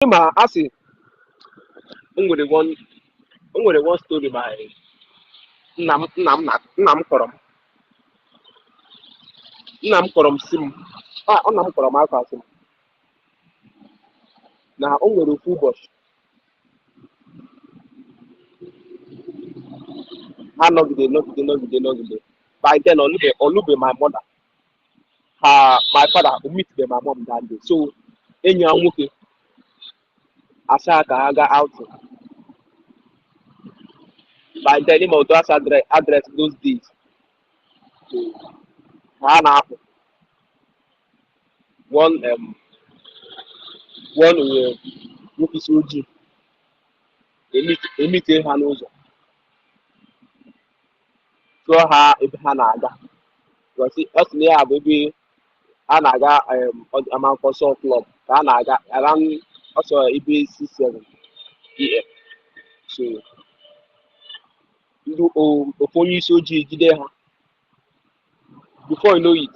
Ma asị o nwere one story by nna m kọrọ m nna m kọrọ m si m nna m kọrọ m aka asị m na o nwere ofu ụbọchị ha nọgide by then olube my mother my father o meet my mom that day so enyi ha nwoke asa ka ha gaa outing by then ịma otu asa address those days so ha na-apụ one nwoke isi ojii emite ha n'ụzọ tụọ ha ebe ha na-aga ọ sị na ya bụ ebe ha na-aga amankọsọ klọb ka ha na-aga around ọsọ ebe 6-7 pm so ndị ofu onye isi ojii jide ha before you know it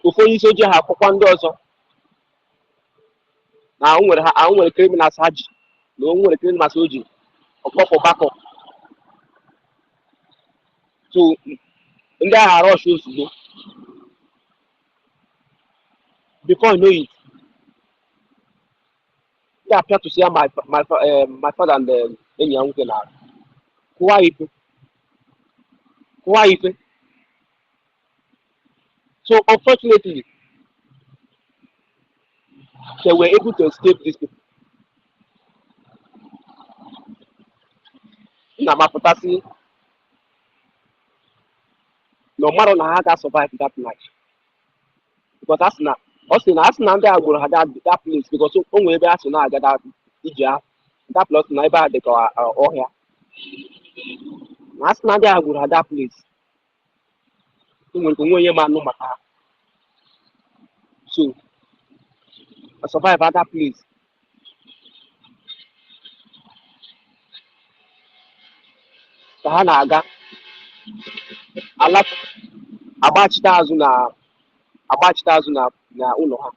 ofu onye isi ojii ha akwụkwọ ndị ọzọ na o nwere criminals ha ji na o nwere criminals o ji ọkpọkọ bakọ so ndị agha rush ozugbo before you know it ndị apịatụsị ya my father and enyi ya nwoke na kụwa ife so unfortunately they were able to escape these people na mapụtasị na ọmarụ na ha ga-survive that night because ọ sị na ndị a gburu ha that place because o nwere ebe a sị na-aga ije ahụ that place na ebe a dịka ọhịa na asị na ndị a gburu ha that place o nwere ka onwe onye ma anụ maka ha so survive at that place ka ha na-aga agbachite azụ na ụlọ ha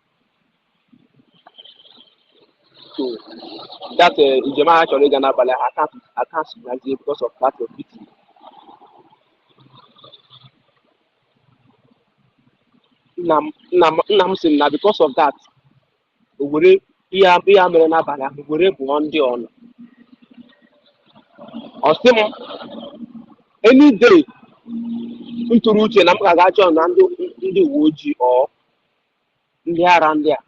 so that njem ha chọrọ ịga n'abalị ha akansụ nazie because of that victim nna m sị na because of that o were ihe mere n'abalị ahụ were bụọ ndị ọnụ ọ sị m any day ntụrụ uche na m ga-aga chọọ na ndị uwe ojii ọ ndị ara ndị a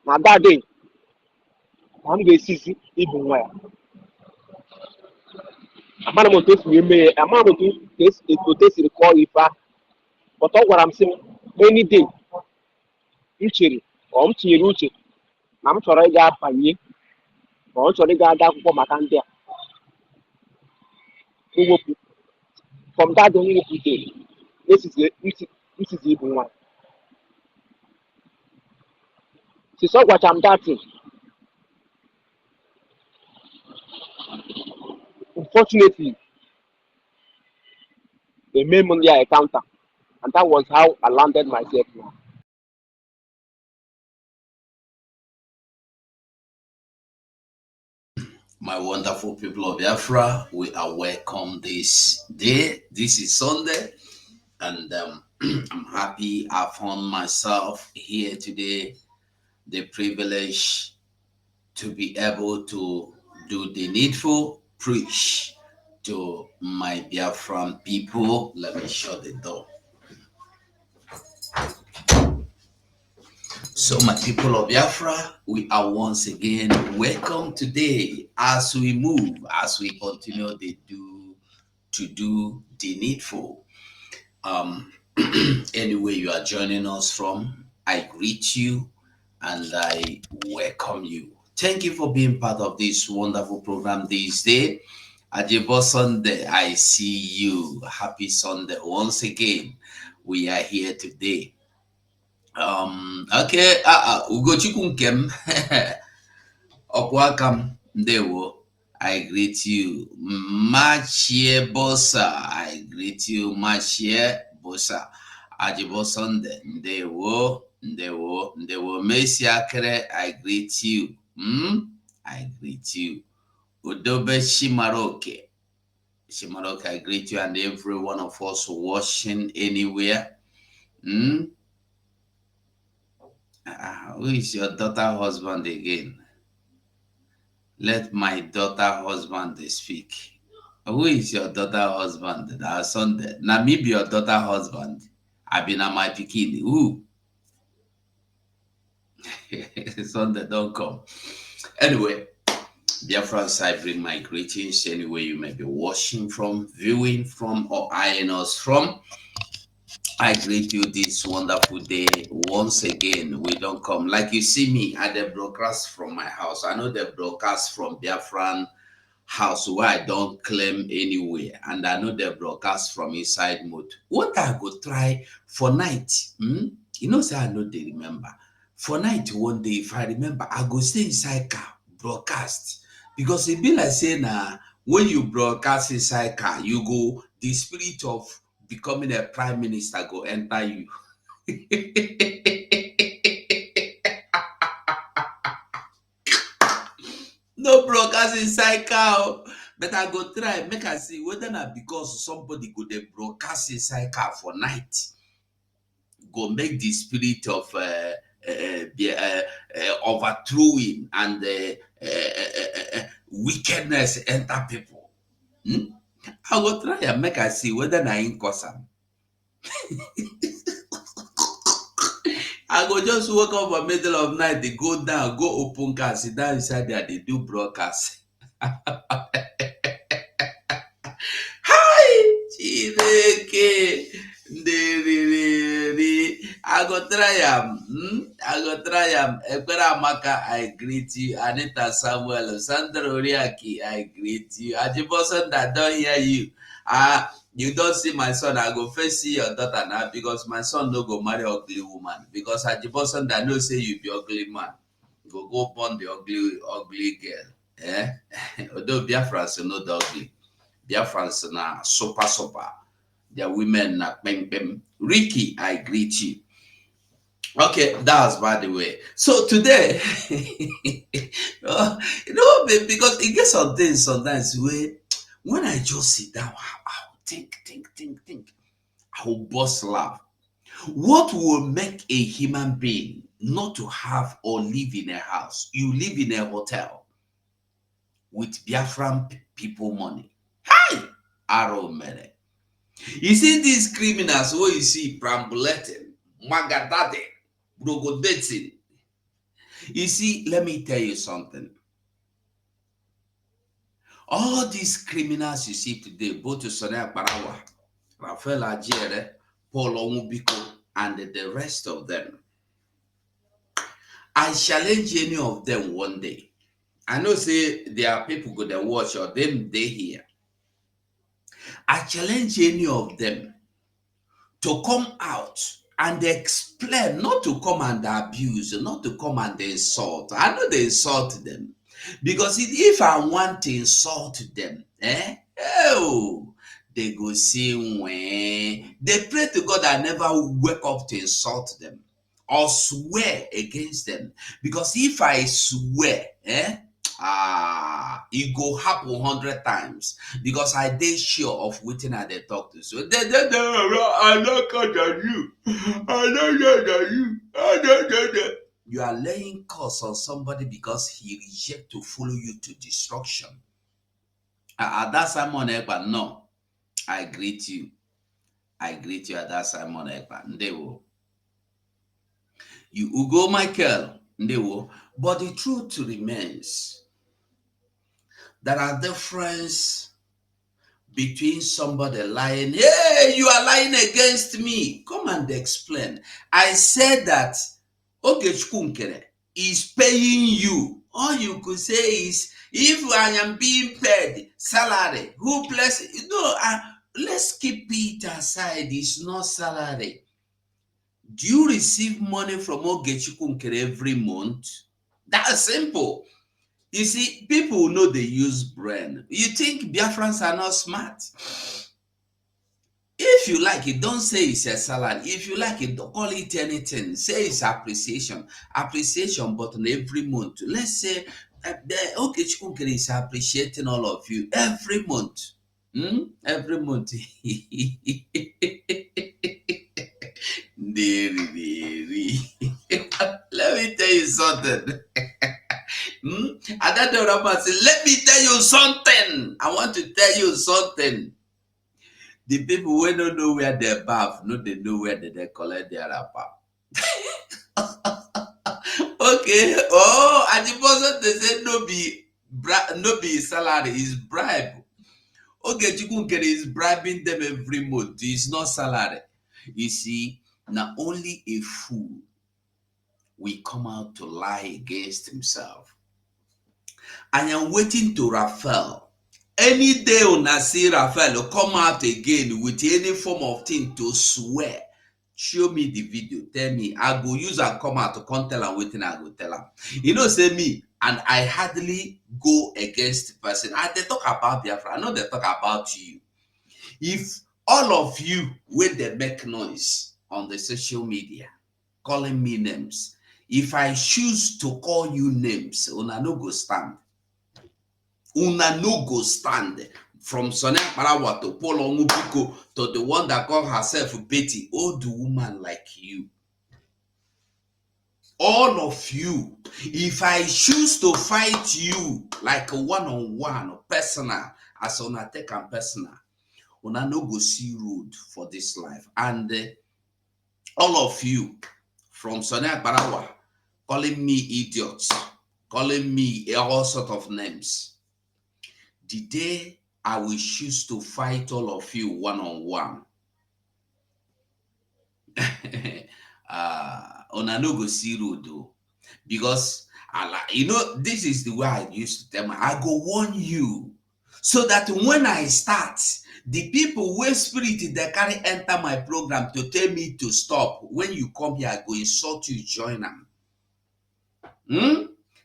na that day ka m ga-esizi ibu nwa ya amara m otu esi eme ya amara m otu esiri kọọ ife ahụ pọta ọ gwara m sị m any day m chere ọ m tinyere uche na m chọrọ ịga banye ma ọ chọrọ ịga ada akwụkwọ maka ndị a mwepụ from that day mwepụ day nsizi ibu nwa sisi ọ gwacha m that thing unfortunately they made me their encounter and that was how I landed myself now. My wonderful people of Biafra, we are welcome this day. This is Sunday, and I'm happy I found myself here today. The privilege to be able to do the needful, preach to my Biafran people. Let me shut the door. So, my people of Biafra, we are once again welcome today as we move, as we continue to do the needful. Anyway, you are joining us from, I greet you and I welcome you. Thank you for being part of this wonderful program this day. Ajebo Sunday, I see you. Happy Sunday once again. We are here today. Okay, Ugochukwu Nkem, Okwakam, Ndewo, I greet you. Machie Bosa, I greet you. Machie Bosa, Ajebo Sunday, Ndewo, Ndewo Mesiakere, I greet you. I greet you. Udobe Shimaroke. Shimaroke, I greet you and every one of us watching anywhere. Who is your daughter husband again? Let my daughter husband speak. Who is your daughter husband? That Sunday. Now me be your daughter husband. I been a my pikin. Who? Sunday don't come. Anyway, dear friends, I bring my greetings anywhere you may be watching from, viewing from, or eyeing us from. I greet you this wonderful day. Once again, we don't come. Like you see me at the broadcast from my house. I know the broadcast from Biafran house where I don't claim anywhere. And I know the broadcast from inside mode. What I go try for night? You know, say I know they remember. For night, one day, if I remember, I go stay inside car, broadcast. Because it be like saying, when you broadcast inside car, you go, the spirit of becoming a prime minister go enter you. No broadcast inside car, but I go try make I see whether not because somebody go dey broadcast inside car for night go make the spirit of overthrowing and wickedness enter people. I go try and make I see whether na him cause am. I go just wake up for middle of night, they go down, go open car, sit down inside there, they do broadcast. Hi, Chineke, nderiri. I go try am. I go try am. Ekpere Amaka, I greet you. Anita Samuel, Sandra Oriaki, I greet you. Ajiboson, that don't hear you. You don't see my son. I go first see your daughter now because my son no go marry ugly woman. Because Ajiboson that no say you be ugly man. Go born the ugly girl. Eh? Although Biafra say no the ugly. Biafrans na super. Their women na bem. Ricky, I greet you. Okay, that's by the way. So today, because it gets some things sometimes when I just sit down, I'll think. I will bust laugh. What will make a human being not to have or live in a house? You live in a hotel with Biafran people money. Hi! Arrow man. You see these criminals who you see prambulating, magadade, brogodating. You see, let me tell you something. All these criminals you see today, both to Sonia Parawa, Rafael Ajere, Paul Omubiko, and the rest of them, I challenge any of them one day. I know say there are people go to watch or them they hear. I challenge any of them to come out and explain, not to come and abuse, not to come and insult. I know they insult them. Because if I want to insult them, they go see when they pray to God I never wake up to insult them or swear against them. Because if I swear, it go happen 100 times because I dey sure of wetin I dey talk to. So I no cut on you. I no cut on you. You are laying curse on somebody because he reject to follow you to destruction. Ada Simon Ekpa, no. I greet you. Ada Simon Ekpa. Ndewo. You Ugo Michael. Ndewo. But the truth remains. There are differences between somebody lying. Hey, you are lying against me. Come and explain. I said that Ogechkunkere is paying you. All you could say is, if I am being paid salary, who bless it? No, let's keep it aside. It's not salary. Do you receive money from Ogechkunkere every month? That's simple. You see, people know they use brain. You think Biafrans are not smart? If you like it, don't say it's a salary. If you like it, don't call it anything. Say it's appreciation. Appreciation button every month. Let's say okay, Chukwukere is appreciating all of you every month. Every month. Let me tell you something. And that the rapper say, let me tell you something. I want to tell you something. The people who don't know where they bath, no, they know where they collect their rapper. Okay. Oh, and the person they say no be salary, is bribe. Okay, Chukwukere is bribing them every month. It's not salary. You see, now only a fool will come out to lie against himself. I am waiting to Raphael. Any day when I see Raphael come out again with any form of thing to swear, show me the video. Tell me, I go use and come out to come tell am wetin I go tell am. You know, say me, and I hardly go against the person. They talk about Biafra. I know they talk about you. If all of you when they make noise on the social media, calling me names, if I choose to call you names, una no go stand. Una no go stand. From Sonia Parawa to Paul Onwubiko to the one that called herself Betty, old woman like you. All of you, if I choose to fight you like a one-on-one, personal, as una take and personal, una no go see road for this life. And all of you, from Sonia Parawa, calling me idiots, calling me all sort of names. The day I will choose to fight all of you one-on-one, una no go see road though. Because you know, this is the way I used to tell me. I go warn you so that when I start, the people where spirit they carry enter my program to tell me to stop. When you come here, I go insult you, join them.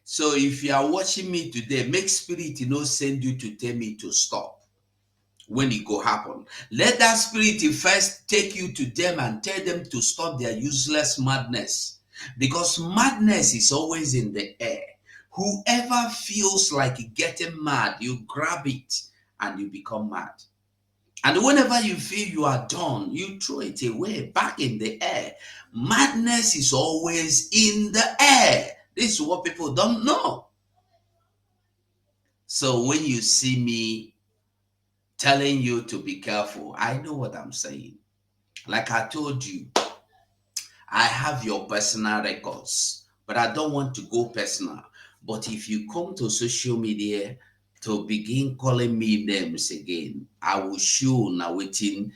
So if you are watching me today, make spirit send you to tell me to stop. When it go happen, let that spirit first take you to them and tell them to stop their useless madness, because madness is always in the air. Whoever feels like getting mad, you grab it and you become mad. And whenever you feel you are done, you throw it away back in the air. Madness is always in the air. This is what people don't know. So when you see me telling you to be careful, I know what I'm saying. Like I told you, I have your personal records, but I don't want to go personal. But if you come to social media to begin calling me names again, I will show una wetin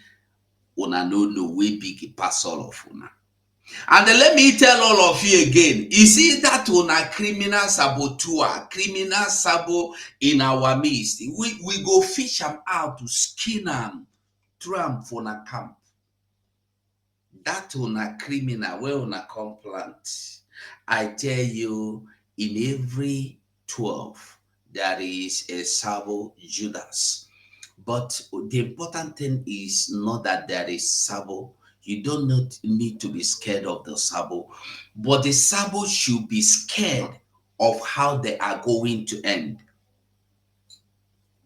una no way big pass all of una. And then let me tell all of you again, you see that una criminal saboteur, criminal sabo in our midst, we go fish them out to skin them, throw them for na camp. That una criminal, where una come plant. I tell you, in every 12, there is a sabo Judas. But the important thing is not that there is sabo. You don't need to be scared of the sabo, but the sabo should be scared of how they are going to end.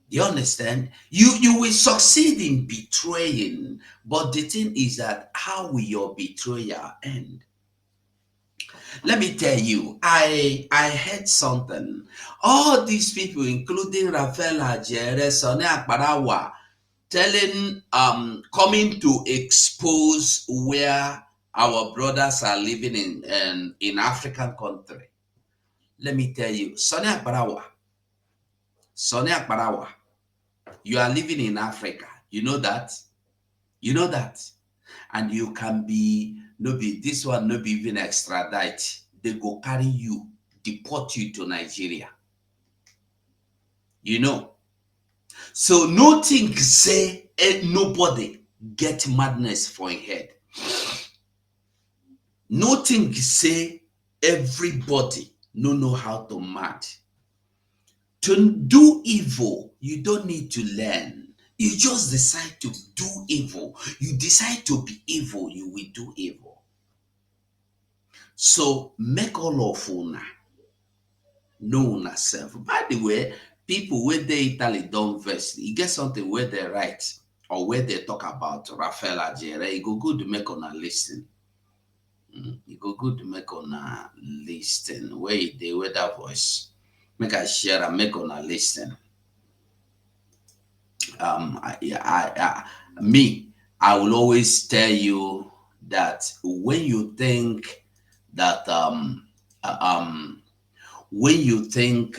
You understand? You will succeed in betraying, but the thing is that how will your betrayal end? Let me tell you, I heard something. All these people, including Rafael Ajere, Sonny Akbarawa, telling coming to expose where our brothers are living in African country. Let me tell you, Sonny Akbarawa, you are living in Africa. You know that? You know that? And you can be, no be this one, no be even extradite. They go carry you, deport you to Nigeria. You know? So nothing say nobody get madness for his head. Nothing say everybody no know how to mad. To do evil, you don't need to learn. You just decide to do evil. You decide to be evil, you will do evil. So make all of una know una self. By the way, people where they Italy don't vex. You get something where they write or where they talk about Rafael Ajere. You go good to make una listen. You go good to make una listen. Where they with that voice. Make I share and make una listen. Me, I will always tell you that when you think that uh, um when you think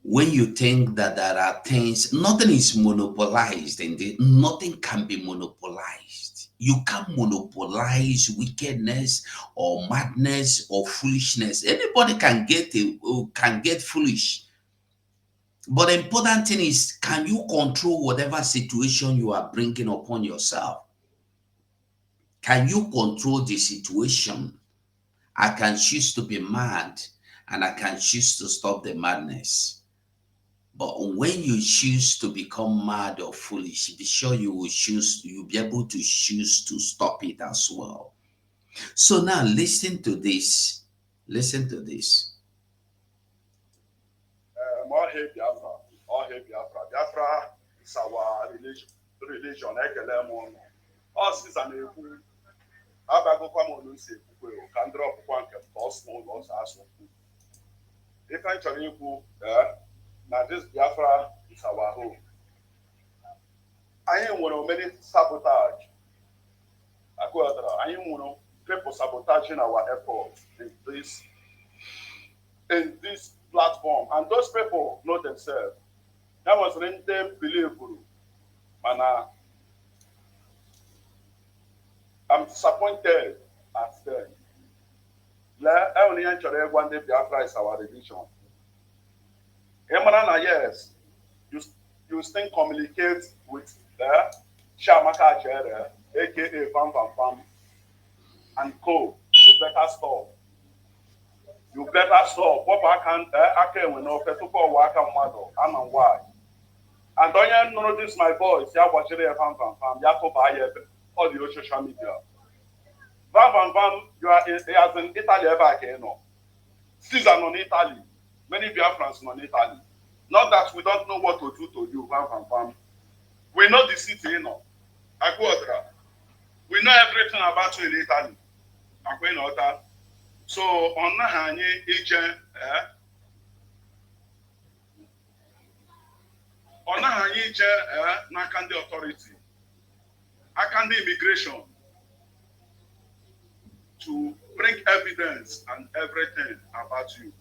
when you think that there are things, nothing is monopolized, and nothing can be monopolized. You can't monopolize wickedness or madness or foolishness. Anybody can get foolish. But the important thing is, can you control whatever situation you are bringing upon yourself? Can you control the situation? I can choose to be mad and I can choose to stop the madness. But when you choose to become mad or foolish, be sure you'll be able to choose to stop it as well. So now listen to this. Listen to this. More hate Biafra. All hate Biafra. Biafra is our religion. Ekele m ọsịsa na-ekwu abagokwa m olu si ekwukwe ka ndị ọpụkwa nke m ka ọ sụ ụlọ ọsọ asụ okwu. Ife m chọrọ ikwu na this Biafra is our home. Anyị nwere many sabotage. Anyị nwere people sabotaging our efforts in this platform, and those people know themselves. That was when they believe. And I'm disappointed at them. One day Biafra is our religion. Yes, you still communicate with Shamaka Jere, aka Bam Bam Bam, and co. You better stop. You better stop. What I can when no people work on model. I know why. And don't you notice my voice? Yeah, watch it. Bam Bam Bam. You have to buy all the social media. Bam Bam Bam. You are as in Italy ever again. No. Caesar non Italy. Many Biafrans non Italy. Not that we don't know what to do to you. Bam Bam Bam. We know the city, you know. We know everything about you in Italy. So on anyị ije n'aka ndị authority, aka ndị immigration to bring evidence and everything about you,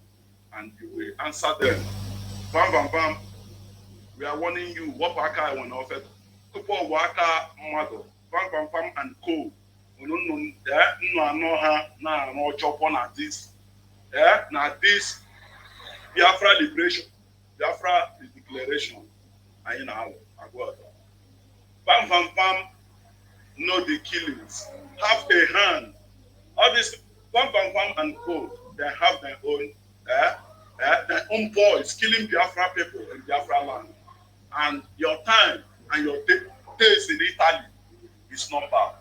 and you will answer them. Bam bam bam. We are warning you. What aka when offered? Tupu waka mmadụ. Bam bam bam and co. This Biafra liberation, Biafra declaration. I know. Bam bam bam. Know the killings. Have a hand. All this bam bam bam and co. They have their own boys killing Biafra people in Biafra land. And your time and your days in Italy is numbered.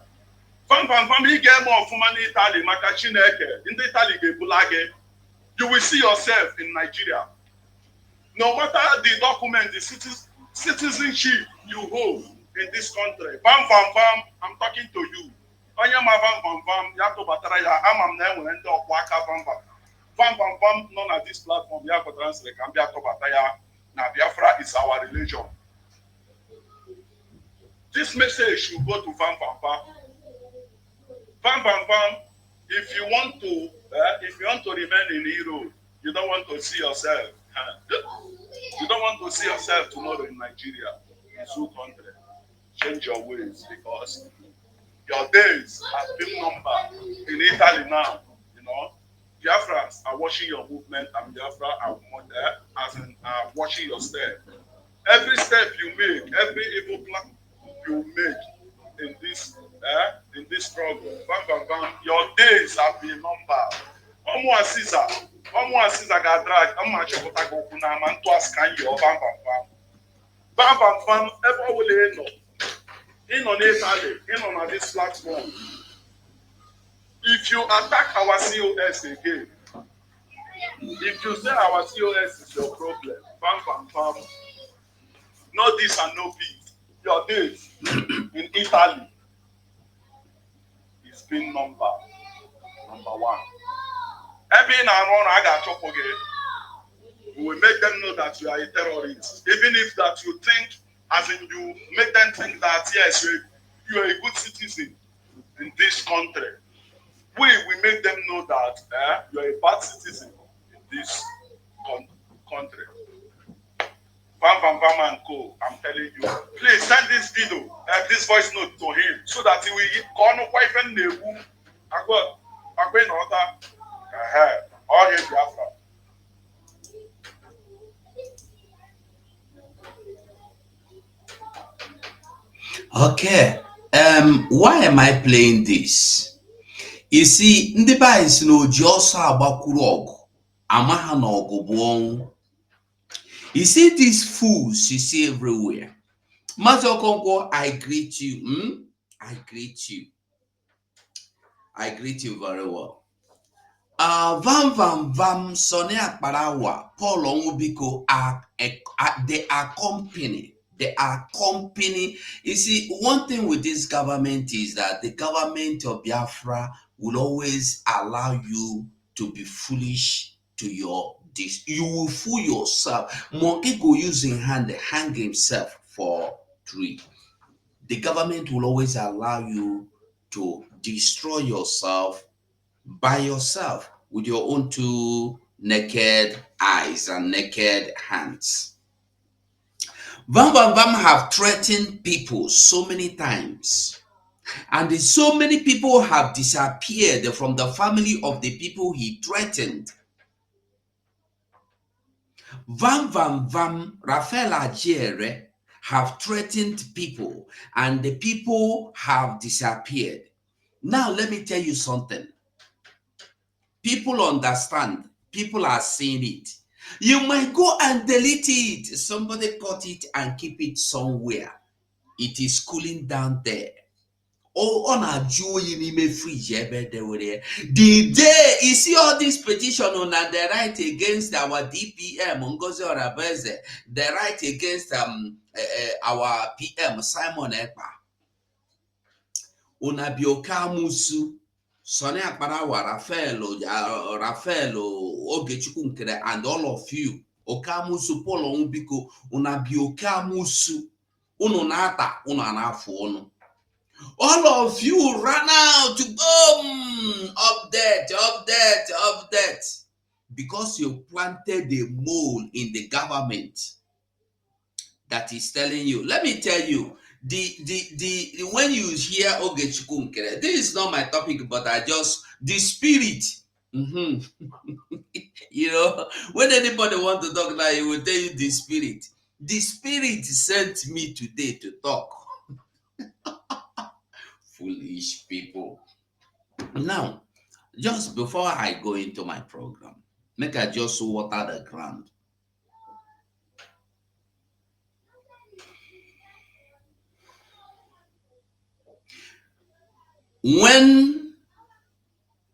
Bam bam bam, you get more from Italy, Makachineke, in the Italy, you will see yourself in Nigeria. No matter the document, the citizenship you hold in this country. Bam bam bam, I'm talking to you. Onyama bam bam bam, Yato Bataraya, I'm now when the Waka bam bam. Bam bam bam, none of this platform, Yato Translate, Yato Bataya. Now Biafra is our religion. This message should go to Bam bam bam. Bam bam bam. If you want to remain in Europe, you don't want to see yourself. You don't want to see yourself tomorrow in Nigeria, in Zoo country. Change your ways, because your days have been numbered in Italy now. You know, Biafrans are watching your movement, and Biafra are watching your step. Every step you make, every evil plan you make in this struggle, bam bam bam, your days have been numbered. Caesar got dragged. I'm not sure what I go to now. Man, to ask can you bam bam bam. Bam bam bam, ever will know. In on Italy, in on this platform. If you attack our COS again, if you say our COS is your problem, bam bam bam, no this and no peace. Your days in Italy is being number one. Every now and then I got chop again. We will make them know that you are a terrorist. Even if that you think, as in you make them think that yes, you are a good citizen in this country. We make them know that you are a bad citizen in this country. Bam Bam Bam and Co. I'm telling you. Please send this video, this voice note to him so that he will call no wife and neighbor. I go in order. All here Biafra. Okay. Why am I playing this? You see, ndị be anyị si na oji ọsọ agbakwuru ọgụ ama ha na ọgụ bụ ọnwụ. You see these fools you see everywhere. Mazi Okonkwo, I greet you. I greet you. I greet you very well. Vam Vam Vam Sonny Akparawa, Paul Onwubiko they are company. They are company. You see, one thing with this government is that the government of Biafra will always allow you to be foolish to your this. You will fool yourself. Monkey go using hand hang himself for tree. The government will always allow you to destroy yourself by yourself with your own two naked eyes and naked hands. Vam Vam Vam have threatened people so many times, and so many people have disappeared from the family of the people he threatened. Vam Vam Vam, Raphael Ajere have threatened people, and the people have disappeared. Now let me tell you something. People understand. People are seeing it. You might go and delete it. Somebody cut it and keep it somewhere. It is cooling down there. Oh, on a joy in me fridge. The day you see all this petition on the right against our DPM, Ngozi Orabeze, the right against our PM Simon Ekpa. Unabioka musu. Sonny Akparawa, Raphael, Ogechukwu, and all of you. Okamusu, Polo Ubiko, Unabiokamusu, Ununata, Unanafu. All of you ran out to update. Because you planted a mole in the government that is telling you. Let me tell you. The when you hear Ogechukwu, this is not my topic, but the spirit. You know, when anybody want to talk now, he will tell you the spirit. The spirit sent me today to talk. Foolish people. Now, just before I go into my program, make I just water the ground.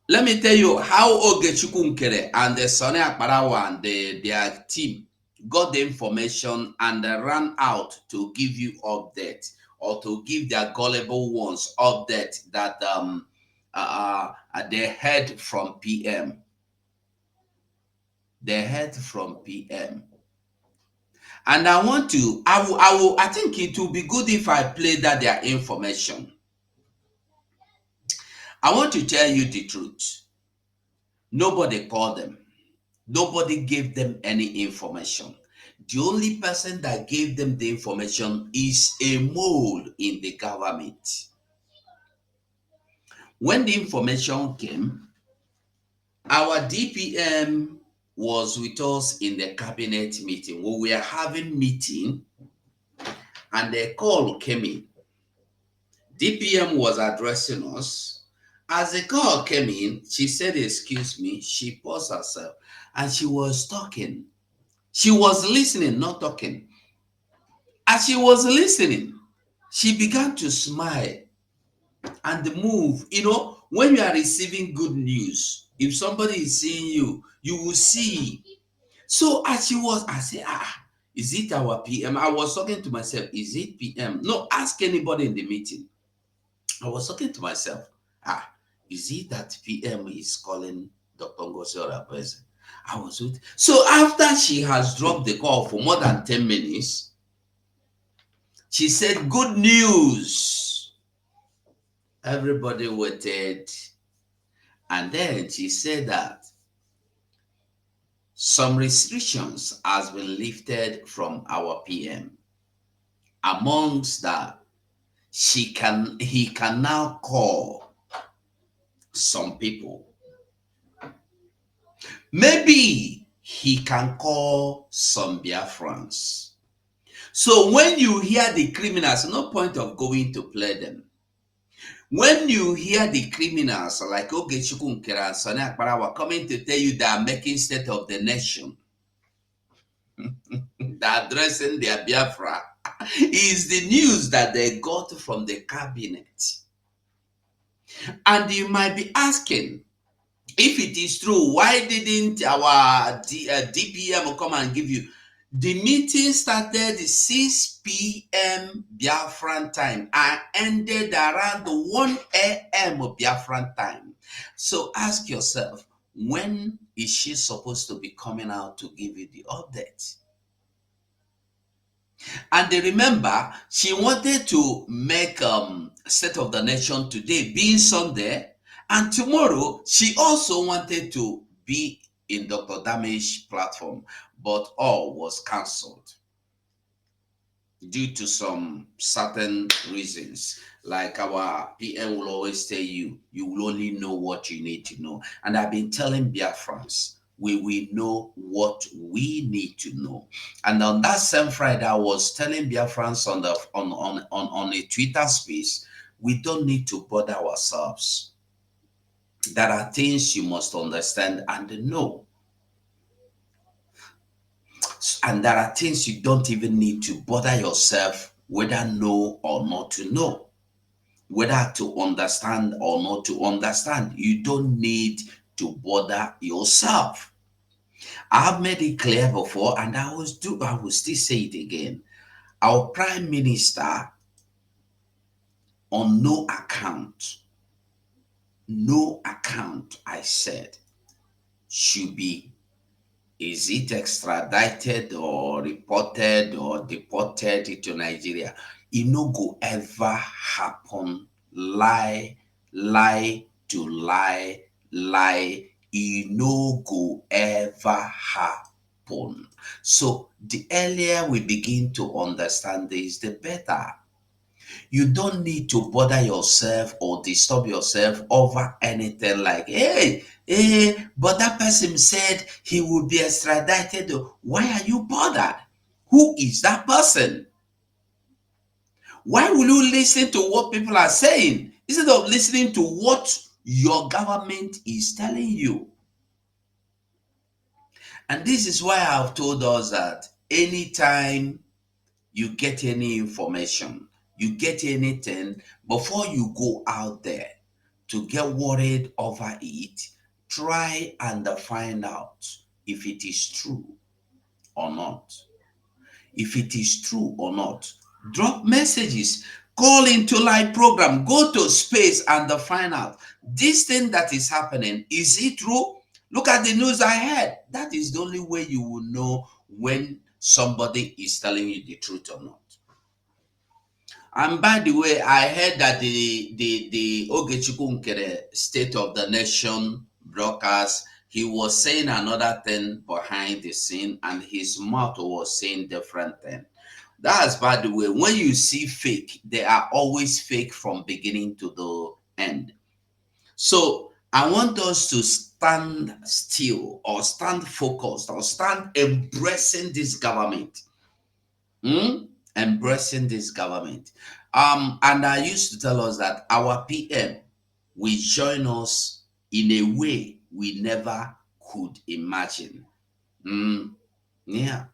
Let me tell you how Ogechukwu and the Sonny Akparawa and their team got the information and ran out to give you update or to give their gullible ones update that they heard from PM. They heard from PM. And I think it will be good if I play their information. I want to tell you the truth. Nobody called them. Nobody gave them any information. The only person that gave them the information is a mole in the government. When the information came, our DPM was with us in the cabinet meeting. We were having meeting and a call came in. DPM was addressing us. As the call came in, she said, "Excuse me." She paused herself and she was talking. She was listening, not talking. As she was listening, she began to smile and move. You know, when you are receiving good news, if somebody is seeing you, you will see. So as she was, I said, is it our PM? I was talking to myself, is it PM? No, ask anybody in the meeting. I was talking to myself, is it that PM is calling Dr. Ngozi Orakweze? I was with. So after she has dropped the call for more than 10 minutes, she said, good news. Everybody waited. And then she said that some restrictions has been lifted from our PM. Amongst that, he can now call some people. Maybe he can call some Biafrans. So when you hear the criminals, no point of going to play them. When you hear the criminals like Ogechukwu Nkera and Sani Akparawa coming to tell you they are making state of the nation, they're addressing their Biafra, is the news that they got from the cabinet. And you might be asking, if it is true, why didn't our DPM come and give you? The meeting started 6 p.m. Biafran time and ended around 1 a.m. Biafran time. So ask yourself, when is she supposed to be coming out to give you the update? And remember, she wanted to make State of the Nation today, being Sunday, and tomorrow she also wanted to be in Dr. Damage platform, but all was cancelled due to some certain reasons. Like our PM will always tell you, you will only know what you need to know. And I've been telling Biafrans, we will know what we need to know. And on that same Friday, I was telling Biafrans on a Twitter space, we don't need to bother ourselves. There are things you must understand and know. And there are things you don't even need to bother yourself whether know or not to know, whether to understand or not to understand. You don't need to bother yourself. I have made it clear before, and I will still say it again. Our prime minister, on no account, I said, should be, is it extradited or reported or deported to Nigeria? It no go ever happen. Lie. It no go ever happen. So the earlier we begin to understand this, the better. You don't need to bother yourself or disturb yourself over anything like, but that person said he would be extradited. Why are you bothered? Who is that person? Why will you listen to what people are saying instead of listening to what your government is telling you? And this is why I've told us that anytime you get any information, you get anything, before you go out there to get worried over it, try and find out if it is true or not. If it is true or not, drop messages, call into live program, go to space and find out this thing that is happening. Is it true? Look at the news I heard. That is the only way you will know when somebody is telling you the truth or not. And by the way, I heard that the Ogechukwu Nkere State of the Nation broadcast, he was saying another thing behind the scene, and his mouth was saying different thing. That's by the way, when you see fake, they are always fake from beginning to the end. So I want us to stand still or stand focused or stand embracing this government. Embracing this government. And I used to tell us that our PM will join us in a way we never could imagine. Yeah.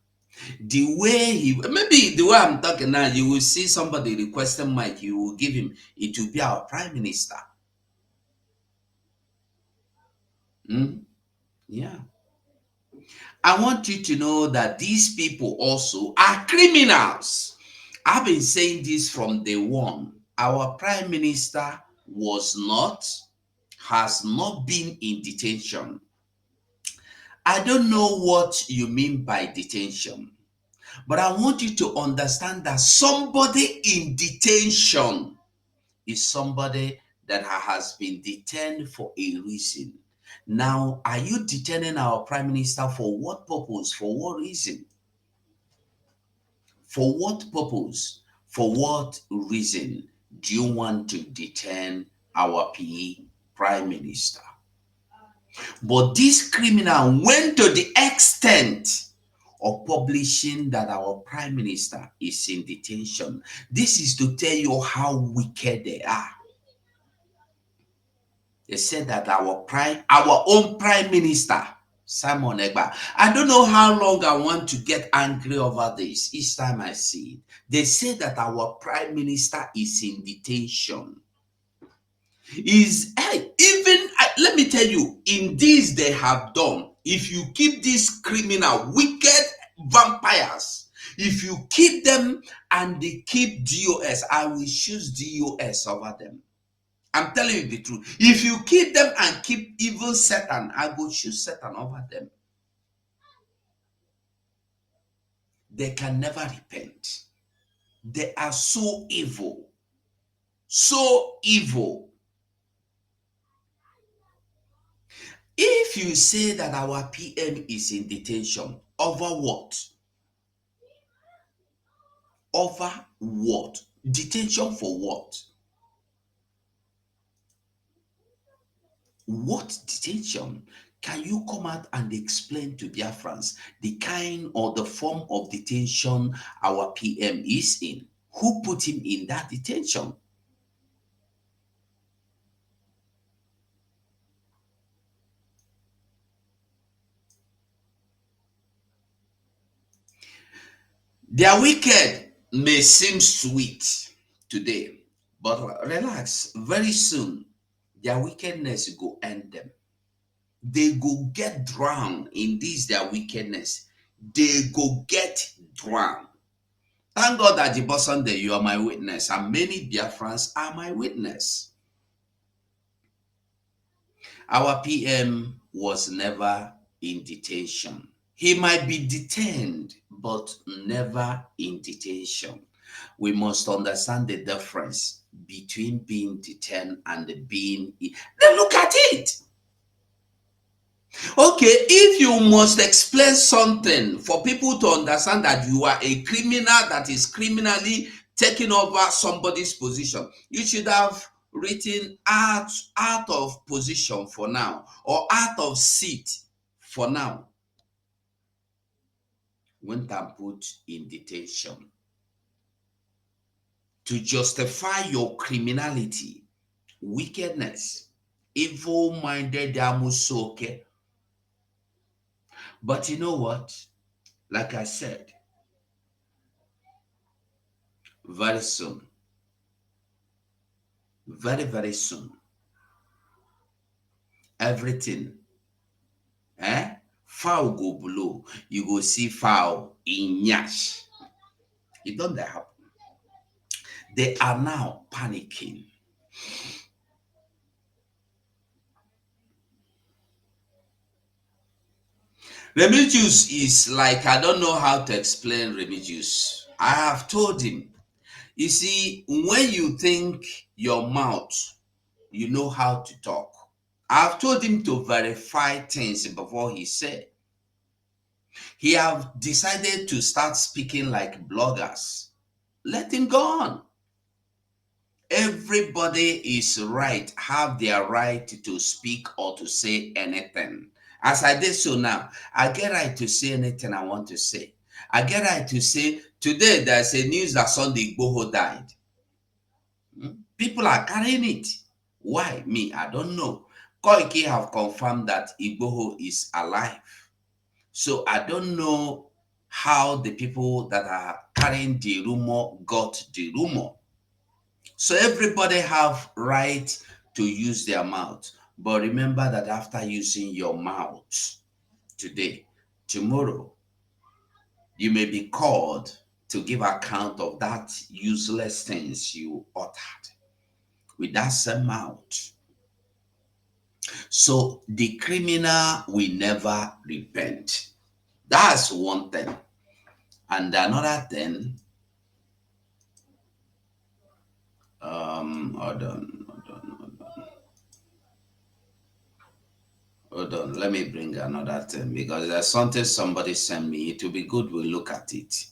The way he, maybe the way I'm talking now, you will see somebody requesting mic, you will give him, it will be our prime minister. Yeah. I want you to know that these people also are criminals. I've been saying this from day one. Our prime minister was not, has not been in detention. I don't know what you mean by detention, but I want you to understand that somebody in detention is somebody that has been detained for a reason. Now, are you detaining our prime minister for what purpose? For what reason? For what purpose? For what reason do you want to detain our prime minister? But this criminal went to the extent of publishing that our prime minister is in detention. This is to tell you how wicked they are. They said that our own prime minister, Simon Egba. I don't know how long I want to get angry over this. Each time I see it, they say that our prime minister is in detention. Let me tell you, in this they have done. If you keep these criminal, wicked vampires, if you keep them and they keep DOS, I will choose DOS over them. I'm telling you the truth. If you keep them and keep evil Satan, I will choose Satan over them. They can never repent. They are so evil. So evil. If you say that our PM is in detention, over what? Over what? Detention for what? What detention? Can you come out and explain to Biafrans the kind or the form of detention our PM is in? Who put him in that detention? Their wicked may seem sweet today, but relax, very soon their wickedness go end them. They go get drowned in this their wickedness. They go get drowned. Thank God that the Sunday you are my witness, and many Biafrans are my witness. Our PM was never in detention. He might be detained, but never in detention. We must understand the difference between being detained and being. Then look at it. Okay, if you must explain something for people to understand that you are a criminal that is criminally taking over somebody's position, you should have written out of position for now, or out of seat for now. Went and put in detention to justify your criminality, wickedness, evil-minded amusoke. But you know what? Like I said, very soon, very, very soon, everything, foul go below. You go see foul in Yash. It don't happen. They are now panicking. Remigius is like, I don't know how to explain Remigius. I have told him, you see, when you think your mouth, you know how to talk. I've told him to verify things before he said. He have decided to start speaking like bloggers. Let him go on. Everybody is right, have their right to speak or to say anything. As I did so now, I get right to say anything I want to say. I get right to say, today there's a news that Sunday Igboho died. People are carrying it. Why? Me, I don't know. Koiki have confirmed that Igboho is alive. So I don't know how the people that are carrying the rumor got the rumor. So everybody have right to use their mouth. But remember that after using your mouth today, tomorrow, you may be called to give account of that useless things you uttered with that same mouth. So the criminal will never repent. That's one thing. And another thing, hold on, hold on. Let me bring another thing because there's something somebody sent me. It will be good we look at it.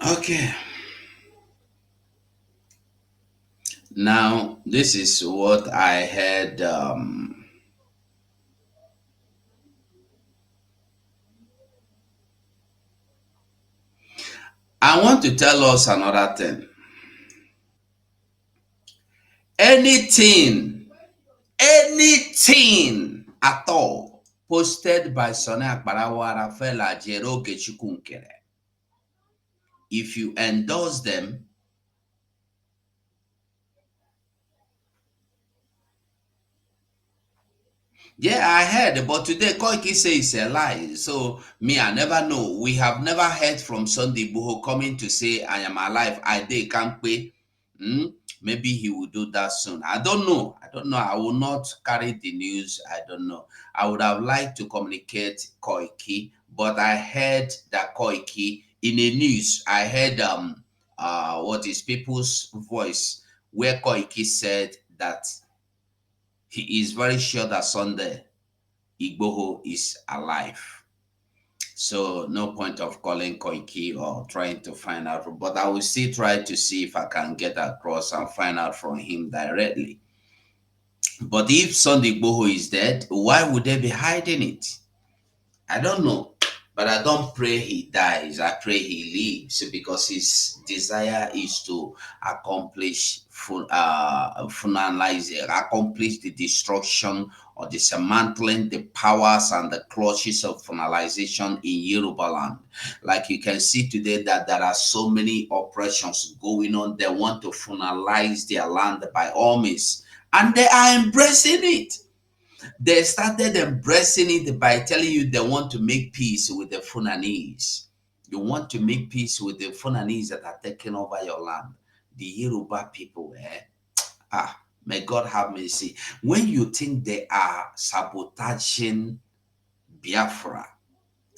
Okay. Now, this is what I heard. I want to tell us another thing. Anything at all posted by Sonny Akbarawa, Rafael Ajero, Gechikunkere, if you endorse them, yeah, I heard, but today Koiki says it's a lie. So me, I never know. We have never heard from Sunday Buho coming to say I am alive. I can't pay. Maybe he will do that soon. I don't know. I will not carry the news. I don't know. I would have liked to communicate Koiki, but I heard that Koiki in a news. I heard what is people's voice where Koiki said that he is very sure that Sunday Igboho is alive. So no point of calling Koiki or trying to find out. But I will still try to see if I can get across and find out from him directly. But if Sunday Igboho is dead, why would they be hiding it? I don't know. But I don't pray he dies. I pray he lives because his desire is to accomplish accomplish the destruction or dismantling the powers and the clutches of finalization in Yoruba land. Like you can see today that there are so many oppressions going on. They want to finalize their land by all means, and they are embracing it. They started embracing it by telling you they want to make peace with the Fulanese. You want to make peace with the Fulanese that are taking over your land. The Yoruba people, may God have mercy. When you think they are sabotaging Biafra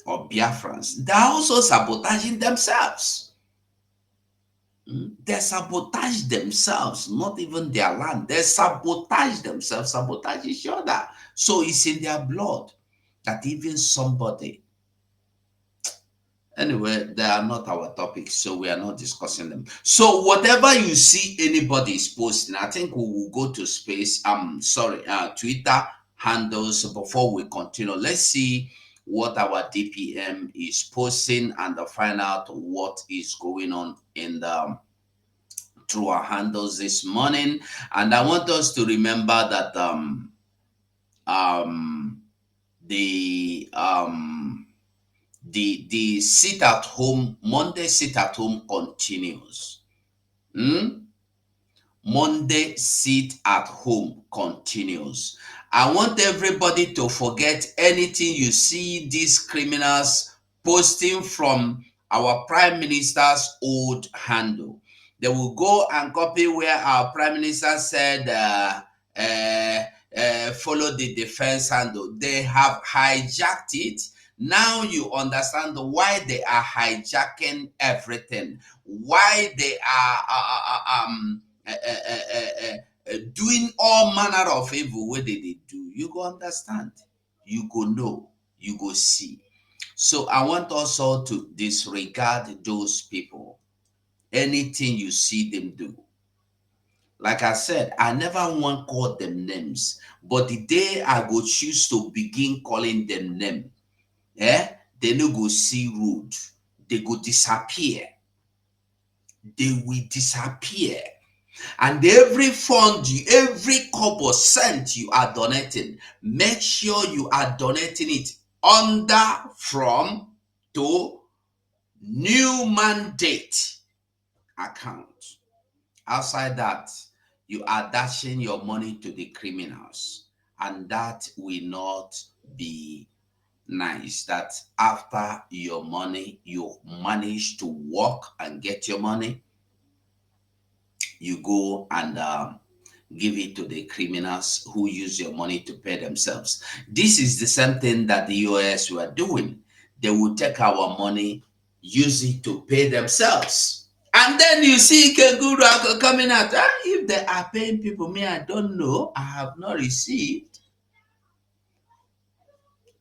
or Biafrans, they are also sabotaging themselves. They sabotage themselves, not even their land. They sabotage themselves, sabotage each other. So it's in their blood that even somebody. Anyway, they are not our topics, so we are not discussing them. So whatever you see anybody is posting, I think we will go to space. Twitter handles before we continue. Let's see what our DPM is posting and find out what is going on in the through our handles this morning. And I want us to remember that the sit at home Monday sit at home continues. Monday sit at home continues. I want everybody to forget anything you see these criminals posting from our prime minister's old handle. They will go and copy where our prime minister said, follow the defense handle. They have hijacked it. Now you understand why they are hijacking everything. Why they are doing all manner of evil. What did they do? You go understand. You go know. You go see. So I want us all to disregard those people. Anything you see them do. Like I said, I never want to call them names. But the day I go choose to begin calling them names, they no go see road. They go disappear. They will disappear. And every fund, every couple cent you are donating, make sure you are donating it under from to new mandate account. Outside that, you are dashing your money to the criminals, and that will not be nice. That after your money, you manage to work and get your money, you go and give it to the criminals who use your money to pay themselves. This is the same thing that the US were doing. They will take our money, use it to pay themselves. And then you see Kenguru coming out. If they are paying people, me, I don't know. I have not received.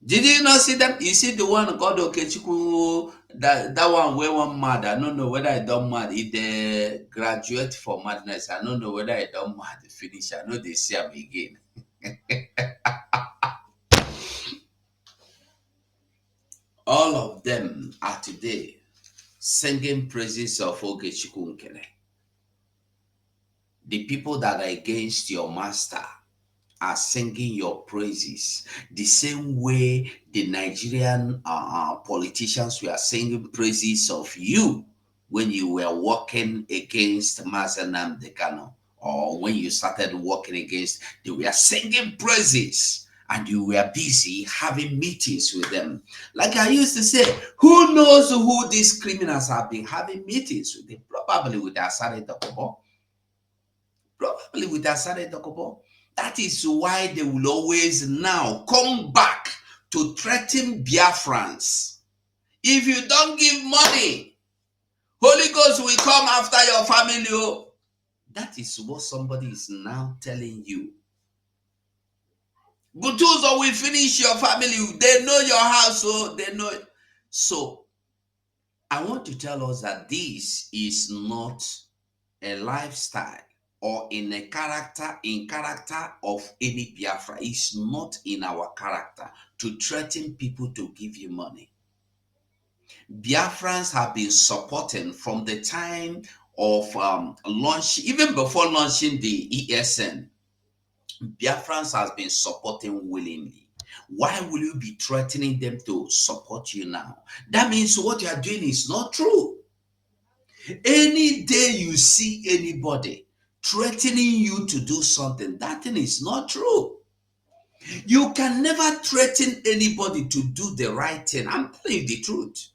Did you not see them? You see the one called Okechukwu, that one where one mad. I don't know whether I done mad. If they graduate for madness, I don't know whether I done mad finish. I know they see him again. All of them are today singing praises of Okechukwu Nkele. The people that are against your master are singing your praises the same way the Nigerian politicians were singing praises of you when you were working against mazi Nnamdi Kanu, or when you started working against, they were singing praises and you were busy having meetings with them. Like I used to say, who knows who these criminals have been having meetings with? Them? Probably with Asare Dokubo. Probably with Asare Dokubo. That is why they will always now come back to threaten Biafrans. If you don't give money, Holy Ghost will come after your family. Oh. That is what somebody is now telling you. Butuzo will finish your family. They know your house, so they know it. So, I want to tell us that this is not a lifestyle or in character of any Biafra. It's not in our character to threaten people to give you money. Biafrans have been supporting from the time of launch, even before launching the ESN. Biafrans has been supporting willingly. Why will you be threatening them to support you now? That means what you are doing is not true. Any day you see anybody threatening you to do something, that thing is not true. You can never threaten anybody to do the right thing. I'm telling you the truth.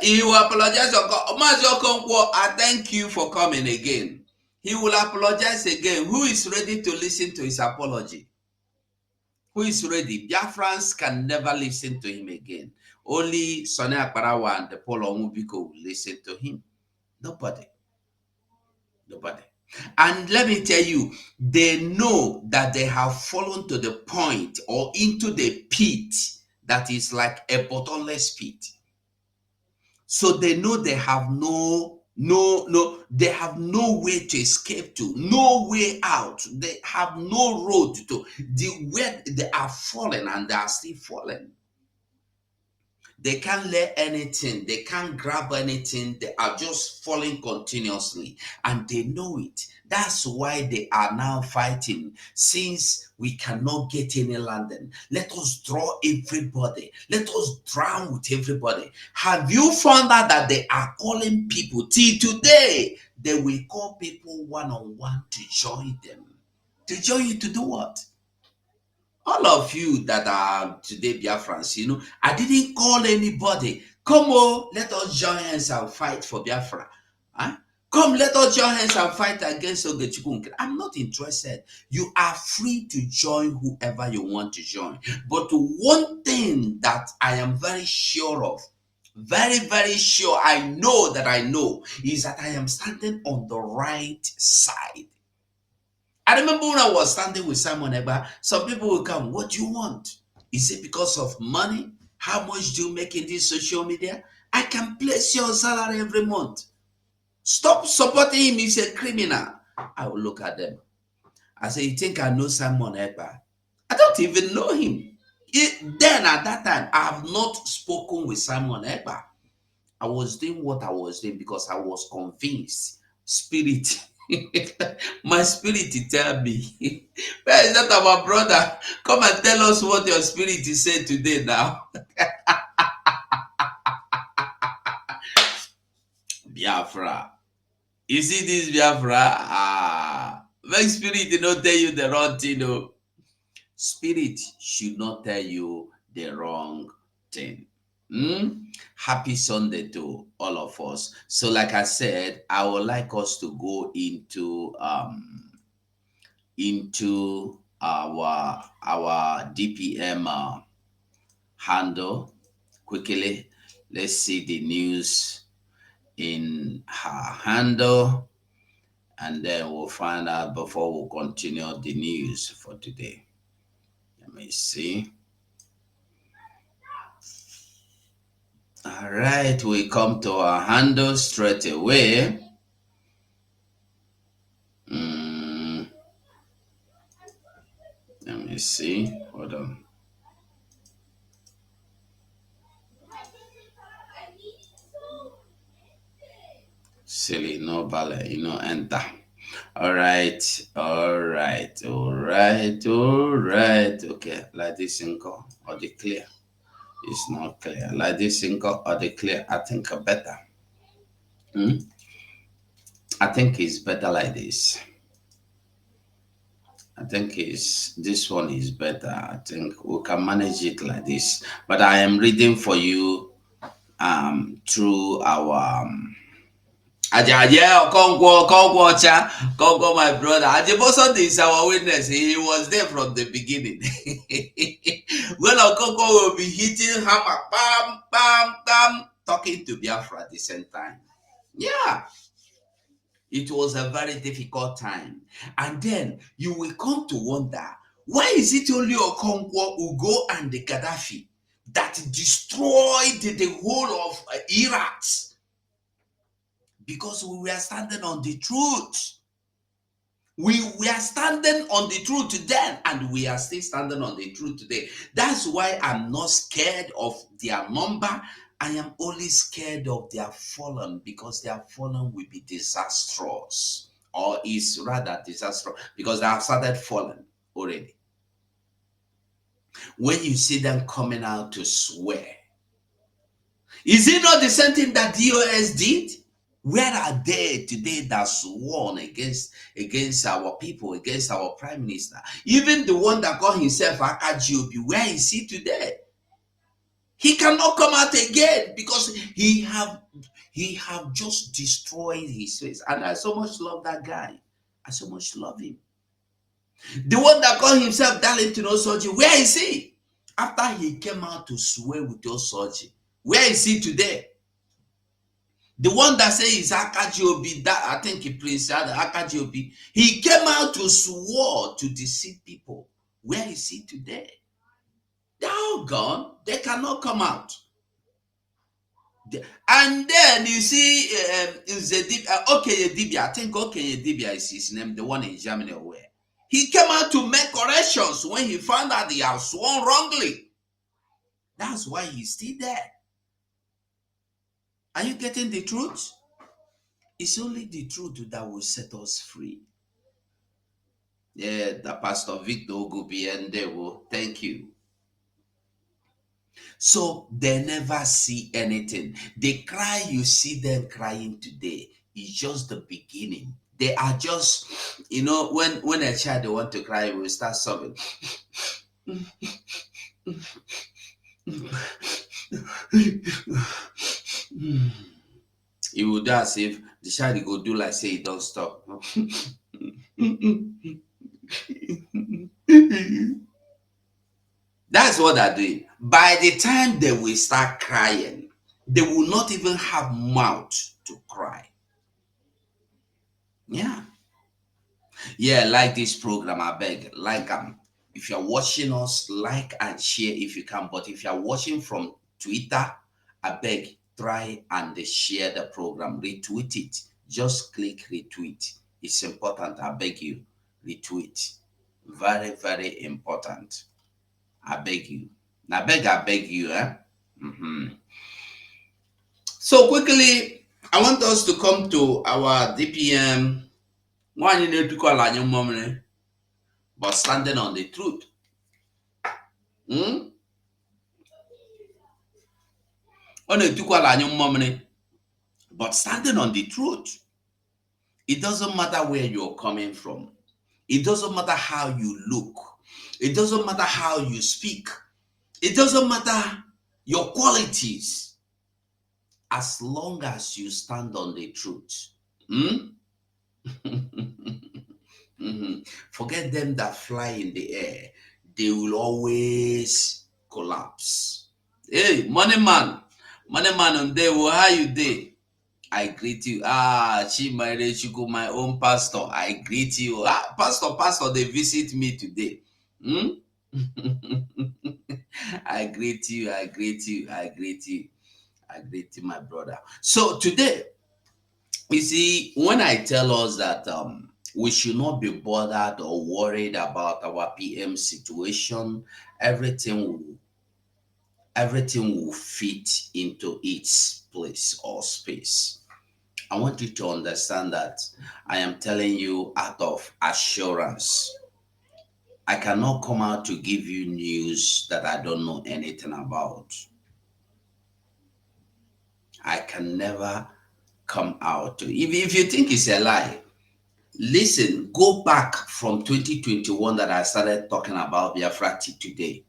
He will apologize. I thank you for coming again. He will apologize again. Who is ready to listen to his apology? Who is ready? Biafrans can never listen to him again. Only Sonny Akparawa and the Paul Omubiko will listen to him. Nobody. And let me tell you, they know that they have fallen to the point or into the pit that is like a bottomless pit. So they know they have they have no way to escape to, no way out. They have no road to where they are falling, and they are still falling. They can't let anything, they can't grab anything, they are just falling continuously, and they know it. That's why they are now fighting. Since we cannot get any landing, let us draw everybody, let us drown with everybody. Have you found out that they are calling people till today? They will call people one-on-one to join them. To join you to do what? All of you that are today Biafrans, I didn't call anybody. Come on, let us join hands and fight for Biafra. Huh? Come, let us join hands and fight against Okechukwu. I'm not interested. You are free to join whoever you want to join. But one thing that I am very sure of, very, very sure, I know, is that I am standing on the right side. I remember when I was standing with Simon Eba, some people will come, what do you want? Is it because of money? How much do you make in this social media? I can place your salary every month. Stop supporting him. He's a criminal. I will look at them. I say, you think I know Simon Eba? I don't even know him. Then at that time, I have not spoken with Simon ever. I was doing what I was doing because I was convinced. Spirit, my spirit tell me, where is that our brother? Come and tell us what your spirit is saying today now. Biafra. You see this Biafra? Make spirit did not tell you the wrong thing. No. Spirit should not tell you the wrong thing. Happy Sunday to all of us. So, like I said, I would like us to go into our DPM handle quickly. Let's see the news in her handle, and then we'll find out before we continue the news for today. Let me see. All right, we come to our handle straight away. Let me see. Hold on. Silly, no ballet, enter. All right. Okay, like this single or the clear. It's not clear. Like this single or the clear. I think better. I think it's better like this. I think this one is better. I think we can manage it like this. But I am reading for you through our Ajaje Okonkwo, my brother. Ajeboson is our witness. He was there from the beginning. When Okonkwo will be hitting hammer, bam, bam, bam, talking to Biafra at the same time. Yeah. It was a very difficult time. And then you will come to wonder, why is it only Okonkwo, Ugo, and the Gaddafi that destroyed the whole of Iraq? Because we were standing on the truth. We were standing on the truth then, and we are still standing on the truth today. That's why I'm not scared of their number. I am only scared of their fallen, because their fallen will be disastrous, or is rather disastrous, because they have started falling already. When you see them coming out to swear, is it not the same thing that DOS did? Where are they today that sworn against our people, against our prime minister? Even the one that called himself Akajobi, where is he today? He cannot come out again because he have just destroyed his face. And I so much love that guy. I so much love him. The one that called himself Darlington Osorji, where is he? After he came out to swear with Osorji, where is he today? The one that says he's Akajobi, that I think he Prince Akajobi, he came out to swear to deceive people. Where is he today? They're all gone. They cannot come out. And then you see, Dibia, I think Dibia is his name, the one in Germany or where. He came out to make corrections when he found out he had sworn wrongly. That's why he's still there. Are you getting the truth? It's only the truth that will set us free. Yeah, the Pastor Victor Ogubiende, thank you. So they never see anything. The cry you see them crying today is just the beginning. They are just, when a child they want to cry, will start sobbing. It will do as if the child go do like say it don't stop. That's what they're doing. By the time they will start crying, they will not even have mouth to cry. Yeah. Yeah, like this program, I beg. Like if you're watching us, like and share if you can. But if you're watching from Twitter, I beg, try and share the program. Retweet it. Just click retweet. It's important. I beg you. Retweet. Very, very important. I beg you. I beg you, eh? So quickly, I want us to come to our DPM. One you need to call on your mom, but standing on the truth. Hmm? One need to call on your mom, but standing on the truth. It doesn't matter where you're coming from. It doesn't matter how you look. It doesn't matter how you speak. It doesn't matter your qualities as long as you stand on the truth. Hmm? Forget them that fly in the air. They will always collapse. Hey, money man on there, well, how you day? I greet you. Chimarechuku, my own pastor. I greet you. Pastor, they visit me today. Hmm? I greet you. I greet you. I greet you. I greet you, my brother. So today, you see, when I tell us that we should not be bothered or worried about our PM situation, everything will everything will fit into its place or space. I want you to understand that I am telling you out of assurance. I cannot come out to give you news that I don't know anything about. I can never come out to. If you think it's a lie, listen, go back from 2021 that I started talking about Biafra today.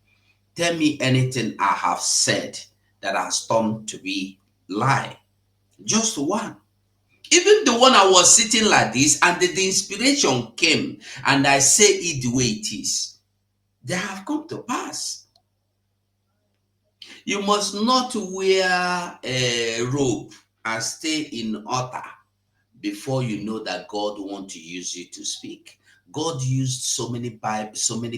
Tell me anything I have said that has turned to be lie. Just one. Even the one I was sitting like this and the inspiration came and I say it the way it is, they have come to pass. You must not wear a robe and stay in altar before you know that God wants to use you to speak. God used so many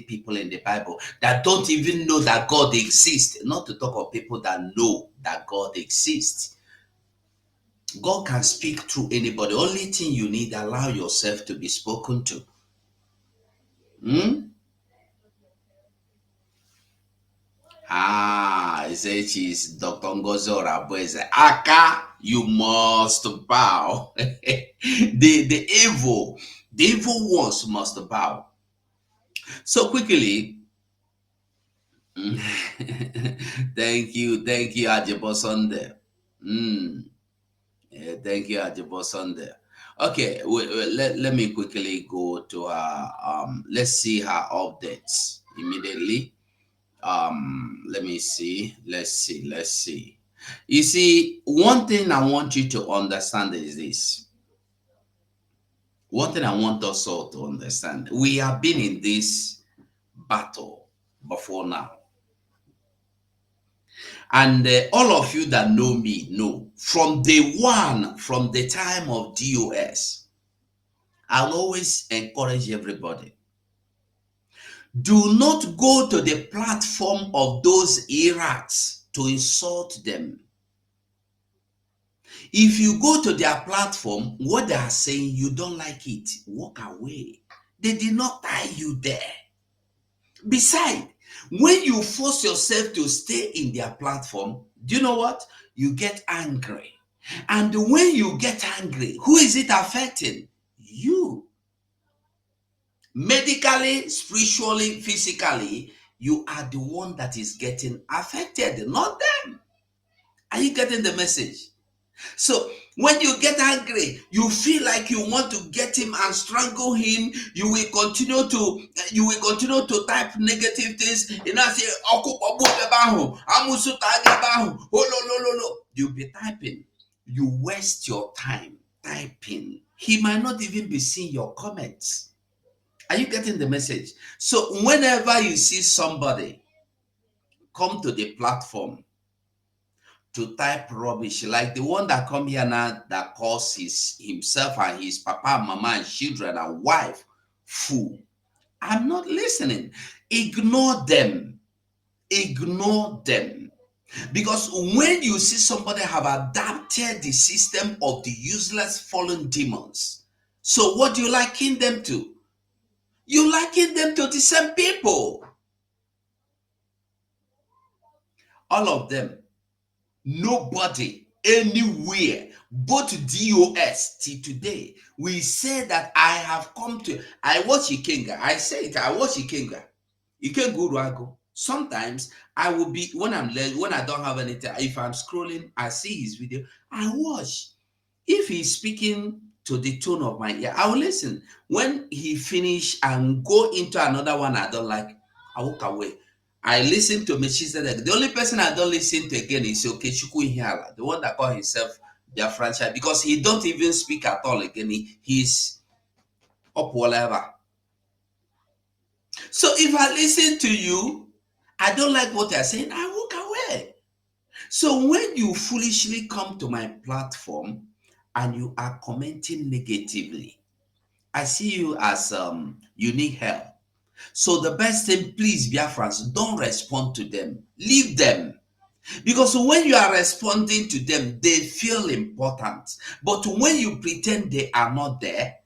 people in the Bible that don't even know that God exists. Not to talk of people that know that God exists. God can speak through anybody. Only thing you need, allow yourself to be spoken to. He said she's Dr. Ngozi Orabueze. Aka, you must bow. the evil ones must bow. So quickly, thank you, Ajebo Sunday. Yeah, thank you, Ajebo Sunday. Okay, let me quickly go to her. Let's see her updates immediately. Let me see. Let's see. You see, one thing I want you to understand is this. One thing I want us all to understand. We have been in this battle before now. And all of you that know me know from day one, from the time of DOS, I'll always encourage everybody. Do not go to the platform of those irats to insult them. If you go to their platform, what they are saying, you don't like it, walk away. They did not tie you there. Besides, when you force yourself to stay in their platform, do you know what? You get angry. And when you get angry, who is it affecting? You. Medically, spiritually, physically, you are the one that is getting affected, not them. Are you getting the message? So when you get angry, you feel like you want to get him and strangle him. You will continue to type negative things. You know, say, you'll be typing. You waste your time typing. He might not even be seeing your comments. Are you getting the message? So whenever you see somebody come to the platform to type rubbish, like the one that come here now that calls himself and his papa, mama, and children and wife fool, I'm not listening. Ignore them. Ignore them. Because when you see somebody have adapted the system of the useless fallen demons, so what do you liken them to? You liken them to the same people. All of them. Nobody anywhere, both DOS till today, we say that I have come to, I watch Ikenga. I say it, I watch Ikenga. Ikenga Uruago. Sometimes I will be, when I don't have anything, if I'm scrolling, I see his video, I watch. If he's speaking to the tone of my ear, I will listen. When he finish and go into another one I don't like, I walk away. I listen to Meshizedek. The only person I don't listen to again is Okechukwu Ihiala, the one that call himself their franchise, because he don't even speak at all again. He's up whatever. So if I listen to you, I don't like what you're saying, I walk away. So when you foolishly come to my platform and you are commenting negatively, I see you as you need help. So the best thing, please, Biafrans, don't respond to them. Leave them. Because when you are responding to them, they feel important. But when you pretend they are not there,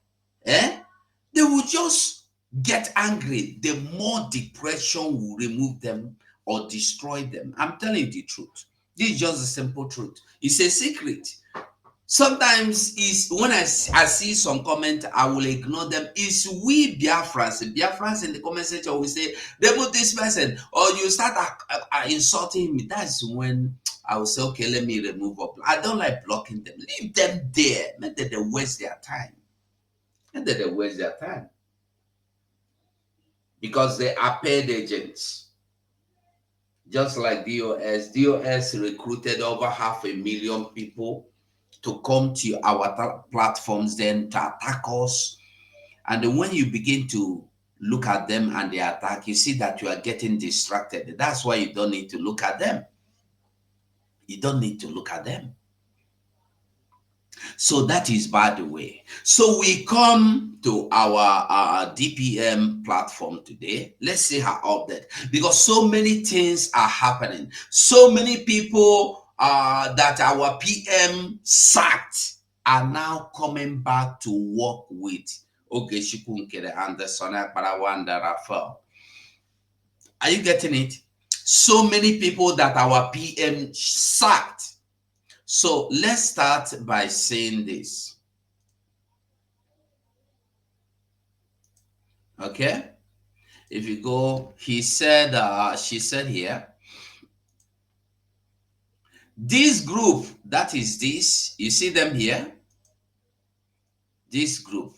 they will just get angry. The more depression will remove them or destroy them. I'm telling you the truth. This is just a simple truth. It's a secret. Sometimes is when I see some comment, I will ignore them. It's we Biafrans in the comment section will say, "Remove this person," or you start insulting me. That's when I will say, "Okay, let me remove up." I don't like blocking them. Leave them there. Let them waste their time. Let them waste their time because they are paid agents. Just like DOS recruited over 500,000 people to come to our platforms, then to attack us. And then when you begin to look at them and they attack, you see that you are getting distracted. That's why you don't need to look at them. You don't need to look at them. So that is by the way. So we come to our DPM platform today. Let's see how update, because so many things are happening. So many people that our PM sacked are now coming back to work with Ogeshikwu Nkere and the Sona Parawanda Rafael. Are you getting it? So many people that our PM sacked. So let's start by saying this. Okay? If you go, she said here, this group, that is this, you see them here? This group,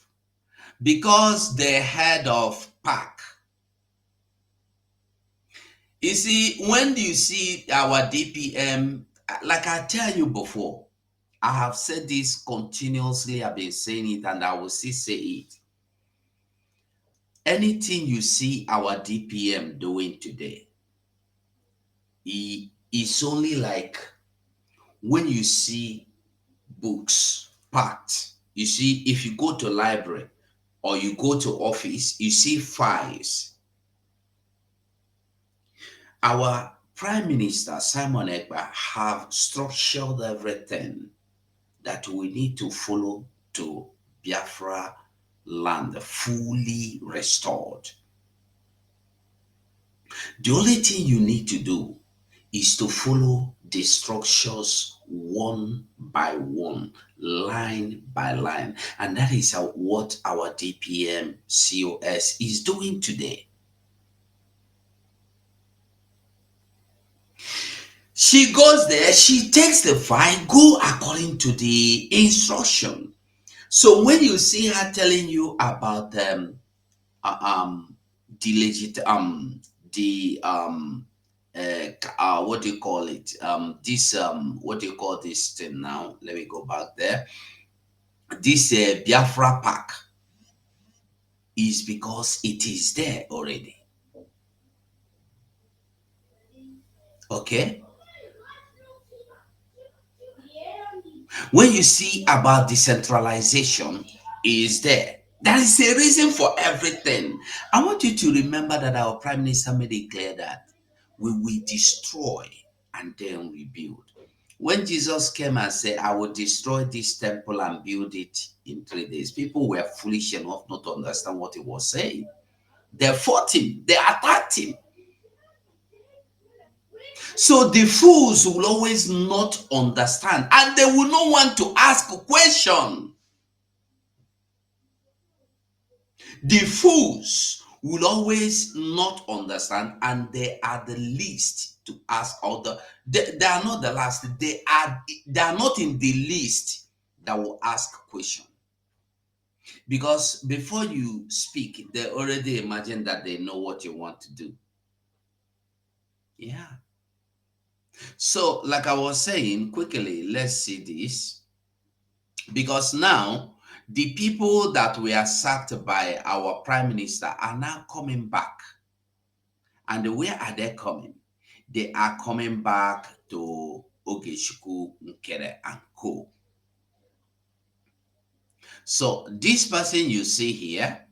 because the head of PAC. You see, when you see our DPM, like I tell you before, I have said this continuously, I've been saying it, and I will still say it. Anything you see our DPM doing today, it's only like when you see books packed. You see, if you go to library or you go to office, you see files. Our Prime Minister, Simon Ekpa, have structured everything that we need to follow to Biafra land fully restored. The only thing you need to do is to follow the structures one by one, line by line. And that is what our DPM COS is doing today. She goes there, she takes the file, go according to the instruction. So when you see her telling you about the what do you call it? What do you call this thing now? Let me go back there. This Biafra pack is because it is there already. Okay? When you see about decentralization, is there. There is a reason for everything. I want you to remember that our Prime Minister made it clear that we will destroy and then rebuild. When Jesus came and said, I will destroy this temple and build it in 3 days, people were foolish enough not to understand what he was saying. They fought him, they attacked him. So the fools will always not understand and they will not want to ask a question. The fools will always not understand and they are the least to ask all they are not the last. They are not in the list that will ask question. Because before you speak, they already imagine that they know what you want to do. Yeah. So, like I was saying, quickly, let's see this. Because now, the people that were sacked by our prime minister are now coming back. And where are they coming? They are coming back to Ogeshukwu, Nkere, and Co. So, this person you see here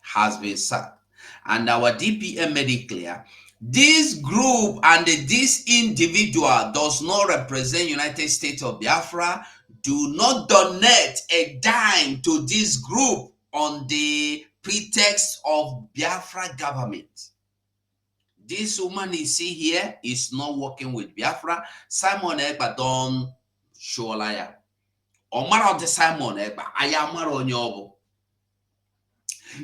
has been sacked. And our DPM made it clear, this group and this individual does not represent United States of Biafra. Do not donate a dime to this group on the pretext of Biafra government. This woman you see here is not working with Biafra. Simon Egba don show liar. Omara of Simon Egba, ayamara onyobo.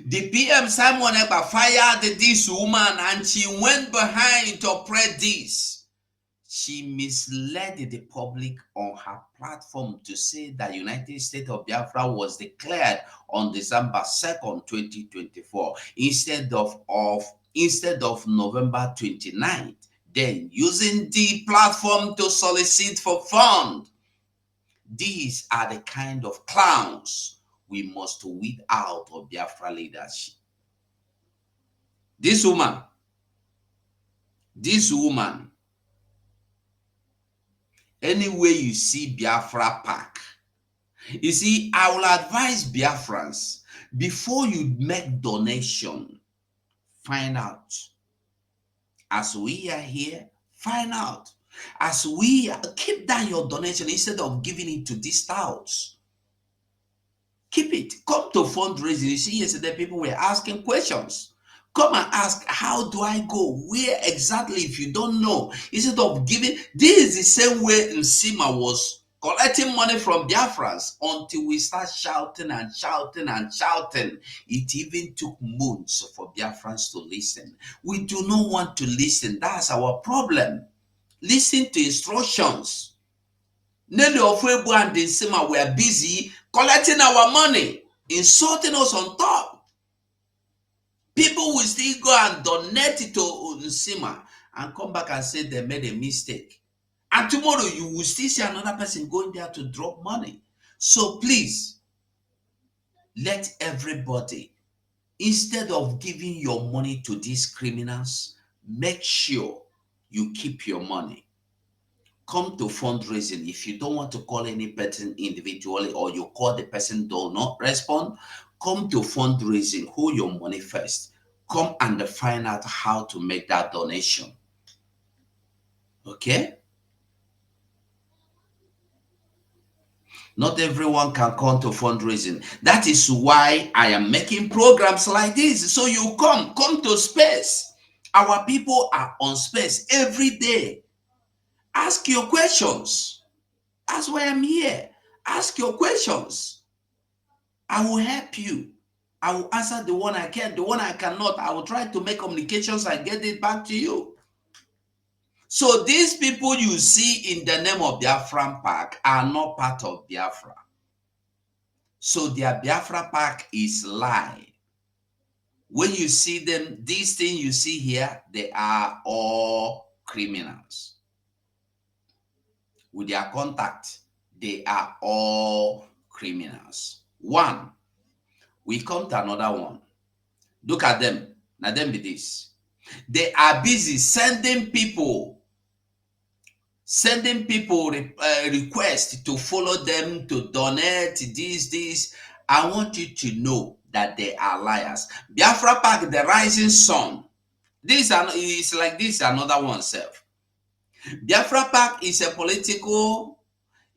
The PM Simon Ekpa fired this woman and she went behind to pray this. She misled the public on her platform to say that United States of Biafra was declared on December 2nd, 2024 instead of November 29th. Then using the platform to solicit for funds. These are the kind of clowns we must weed out of Biafra leadership. This woman, anywhere you see Biafra Park, you see, I will advise Biafrans, before you make donation, find out. As we are here, find out. As we keep down your donation instead of giving it to these touts. Keep it. Come to fundraising. You see, yesterday people were asking questions. Come and ask, how do I go? Where exactly if you don't know? Instead of giving, this is the same way Nsima was collecting money from Biafrans until we start shouting and shouting and shouting. It even took months for Biafrans to listen. We do not want to listen. That's our problem. Listen to instructions. Nelly Ofwebu and Nsima were busy collecting our money, insulting us on top. People will still go and donate it to Nsima and come back and say they made a mistake. And tomorrow you will still see another person going there to drop money. So please, let everybody, instead of giving your money to these criminals, make sure you keep your money. Come to fundraising. If you don't want to call any person individually or you call the person do not respond, come to fundraising. Hold your money first. Come and find out how to make that donation. Okay? Not everyone can come to fundraising. That is why I am making programs like this. So you come to space. Our people are on space every day. Ask your questions. That's why I'm here. Ask your questions. I will help you. I will answer the one I can. The one I cannot, I will try to make communications and get it back to you. So these people you see in the name of Biafran Park are not part of Biafra. So their Biafra Park is lie. When you see them, these things you see here, they are all criminals. With their contact, they are all criminals. One, we come to another one. Look at them. Now them be this. They are busy sending people requests to follow them, to donate this. I want you to know that they are liars. Biafra Park, the rising sun. This is like this another one self. Biafra Park is a political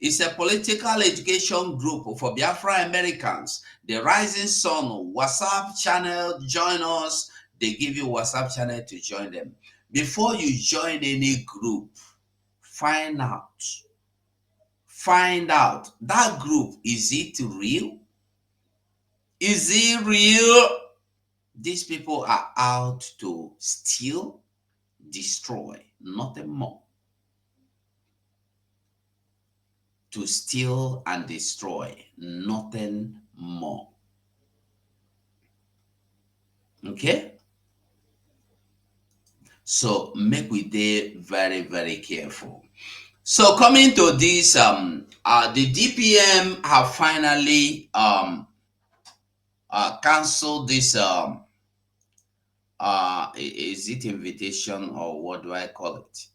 education group for Biafra Americans. The Rising Sun WhatsApp channel, join us. They give you WhatsApp channel to join them. Before you join any group, find out. Find out that group, is it real? Is it real? These people are out to steal, destroy, nothing more. To steal and destroy, nothing more. Okay? So make we dey very, very careful. So coming to this, the DPM have finally canceled this is it invitation or what do I call it?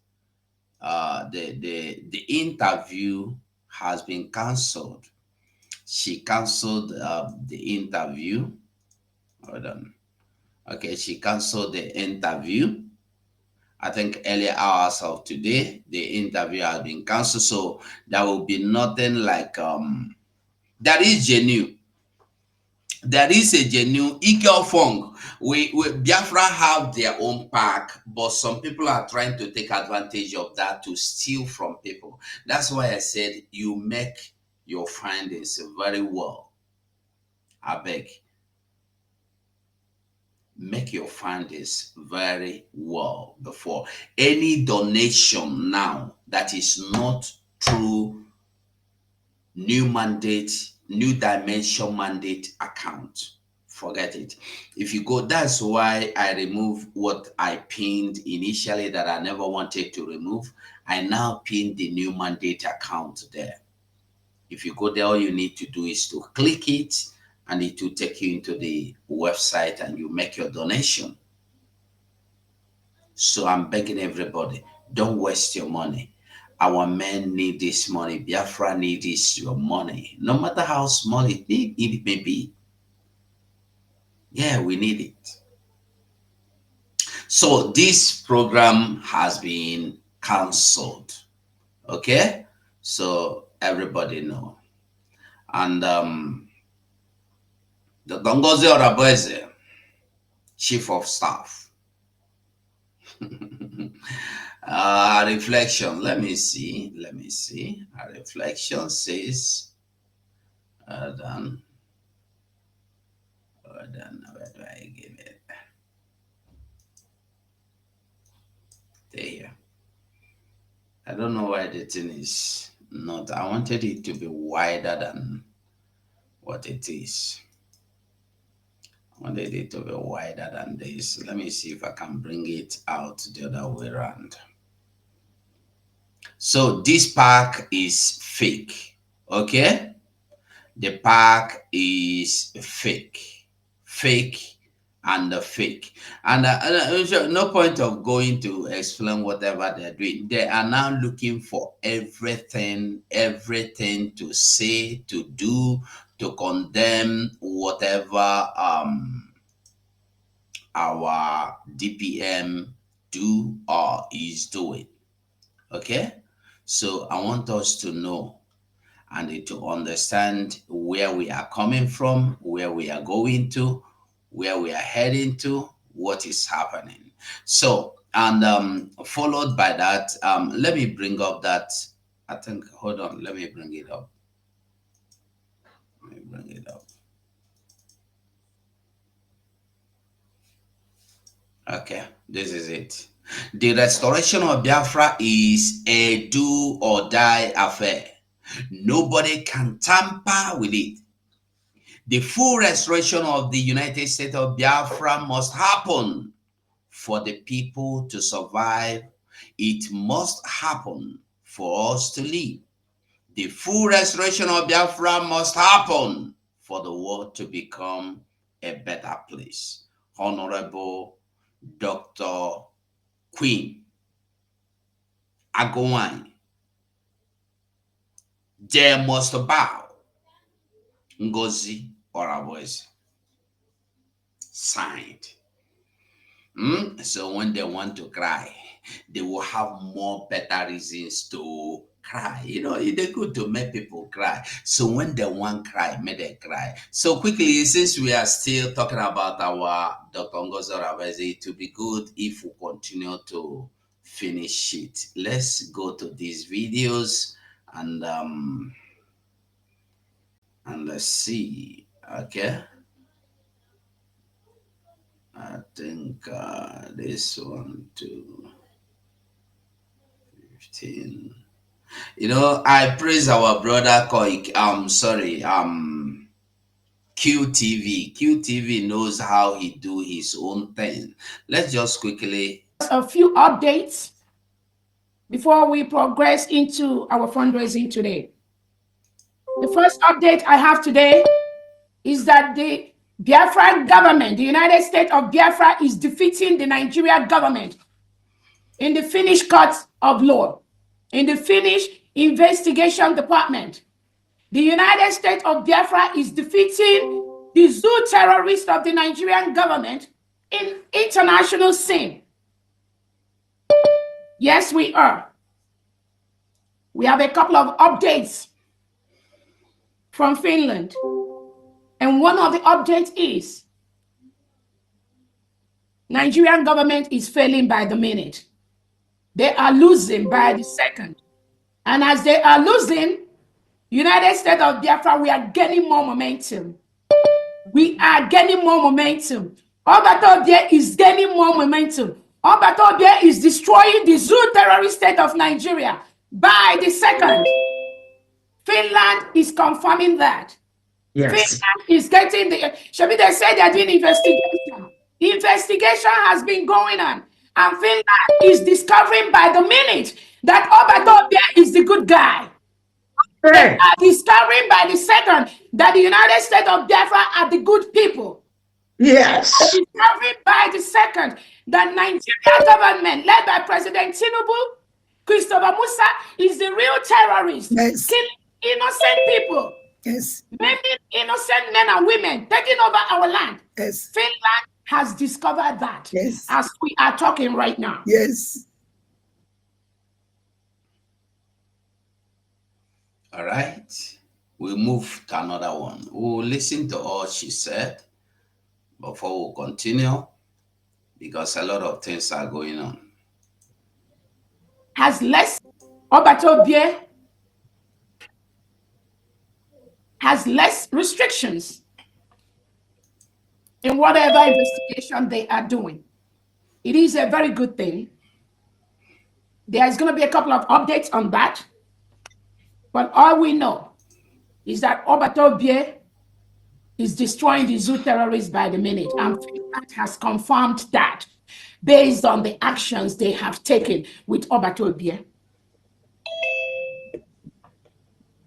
The interview has been cancelled. She cancelled the interview. Hold on. Okay, she cancelled the interview. I think early hours of today, the interview has been cancelled. So there will be nothing like that is genuine. There is a genuine Eagle Fong. We Biafra have their own park, but some people are trying to take advantage of that to steal from people. That's why I said you make your findings very well. I beg. Make your findings very well before any donation now that is not through new mandate, new dimension mandate account. Forget it. If you go, that's why I remove what I pinned initially that I never wanted to remove. I now pin the new mandate account there. If you go there, all you need to do is to click it and it will take you into the website and you make your donation. So I'm begging everybody, don't waste your money. Our men need this money. Biafra needs your money. No matter how small it may be. Yeah, we need it. So this program has been cancelled. Okay? So everybody know. And the Dongozi Oraboeze, Chief of Staff. Reflection. Let me see. A reflection says, hold on. Where do I give it? There. I don't know why the thing is not. I wanted it to be wider than what it is. I wanted it to be wider than this. Let me see if I can bring it out the other way around. So this park is fake. Okay? The park is fake. Fake and the fake. And no point of going to explain whatever they're doing. They are now looking for everything to say, to do, to condemn whatever our DPM do or is doing. Okay? So I want us to know and to understand where we are coming from, where we are going to, where we are heading to, what is happening. So, and followed by that, let me bring up that, I think, hold on, let me bring it up. Okay, this is it. The restoration of Biafra is a do or die affair. Nobody can tamper with it. The full restoration of the United States of Biafra must happen for the people to survive. It must happen for us to live. The full restoration of Biafra must happen for the world to become a better place. Honorable Dr. Queen Agowany, they must bow. Ngozi Oraboeze. Signed. So when they want to cry, they will have more better reasons to cry. You know, it's good to make people cry. So when they want cry, make them cry. So quickly, since we are still talking about our Dr. Ngozi Oraveze, it would be good if we continue to finish it. Let's go to these videos and let's see. Okay. I think this one too. 15. You know, I praise our brother Koik. QTV. QTV knows how he do his own thing. Let's just quickly a few updates before we progress into our fundraising today. The first update I have today is that the Biafra government, the United States of Biafra, is defeating the Nigerian government in the Finnish court of law, in the Finnish investigation department. The United States of Biafra is defeating the zoo terrorists of the Nigerian government in international scene. Yes, we are. We have a couple of updates from Finland. And one of the updates is Nigerian government is failing by the minute. They are losing by the second. And as they are losing, United States of Biafra, we are gaining more momentum. We are gaining more momentum. Obatobie is gaining more momentum. Obatobie is destroying the zoo terrorist state of Nigeria by the second. Finland is confirming that. Yes. Finland is getting the. Should they say they're doing investigation? Investigation has been going on, and Finland is discovering by the minute that Obatobie is the good guy. They are discovering by the second that the United States of Biafra are the good people. Yes. They are discovering by the second that Nigerian government, led by President Tinubu, Christopher Musa, is the real terrorist, killing innocent people. Yes. Many innocent men and women taking over our land. Yes. Finland has discovered that. Yes. As we are talking right now. Yes. all right. We'll move to another one. We'll listen to all she said before we continue because a lot of things are going on. Has less Obatobie has less restrictions in whatever investigation they are doing. It is a very good thing. There's going to be a couple of updates on that. But all we know is that Obatobie is destroying the zoo terrorists by the minute. And Finland has confirmed that based on the actions they have taken with Obatobie.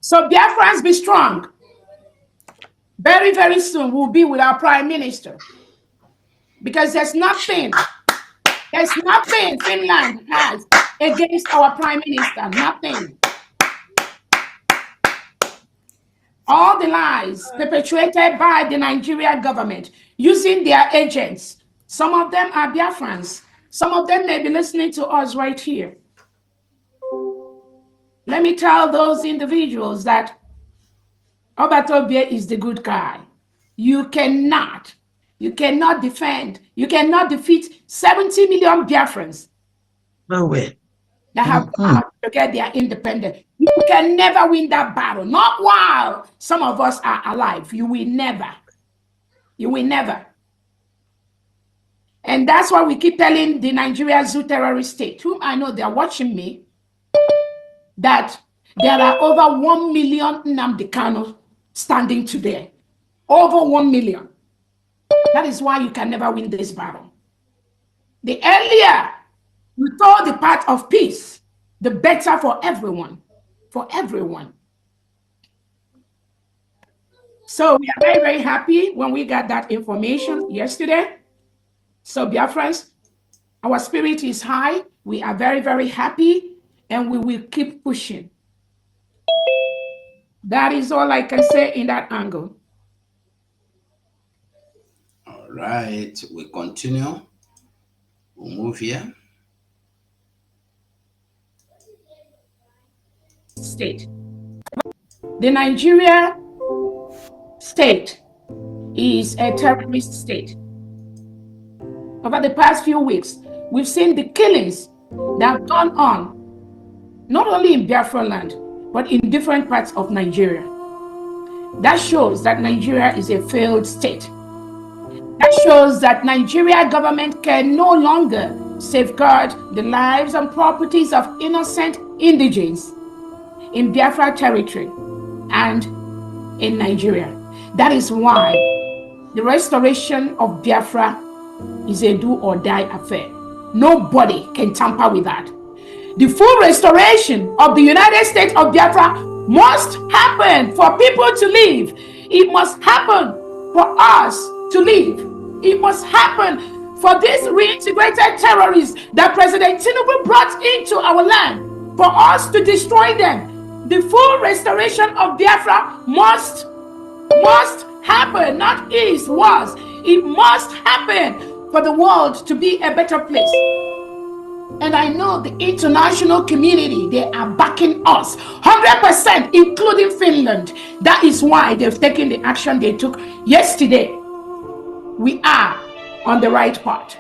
So Biafrans, be strong. Very, very soon we'll be with our Prime Minister. Because there's nothing Finland has against our Prime Minister. Nothing. All the lies perpetuated by the Nigerian government using their agents. Some of them are Biafrans. Some of them may be listening to us right here. Let me tell those individuals that Obatobie is the good guy. You cannot defend, you cannot defeat 70 million Biafrans. No way. That have to get their independence. You can never win that battle. Not while some of us are alive. You will never. You will never. And that's why we keep telling the Nigeria zoo terrorist state, whom I know they are watching me, that there are over 1 million nnamdi kanu standing today. Over 1 million. That is why you can never win this battle. The earlier you told the path of peace, the better for everyone. For everyone. So we are very, very happy when we got that information yesterday. So Biafrans, our spirit is high. We are very, very happy, and we will keep pushing. That is all I can say in that angle. All right, we continue. We'll move here. state. The Nigeria state is a terrorist state. Over the past few weeks, we've seen the killings that have gone on, not only in Biafra land, but in different parts of Nigeria. That shows that Nigeria is a failed state. That shows that Nigeria government can no longer safeguard the lives and properties of innocent indigenes in Biafra territory and in Nigeria. That is why the restoration of Biafra is a do or die affair. Nobody can tamper with that. The full restoration of the United States of Biafra must happen for people to live. It must happen for us to live. It must happen for these reintegrated terrorists that President Tinubu brought into our land, for us to destroy them. The full restoration of Biafra must happen, not is, was. It must happen for the world to be a better place. And I know the international community, they are backing us 100%, including Finland. That is why they've taken the action they took yesterday. We are on the right path.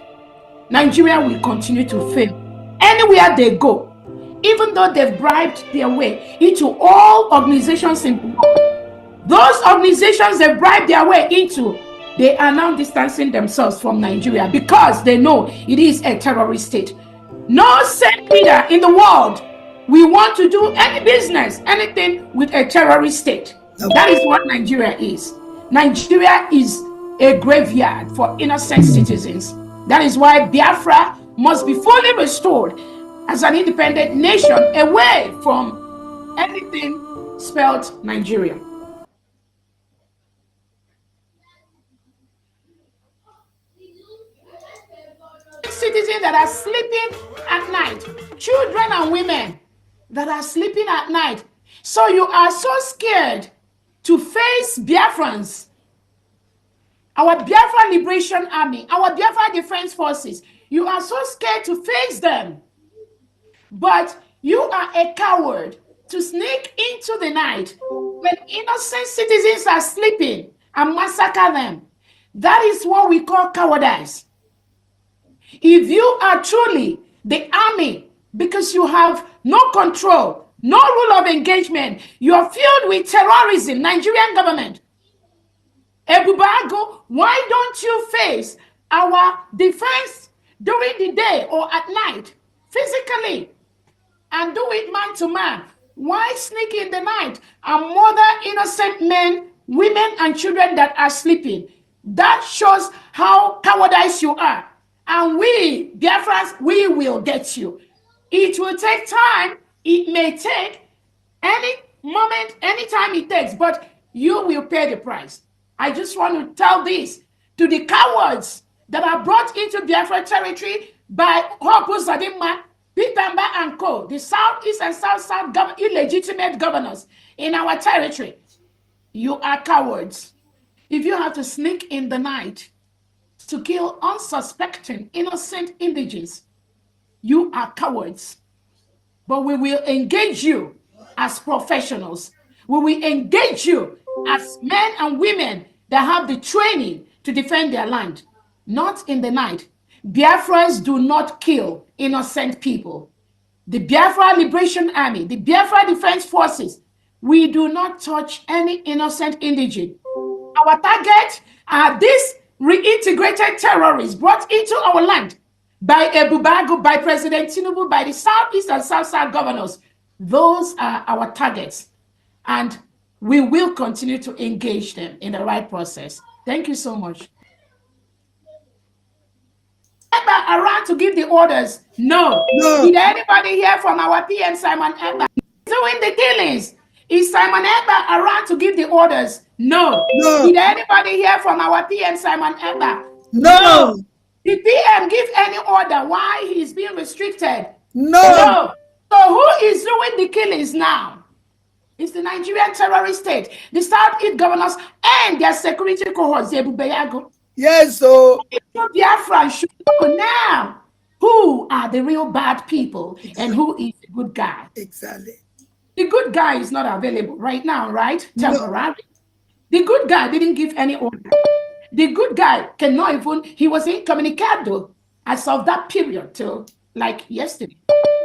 Nigeria will continue to fail anywhere they go, even though they've bribed their way into all organizations in the world. Those organizations they bribed their way into, they are now distancing themselves from Nigeria because they know it is a terrorist state. No sane leader in the world we want to do any business, anything with a terrorist state. That is what Nigeria is. Nigeria is a graveyard for innocent citizens. That is why Biafra must be fully restored as an independent nation away from anything spelled Nigeria. Citizens that are sleeping at night, children and women that are sleeping at night. So you are so scared to face Biafrans, our Biafra Liberation Army, our Biafra Defense Forces. You are so scared to face them. But you are a coward to sneak into the night when innocent citizens are sleeping and massacre them. That is what we call cowardice. If you are truly the army, because you have no control, no rule of engagement, you are filled with terrorism, Nigerian government. Ebubago, why don't you face our defense during the day or at night, physically, and do it man to man? Why sneak in the night and murder innocent men, women, and children that are sleeping? That shows how cowardice you are. And we, Biafrans, we will get you. It will take time. It may take any moment, any time it takes, but you will pay the price. I just want to tell this to the cowards that are brought into Biafra territory by Hopu Zadima, Pitamba and Co., the Southeast and South illegitimate governors in our territory. You are cowards. If you have to sneak in the night to kill unsuspecting, innocent indigenes, you are cowards. But we will engage you as professionals. We will engage you as men and women that have the training to defend their land, not in the night. Biafrans do not kill innocent people. The Biafra Liberation Army, the Biafra Defense Forces, we do not touch any innocent indigene. Our target are these reintegrated terrorists brought into our land by Ebubago, by President Tinubu, by the Southeast and South governors. Those are our targets, and we will continue to engage them in the right process. Thank you so much. Around to give the orders? No. Did anybody hear from our PM Simon Ekpa doing the killings? Is Simon Ekpa around to give the orders? No. Did anybody hear from our PM Simon Ekpa? No. Did PM give any order why he is being restricted? No. So who is doing the killings now? It's the Nigerian terrorist state, the Southeast governors and their security cohorts. Yes, so Biafra should know now who are the real bad people and who is the good guy. Exactly. The good guy is not available right now, right? No. Temporary. The good guy didn't give any order. The good guy cannot even, he was incommunicado as of that period till like yesterday.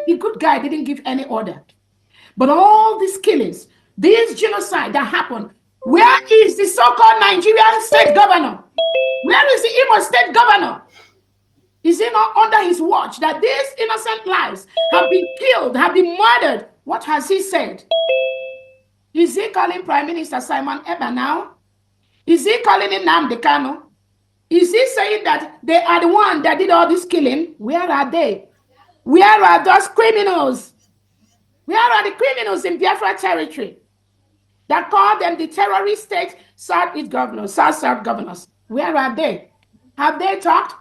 The good guy didn't give any order. But all these killings, this genocide that happened, where is the so-called Nigerian state governor? Where is the Imo state governor? Is it not under his watch that these innocent lives have been killed, have been murdered? What has he said? Is he calling Prime Minister Simon Eba now? Is he calling him nnamdi Kanu? Is he saying that they are the one that did all this killing? Where are they? Where are those criminals? Where are the criminals in Biafra territory that call them the terrorist state Southeast governors, South governors? Where are they? Have they talked?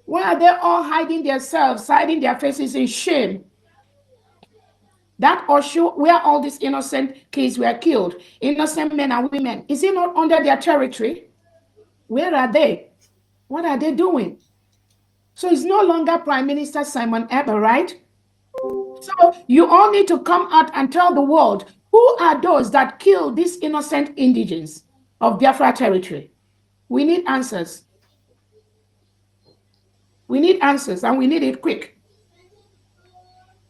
Why are they all hiding themselves, hiding their faces in shame? That Oshu, where all these innocent kids were killed, innocent men and women, is it not under their territory? Where are they? What are they doing? So it's no longer Prime Minister Simon Eba, right? So you all need to come out and tell the world, who are those that killed these innocent indigents of Biafra territory? We need answers. We need answers, and we need it quick.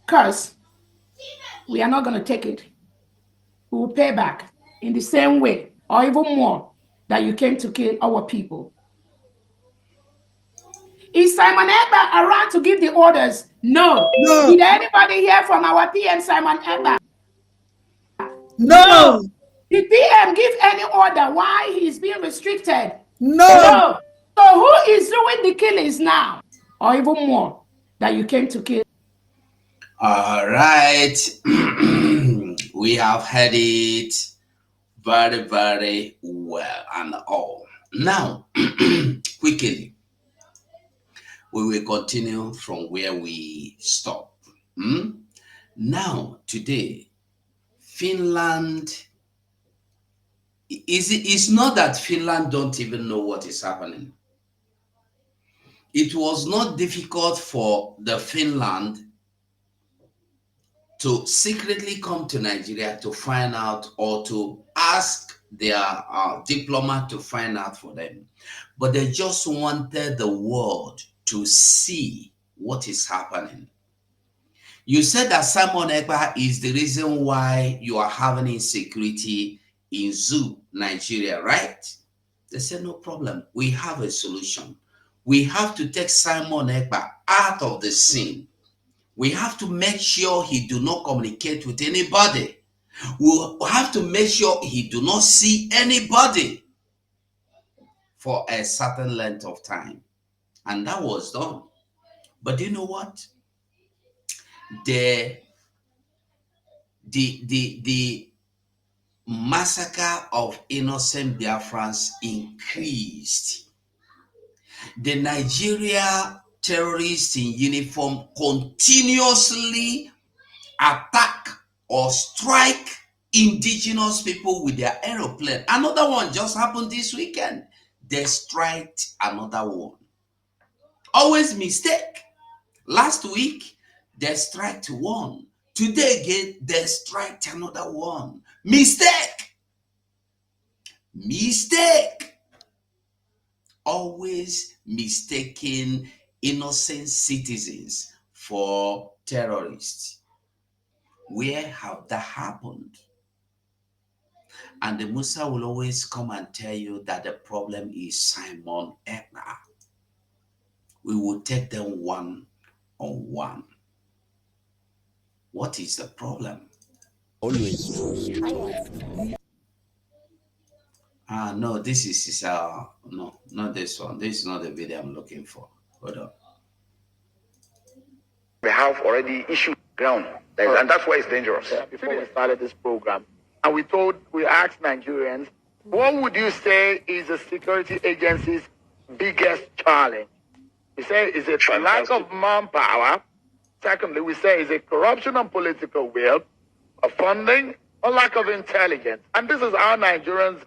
Because we are not going to take it. We will pay back in the same way, or even more, that you came to kill our people. Is Simon Eba around to give the orders? No. Did anybody hear from our PM, Simon Eba? No. Did PM give any order why he's being restricted? No. So who is doing the killings now? Or even more, that you came to kill? All right. We have heard it very, very well and all. Now, quickly, we will continue from where we stop. Now, today, Finland, it's not that Finland don't even know what is happening. It was not difficult for the Finland to secretly come to Nigeria to find out, or to ask their diplomat to find out for them. But they just wanted the world to see what is happening. You said that Simon Ekpa is the reason why you are having insecurity in Zoo, Nigeria, right? They said, no problem. We have a solution. We have to take Simon Ekpa out of the scene. We have to make sure he do not communicate with anybody. We have to make sure he do not see anybody for a certain length of time. And that was done. But you know what? The massacre of innocent Biafrans increased. The Nigeria terrorists in uniform continuously attack or strike indigenous people with their aeroplane. Another one just happened this weekend. They striked another one. Always mistake. Last week, they striked one. Today again, they striked another one. Mistake. Mistake. Always mistaking innocent citizens for terrorists. Where have that happened? And the Musa will always come and tell you that the problem is Simon Ekpa. We will take them one on one. What is the problem? Always. No, this is no, not this one. This is not the video I'm looking for. Hold on. We have already issued ground, and that's why it's dangerous. Before we started this program, and we asked Nigerians, what would you say is the security agency's biggest challenge? We say, is it a lack of manpower? Secondly, we say, is it corruption and political will, or funding, or lack of intelligence? And this is how Nigerians.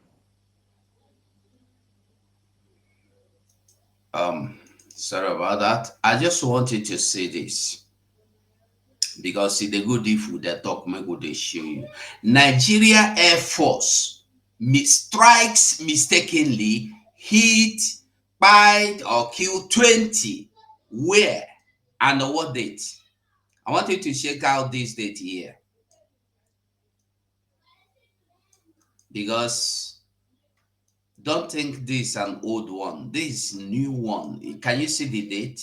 Sorry about that. I just wanted to say this. because see the good if they talk, me go they show you. Nigeria Air Force strikes mistakenly, hit, bite or kill 20. Where and what date? I want you to check out this date here, because don't think this is an old one. This is new one. Can you see the date?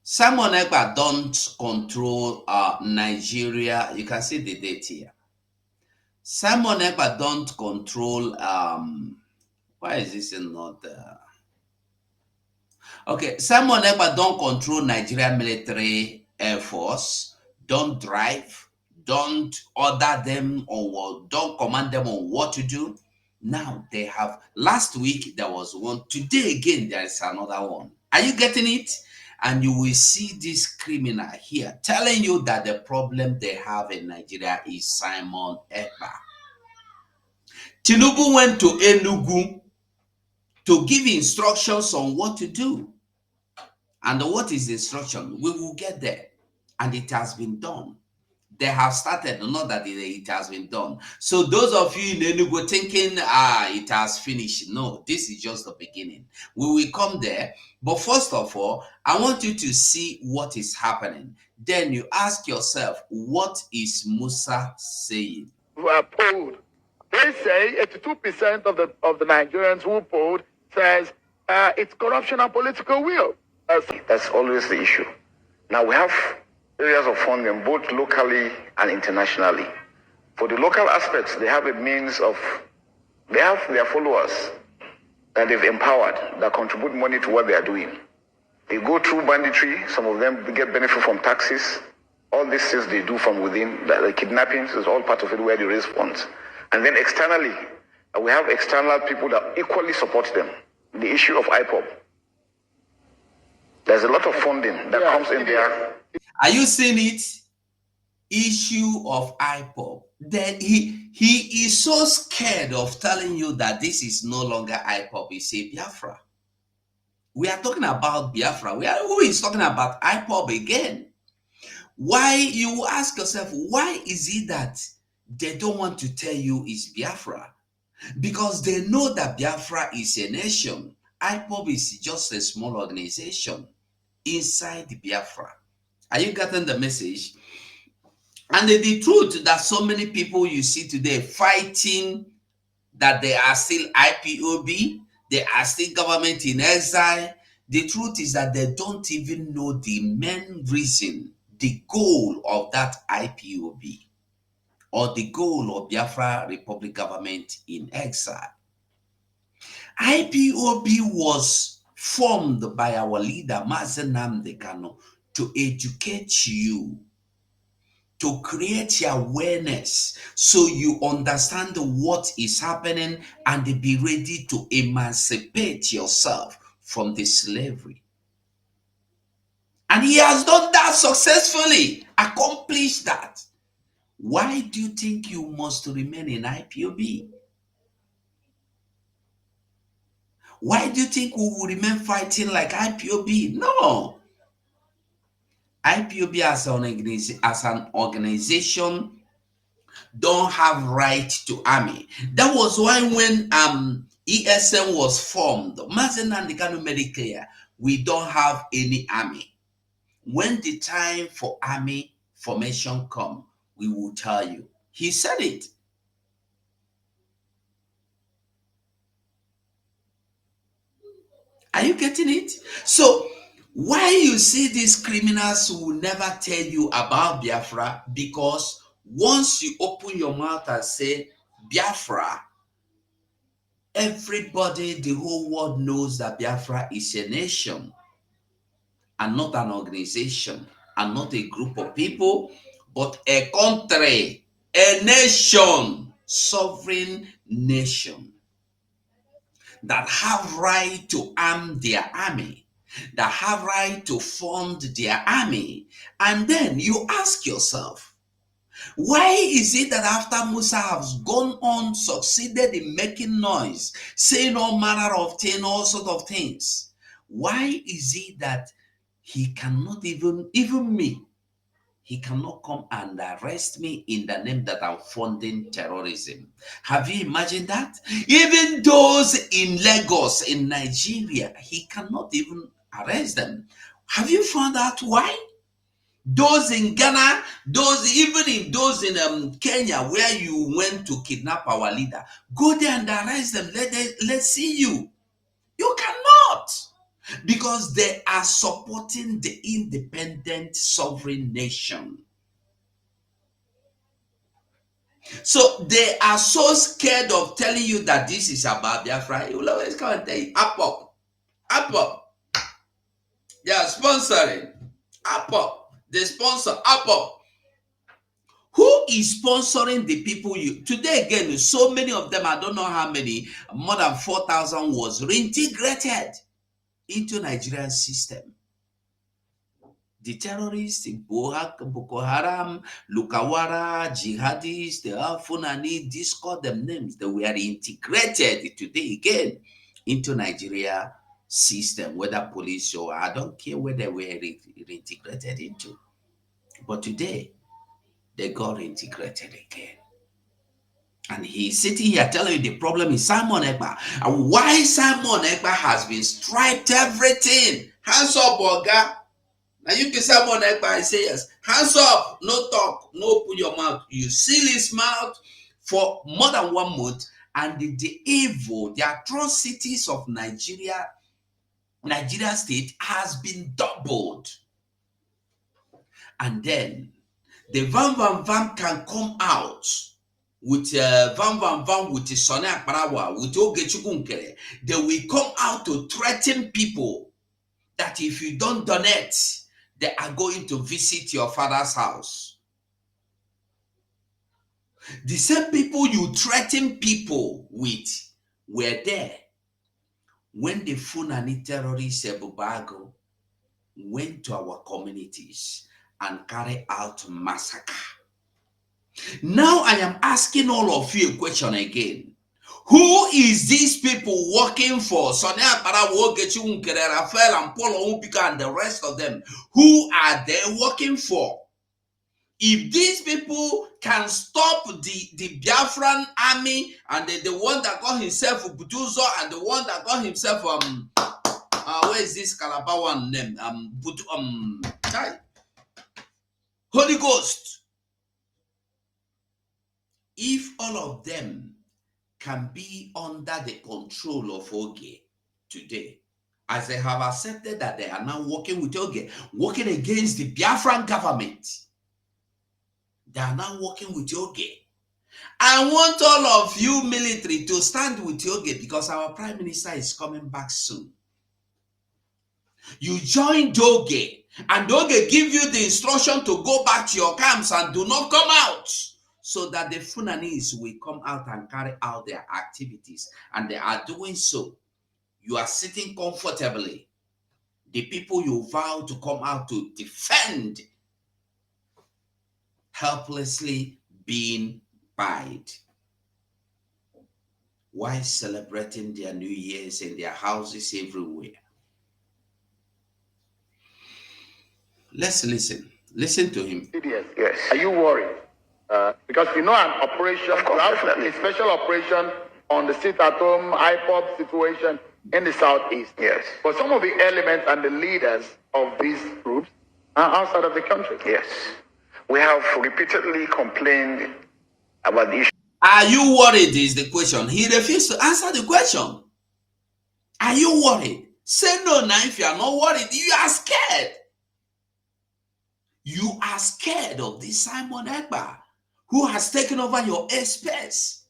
Simon Ekpa don't control Nigeria. You can see the date here. Simon Ekpa don't control why is this not okay? Simon Ekpa don't control Nigeria military air force, don't drive, don't order them or don't command them on what to do. Now they have, last week there was one, today again there is another one. Are you getting it? And you will see this criminal here telling you that the problem they have in Nigeria is Simon Ekpa. Tinubu went to Enugu to give instructions on what to do. And what is the instruction? We will get there. And it has been done. They have started, not that it has been done. So those of you in Enugu thinking, it has finished. No, this is just the beginning. We will come there. But first of all, I want you to see what is happening. Then you ask yourself, what is Musa saying? Who are polled. They say 82% of the Nigerians who polled says it's corruption and political will. That's always the issue. Now we have areas of funding both locally and internationally. For the local aspects, they have a means of, they have their followers that they've empowered that contribute money to what they are doing. They go through banditry, some of them get benefit from taxes. All these things they do from within, the kidnappings is all part of it where they raise funds. And then externally, we have external people that equally support them. The issue of IPOB. There's a lot of funding that comes in there. Are you seeing it? Issue of IPOB. Then he is so scared of telling you that this is no longer IPOB, it's a Biafra. We are talking about Biafra. Who is talking about IPOB again? Why, you ask yourself, why is it that they don't want to tell you it's Biafra? Because they know that Biafra is a nation. IPOB is just a small organization inside Biafra. Are you getting the message? And the truth that so many people you see today fighting that they are still IPOB, they are still government in exile. The truth is that they don't even know the main reason, the goal of that IPOB or the goal of Biafra Republic government in exile. IPOB was formed by our leader, mazi Nnamdi Kanu, to educate you, to create awareness so you understand what is happening and be ready to emancipate yourself from the slavery. And he has done that successfully, accomplished that. Why do you think you must remain in IPOB? Why do you think we will remain fighting like IPOB? No. IPOB as an organization don't have right to army. That was why when ESN was formed, mazi Nnamdi Kanu made it clear, we don't have any army. When the time for army formation come, we will tell you. He said it. Are you getting it? So why you see these criminals who will never tell you about Biafra? Because once you open your mouth and say Biafra, everybody, the whole world knows that Biafra is a nation and not an organization and not a group of people, but a country, a nation, sovereign nation that have right to arm their army, that have right to fund their army. And then you ask yourself, why is it that after Musa has gone on, succeeded in making noise, saying all manner of things, all sort of things, why is it that he cannot even me, he cannot come and arrest me in the name that I'm funding terrorism. Have you imagined that? Even those in Lagos, in Nigeria, he cannot even arrest them. Have you found out why? Those in Ghana, even in those in Kenya, where you went to kidnap our leader, go there and arrest them. Let's see you. You cannot. Because they are supporting the independent sovereign nation. So they are so scared of telling you that this is about Biafra. He will always come and tell you, up. They are sponsoring. Up. They sponsor up. Who is sponsoring the people today again? So many of them, I don't know how many, more than 4,000 was reintegrated into Nigerian system. The terrorists, Boko Haram, Lukawara, jihadists, the Fulani, discord them names, they were integrated today again into Nigeria system, whether police or I don't care where they were reintegrated into. But today, they got integrated again. And he's sitting here telling you the problem is Simon Ekpa. And why Simon Ekpa has been striped everything. Hands up, Oga. Now you can say Simon Ekpa and say yes. Hands up, no talk, no open your mouth. You seal his mouth for more than 1 month. And the evil, the atrocities of Nigeria state has been doubled. And then the Van can come out with Van with Sonny Akparawa, with Ogechukwu. They will come out to threaten people that if you don't donate, they are going to visit your father's house. The same people you threaten people with were there when the Fulani terrorists Ebubago went to our communities and carried out massacre. Now I am asking all of you a question again. Who is these people working for? Sonia Parawo, Gechu Nkere, Rafael and Paulo Ubika and the rest of them. Who are they working for? If these people can stop the Biafran army and the one that got himself Buduzo and the one that got himself where is this Calabar one name? Holy Ghost. If all of them can be under the control of Oge today, as they have accepted that they are now working with Oge, working against the Biafran government, they are now working with Oge. I want all of you military to stand with Oge because our prime minister is coming back soon. You joined Oge and Oge give you the instruction to go back to your camps and do not come out, so that the Funanis will come out and carry out their activities. And they are doing so. You are sitting comfortably. The people you vow to come out to defend helplessly being buyed. Why celebrating their New Year's in their houses everywhere? Let's listen. Listen to him. Yes. Are you worried? Because you know an operation, a special operation on the sit-at-home IPOP situation in the southeast. Yes. But some of the elements and the leaders of these groups are outside of the country. Yes. We have repeatedly complained about the issue. Are you worried is the question. He refused to answer the question. Are you worried? Say no now if you are not worried. You are scared. You are scared of this Simon Ekpa, who has taken over your space,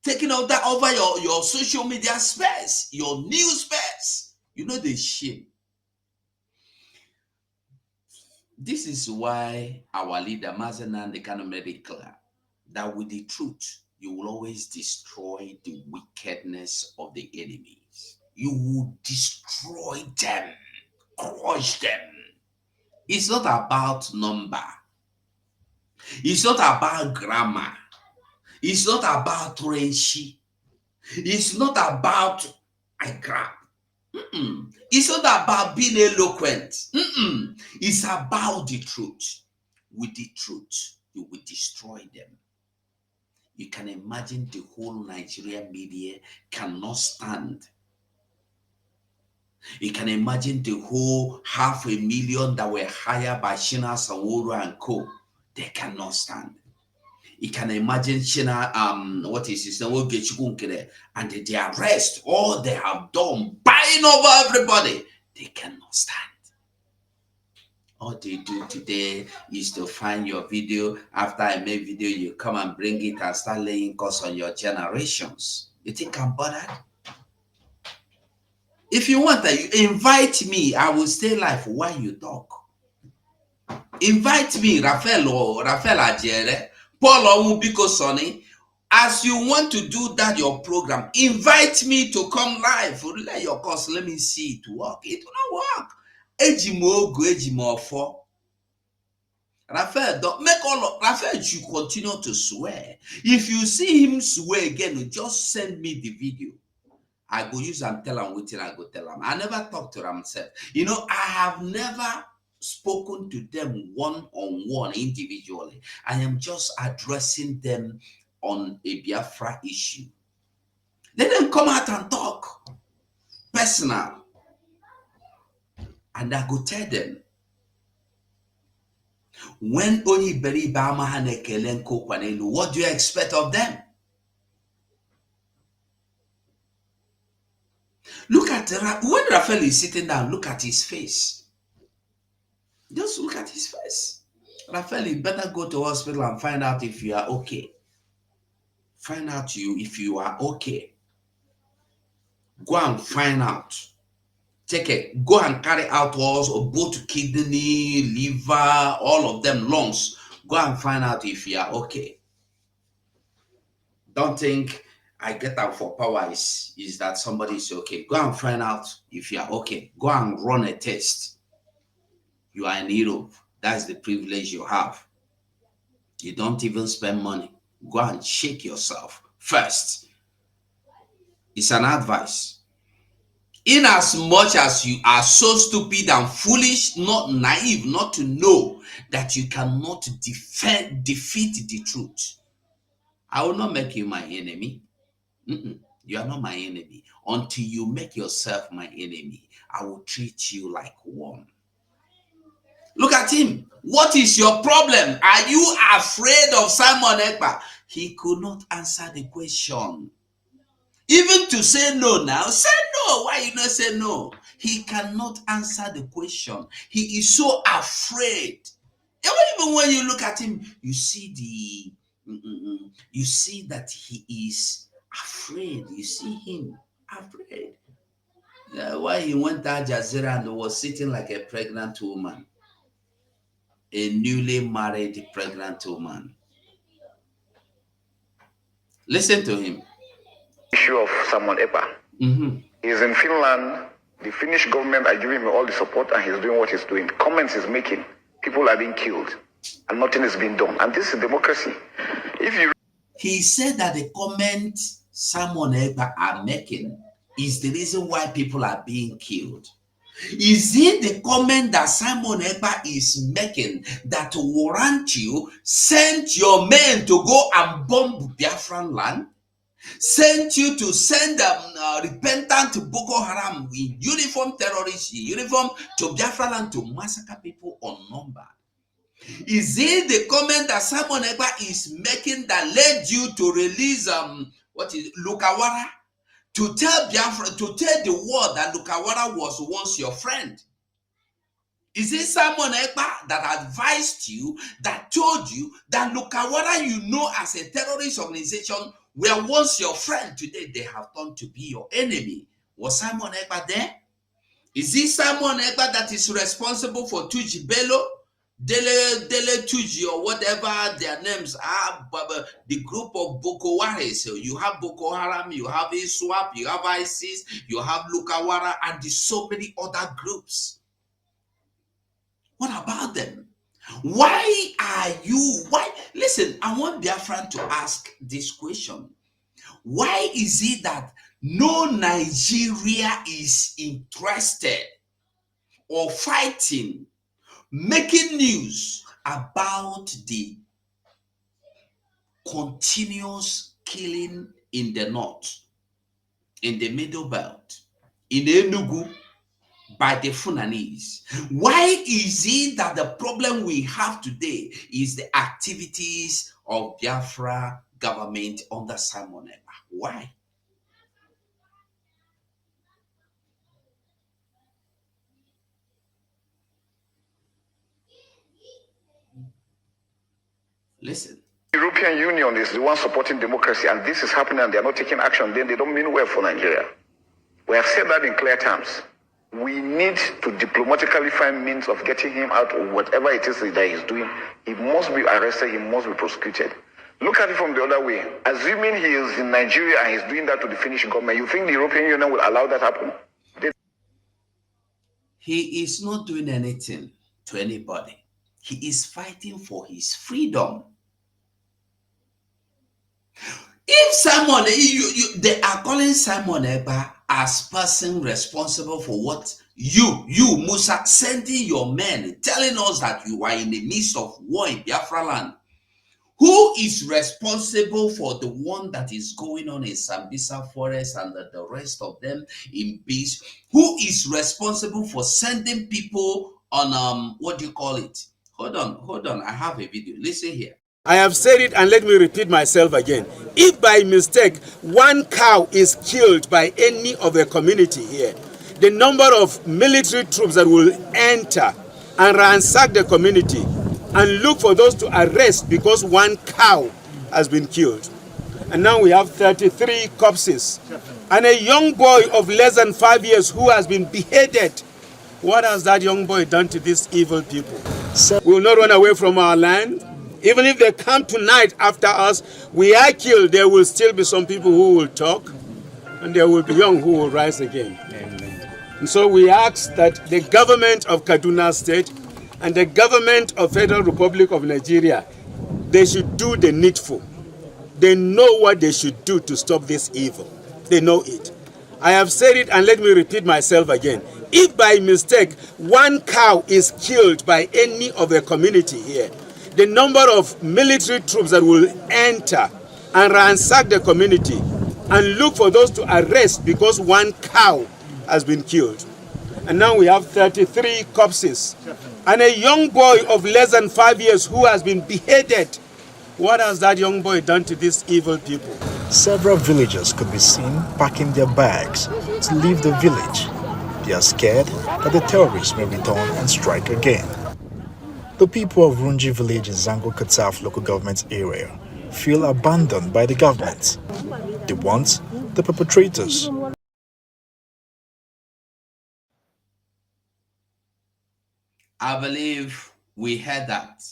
taken over your social media space, your news space. You know the shame. This is why our leader, mazi Nnamdi Kanu, made it clear that with the truth, you will always destroy the wickedness of the enemies. You will destroy them, crush them. It's not about number. It's not about grammar. It's not about Renshi. It's not about I grab. It's not about being eloquent. It's about the truth. With the truth, you will destroy them. You can imagine the whole Nigerian media cannot stand. You can imagine the whole 500,000 that were hired by Shina Saworo and Co. They cannot stand. You can imagine Shina, what is his name, and the arrest, all they have done, buying over everybody. They cannot stand. All they do today is to find your video. After I make video, you come and bring it and start laying curse on your generations. You think I'm bothered? If you want that, you invite me. I will stay live while you talk. Invite me, Raphael Ajere, Paul Onwubiko Sonny. As you want to do that, your program, invite me to come live. Let your course, let me see it work. It will not work. Ejimo go, Ejimo for. Raphael, don't make all of Raphael should continue to swear. If you see him swear again, just send me the video. I go use and tell him what I go tell him. I never talk to them self. You know, I have never spoken to them one-on-one individually. I am just addressing them on a Biafra issue. They then come out and talk personal. And I go tell them, when Oni Beri Bama Hanekelenko Kwanelu, what do you expect of them? Look at when Raphael is sitting down, look at his face. Just look at his face. Raphael, you better go to hospital and find out if you are okay. Find out if you are okay. Go and find out. Take it. Go and carry out all both kidney, liver, all of them, lungs. Go and find out if you are okay. Don't think I get out for power is that somebody is okay. Go and find out if you are okay. Go and run a test. You are in Europe. That's the privilege you have. You don't even spend money. Go and shake yourself first. It's an advice. In as much as you are so stupid and foolish, not naive, not to know that you cannot defeat the truth, I will not make you my enemy. You are not my enemy. Until you make yourself my enemy, I will treat you like one. Look at him. What is your problem? Are you afraid of Simon Ekpa? He could not answer the question. Even to say no now, say no. Why you not say no? He cannot answer the question. He is so afraid. Even when you look at him, you see you see that he is afraid. You see him afraid. Yeah, why he went to Al Jazeera and was sitting like a pregnant woman. A newly married pregnant woman. Listen to him. Issue of Simon Ekpa. He's in Finland. The Finnish government are giving him all the support and he's doing what he's doing. Comments he's making. People are being killed and nothing is being done. And this is democracy. He said that the comment Simon Ekpa are making is the reason why people are being killed. Is it the comment that Simon Ekpa is making that warrant you send your men to go and bomb Biafran land? Sent you to send repentant Boko Haram in uniform terrorists, in uniform to Biafra land to massacre people unnumbered? Is it the comment that Simon Ekpa is making that led you to release Lukawara? To tell Biafra, to tell the world that Lukawara was once your friend? Is it Simon Ekpa that advised you, that told you that Lukawara you know as a terrorist organization were once your friend? Today they have turned to be your enemy. Was Simon Ekpa there? Is it Simon Ekpa that is responsible for Tuji Bello, Dele Tuji, or whatever their names are, the group of Boko Haram? So you have Boko Haram, you have ISWAP, you have ISIS, you have Lukawara, and so many other groups. What about them? Why? Listen, I want Biafran to ask this question. Why is it that no Nigeria is interested or fighting, making news about the continuous killing in the north, in the middle belt, in Enugu, by the Fulanese? Why is it that the problem we have today is the activities of Biafra government under Simon Ekpa? Why? Listen. The European Union is the one supporting democracy, and this is happening and they're not taking action, then they don't mean well for Nigeria. We have said that in clear terms. We need to diplomatically find means of getting him out of whatever it is that he's doing. He must be arrested, he must be prosecuted. Look at it from the other way. Assuming he is in Nigeria and he's doing that to the Finnish government, you think the European Union will allow that happen? He is not doing anything to anybody. He is fighting for his freedom. If Simon, they are calling Simon Ekpa as person responsible for what you Musa, sending your men, telling us that you are in the midst of war in Biafra land. Who is responsible for the one that is going on in Sambisa Forest and the rest of them in peace? Who is responsible for sending people on what do you call it? Hold on. I have a video. Listen here. I have said it and let me repeat myself again. If by mistake one cow is killed by any of the community here, the number of military troops that will enter and ransack the community and look for those to arrest because one cow has been killed. And now we have 33 corpses and a young boy of less than 5 years who has been beheaded. What has that young boy done to these evil people? We will not run away from our land. Even if they come tonight after us, we are killed, there will still be some people who will talk, and there will be young who will rise again. Amen. And so we ask that the government of Kaduna State and the government of Federal Republic of Nigeria, they should do the needful. They know what they should do to stop this evil. They know it. I have said it and let me repeat myself again. If by mistake one cow is killed by any of the community here, the number of military troops that will enter and ransack the community and look for those to arrest because one cow has been killed. And now we have 33 corpses and a young boy of less than 5 years who has been beheaded. What has that young boy done to these evil people? Several villagers could be seen packing their bags to leave the village. They are scared that the terrorists may return and strike again. The people of Runji village in Zango Kataf local government area feel abandoned by the government. They want the perpetrators. I believe we heard that.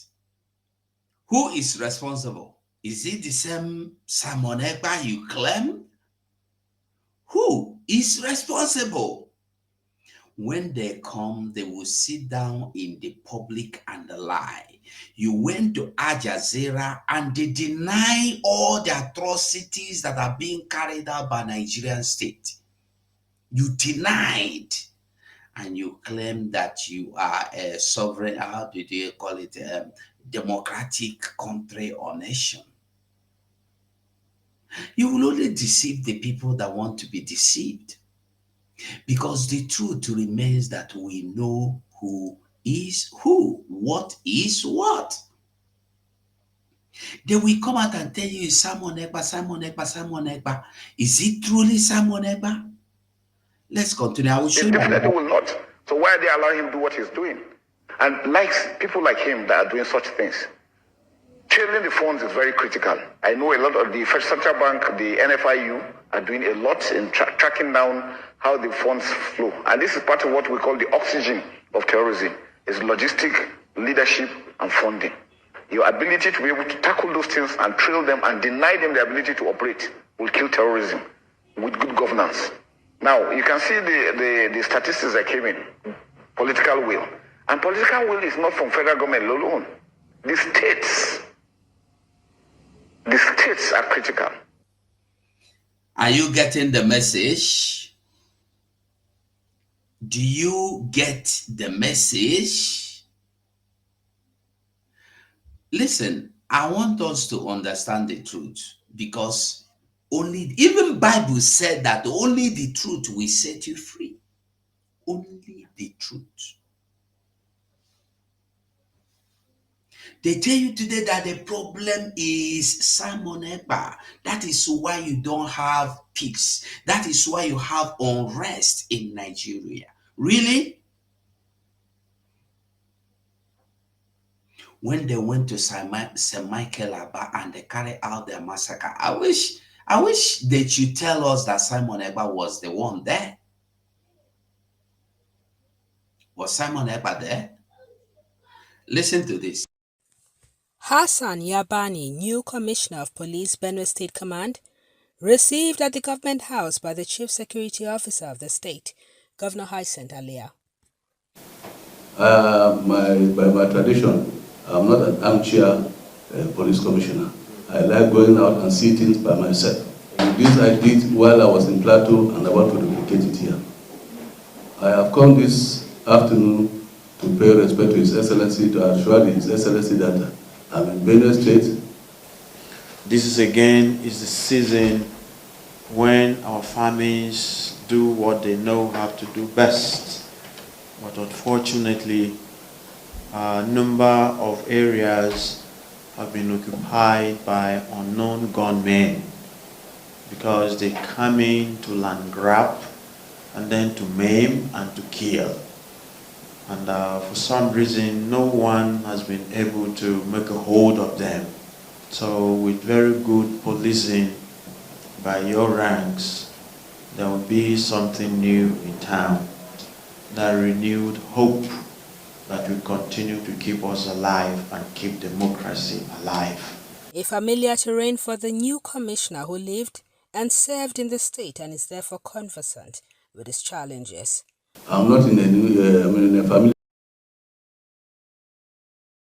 Who is responsible? Is it the same Simon Ekpa you claim? Who is responsible? When they come, they will sit down in the public and lie. You went to Al Jazeera and they deny all the atrocities that are being carried out by Nigerian state. You denied. And you claim that you are a sovereign, how do they call it, democratic country or nation. You will only deceive the people that want to be deceived. Because the truth remains that we know who is who, what is what. They will come out and tell you, Simon Ekpa, Simon Ekpa, Simon Ekpa. Is it truly Simon Ekpa? Let's continue. I will show you. Definitely will not. So why are they allowing him to do what he's doing? And people like him that are doing such things, trailing the funds is very critical. I know a lot of the Central Bank, the NFIU, are doing a lot in tracking down how the funds flow. And this is part of what we call the oxygen of terrorism, is logistic, leadership, and funding. Your ability to be able to tackle those things and trail them and deny them the ability to operate will kill terrorism with good governance. Now, you can see the statistics that came in. Political will. And political will is not from federal government alone. The states are critical. Are you getting the message? Do you get the message? Listen, I want us to understand the truth, because only, even Bible said that only the truth will set you free. Only the truth. They tell you today that the problem is Simon Ekpa. That is why you don't have peace. That is why you have unrest in Nigeria. Really? When they went to St. Michael Abba and they carried out their massacre, I wish they should tell us that Simon Ekpa was the one there. Was Simon Ekpa there? Listen to this. Hassan Yabani, new Commissioner of Police, Benue State Command, received at the Government House by the Chief Security Officer of the state, Governor Hyacinth Alia. By my tradition, I'm not an armchair police commissioner. I like going out and see things by myself. And this I did while I was in Plateau, and I want to replicate it here. I have come this afternoon to pay respect to His Excellency, to assure His Excellency that I'm in Benue State. This is the season when our farmers do what they know how to do best. But unfortunately, a number of areas have been occupied by unknown gunmen, because they come in to land grab and then to maim and to kill. And for some reason, no one has been able to make a hold of them. So with very good policing by your ranks, there will be something new in town. That renewed hope that will continue to keep us alive and keep democracy alive. A familiar terrain for the new commissioner who lived and served in the state and is therefore conversant with its challenges. I'm not in a family.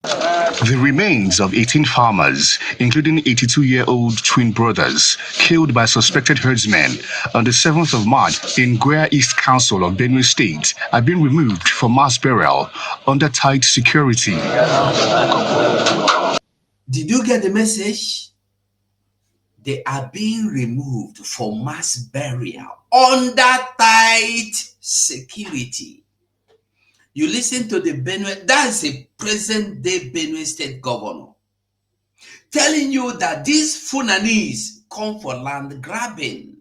The remains of 18 farmers, including 82-year-old twin brothers, killed by suspected herdsmen on the 7th of March in Gwea East Council of Benue State, are being removed for mass burial under tight security. Did you get the message? They are being removed for mass burial under tight security. You listen to the Benue, that's a present-day Benue State governor, telling you that these Funanis come for land grabbing,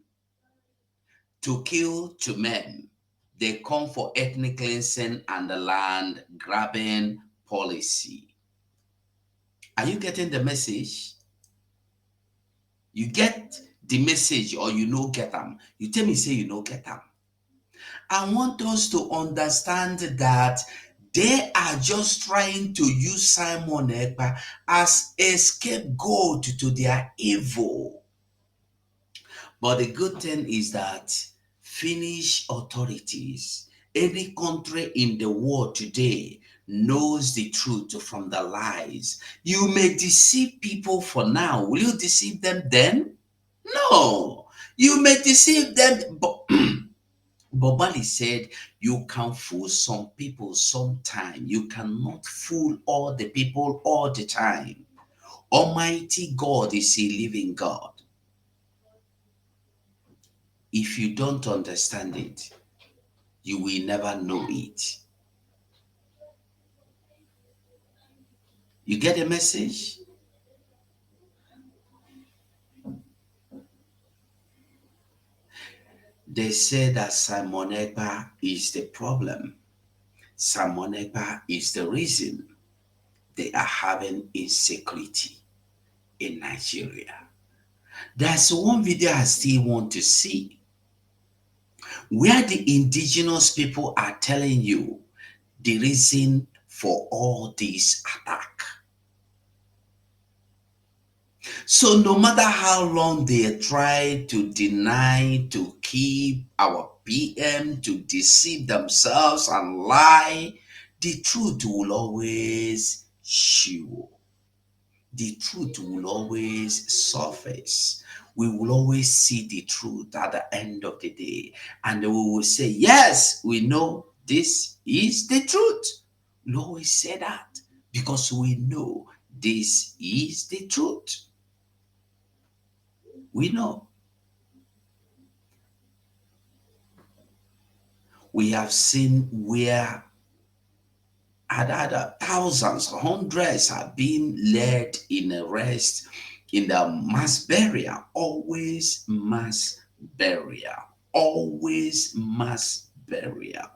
to kill, to maim. They come for ethnic cleansing and the land grabbing policy. Are you getting the message? You get the message, or you no get them? You tell me, say you no get them. I want us to understand that they are just trying to use Simon Ekpa as a scapegoat to their evil. But the good thing is that Finnish authorities, any country in the world today, knows the truth from the lies. You may deceive people for now. Will you deceive them then? No. You may deceive them, but Bobali said, you can fool some people sometime. You cannot fool all the people all the time. Almighty God is a living God. If you don't understand it, you will never know it. You get the message? They say that Simon Ekpa is the problem. Simon Ekpa is the reason they are having insecurity in Nigeria. There's one video I still want to see, where the indigenous people are telling you the reason for all this attack. So no matter how long they try to deny, to keep our PM, to deceive themselves and lie, the truth will always show. the truth will always surface. We will always see the truth at the end of the day. And we will say, yes, we know this is the truth. We always say that because we know this is the truth. We know. We have seen where other thousands, hundreds have been led in arrest in the mass burial. Always mass burial. Always mass burial.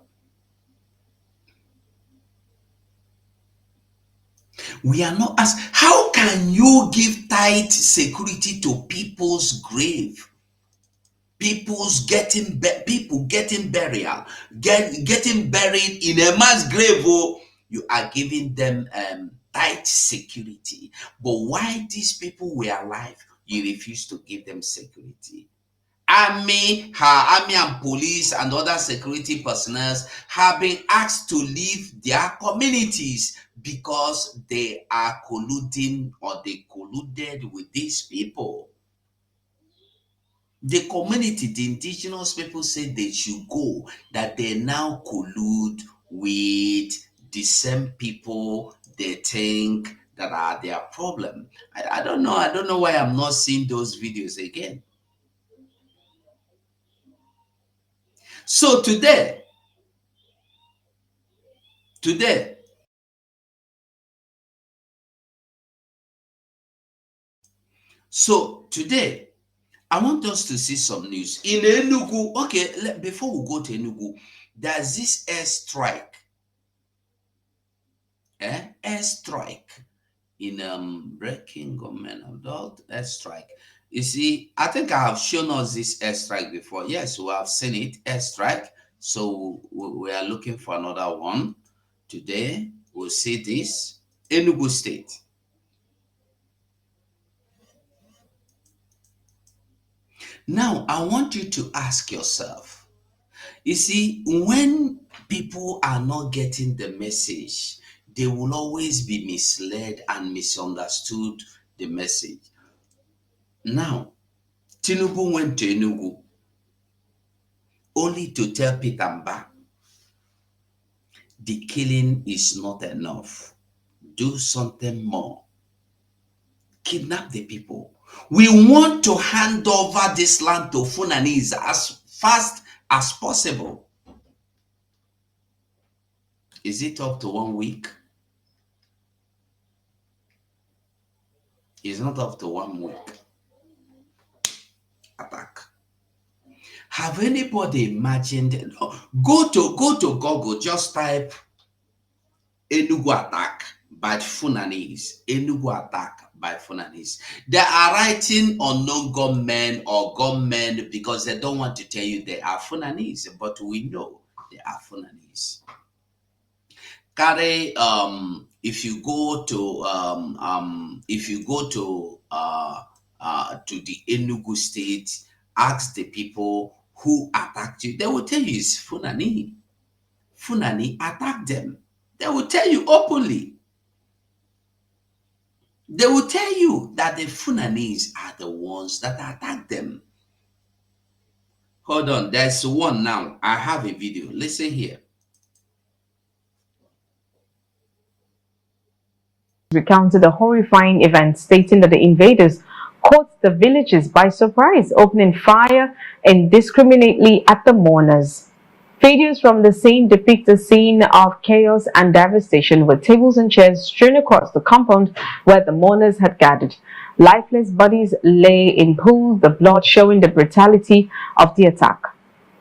We are not asked, how can you give tight security to people's grave? People getting burial, getting buried in a mass grave. Oh, you are giving them tight security. But why these people were alive, you refuse to give them security? Army and police and other security personnel have been asked to leave their communities because they are colluding or they colluded with these people. The community, the indigenous people said they should go, that they now collude with the same people they think that are their problem. I don't know. I don't know why I'm not seeing those videos again. So today, I want us to see some news. In Enugu, okay, before we go to Enugu, there's this airstrike. Airstrike in breaking government adult airstrike. You see, I think I have shown us this airstrike before. Yes, we have seen it, airstrike. So we are looking for another one. Today, we'll see this. Enugu State. Now, I want you to ask yourself, you see, when people are not getting the message, they will always be misled and misunderstood the message. Now, Tinubu went to Enugu only to tell Peter Mba, the killing is not enough. Do something more. Kidnap the people. We want to hand over this land to Fulanese as fast as possible. Is it up to 1 week? It's not up to 1 week. Attack. Have anybody imagined? Go to Google, just type Enugu attack by Fulanese. Enugu attack by Fulanese. They are writing unknown gunmen or gunmen because they don't want to tell you they are Fulanese, but we know they are Fulanese. Carry if you go to the Enugu state, ask the people who attacked you. They will tell you it's Fulani. Fulani attacked them. They will tell you openly. They will tell you that the Fulanese are the ones that attacked them. Hold on, there's one now. I have a video. Listen here. Recounted a horrifying event, stating that the invaders caught the villagers by surprise, opening fire indiscriminately at the mourners. Videos from the scene depict a scene of chaos and devastation, with tables and chairs strewn across the compound where the mourners had gathered. Lifeless bodies lay in pools, the blood showing the brutality of the attack.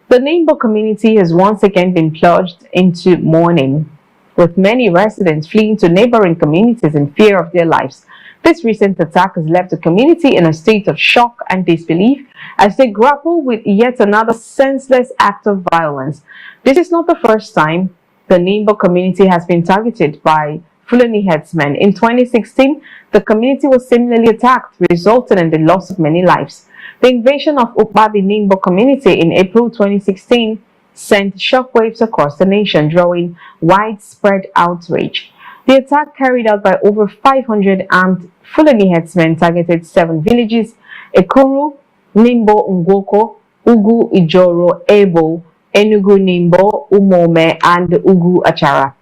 The Nimbo community has once again been plunged into mourning, with many residents fleeing to neighboring communities in fear of their lives. This recent attack has left the community in a state of shock and disbelief as they grapple with yet another senseless act of violence. This is not the first time the Nimbo community has been targeted by Fulani headsmen. In 2016, the community was similarly attacked, resulting in the loss of many lives. The invasion of Ukbabi Nimbo community in April 2016 sent shockwaves across the nation, drawing widespread outrage. The attack carried out by over 500 armed Fulani herdsmen targeted 7 villages: Ekuru, Nimbo Ngwoko, Ugu Ijoro, Ebo, Enugu Nimbo, Umome, and Ugu Achara.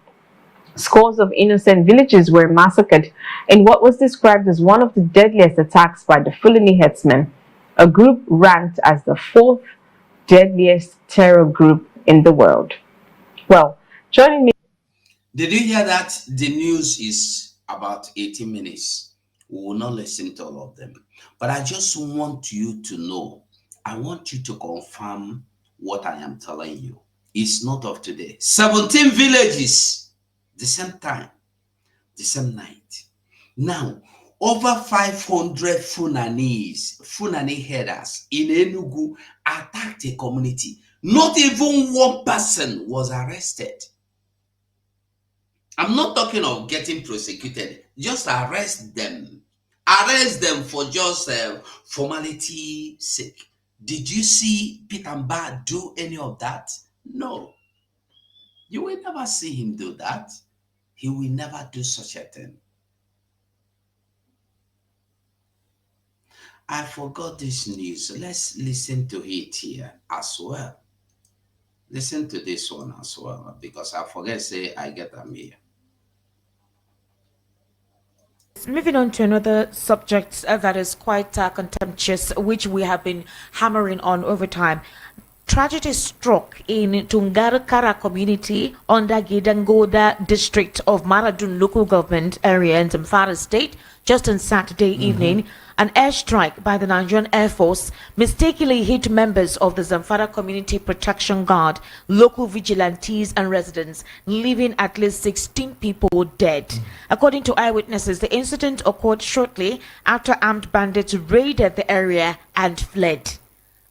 Scores of innocent villages were massacred in what was described as one of the deadliest attacks by the Fulani herdsmen, a group ranked as the 4th deadliest terror group in the world. Well, joining me. Did you hear that? The news is about 18 minutes. We will not listen to all of them. But I just want you to know, I want you to confirm what I am telling you. It's not of today. 17 villages, the same time, the same night. Now, over 500 Fulani herders in Enugu attacked a community. Not even one person was arrested. I'm not talking of getting prosecuted. Just arrest them. Arrest them for just formality sake. Did you see Peter Mba do any of that? No. You will never see him do that. He will never do such a thing. I forgot this news. Let's listen to it here as well. Listen to this one as well, because I forget say I get them here. Moving on to another subject that is quite contemptuous, which we have been hammering on over time. Tragedy struck in Tungarkara community under Gidangoda district of Maradun local government area in Zamfara state just on Saturday evening. An airstrike by the Nigerian Air Force mistakenly hit members of the Zamfara Community Protection Guard, local vigilantes and residents, leaving at least 16 people dead. According to eyewitnesses, the incident occurred shortly after armed bandits raided the area and fled.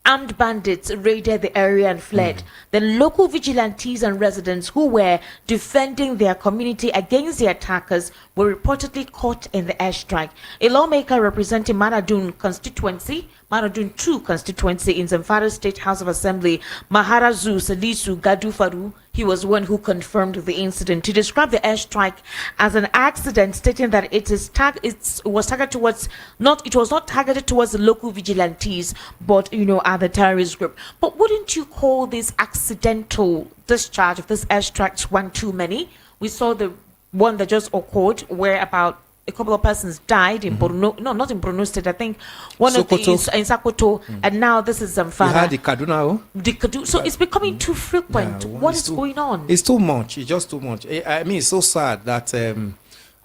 Armed bandits raided the area and fled. Then local vigilantes and residents who were defending their community against the attackers were reportedly caught in the airstrike. A lawmaker representing Maradun constituency, Maradun 2 constituency in Zamfara State House of Assembly, Maharazu Salisu Gadufaru, he was one who confirmed the incident. He described the airstrike as an accident, stating that it was targeted towards it was not targeted towards the local vigilantes, but other terrorist group. But wouldn't you call this accidental discharge of this airstrikes one too many? We saw the one that just occurred where about a couple of persons died in Borno, no, not in Borno State, I think one Sokoto. of these in Sokoto, and now this is Zamfara. You had the Kaduna. So it's becoming too frequent. What is going on? It's too much. It's just too much. I mean, it's so sad that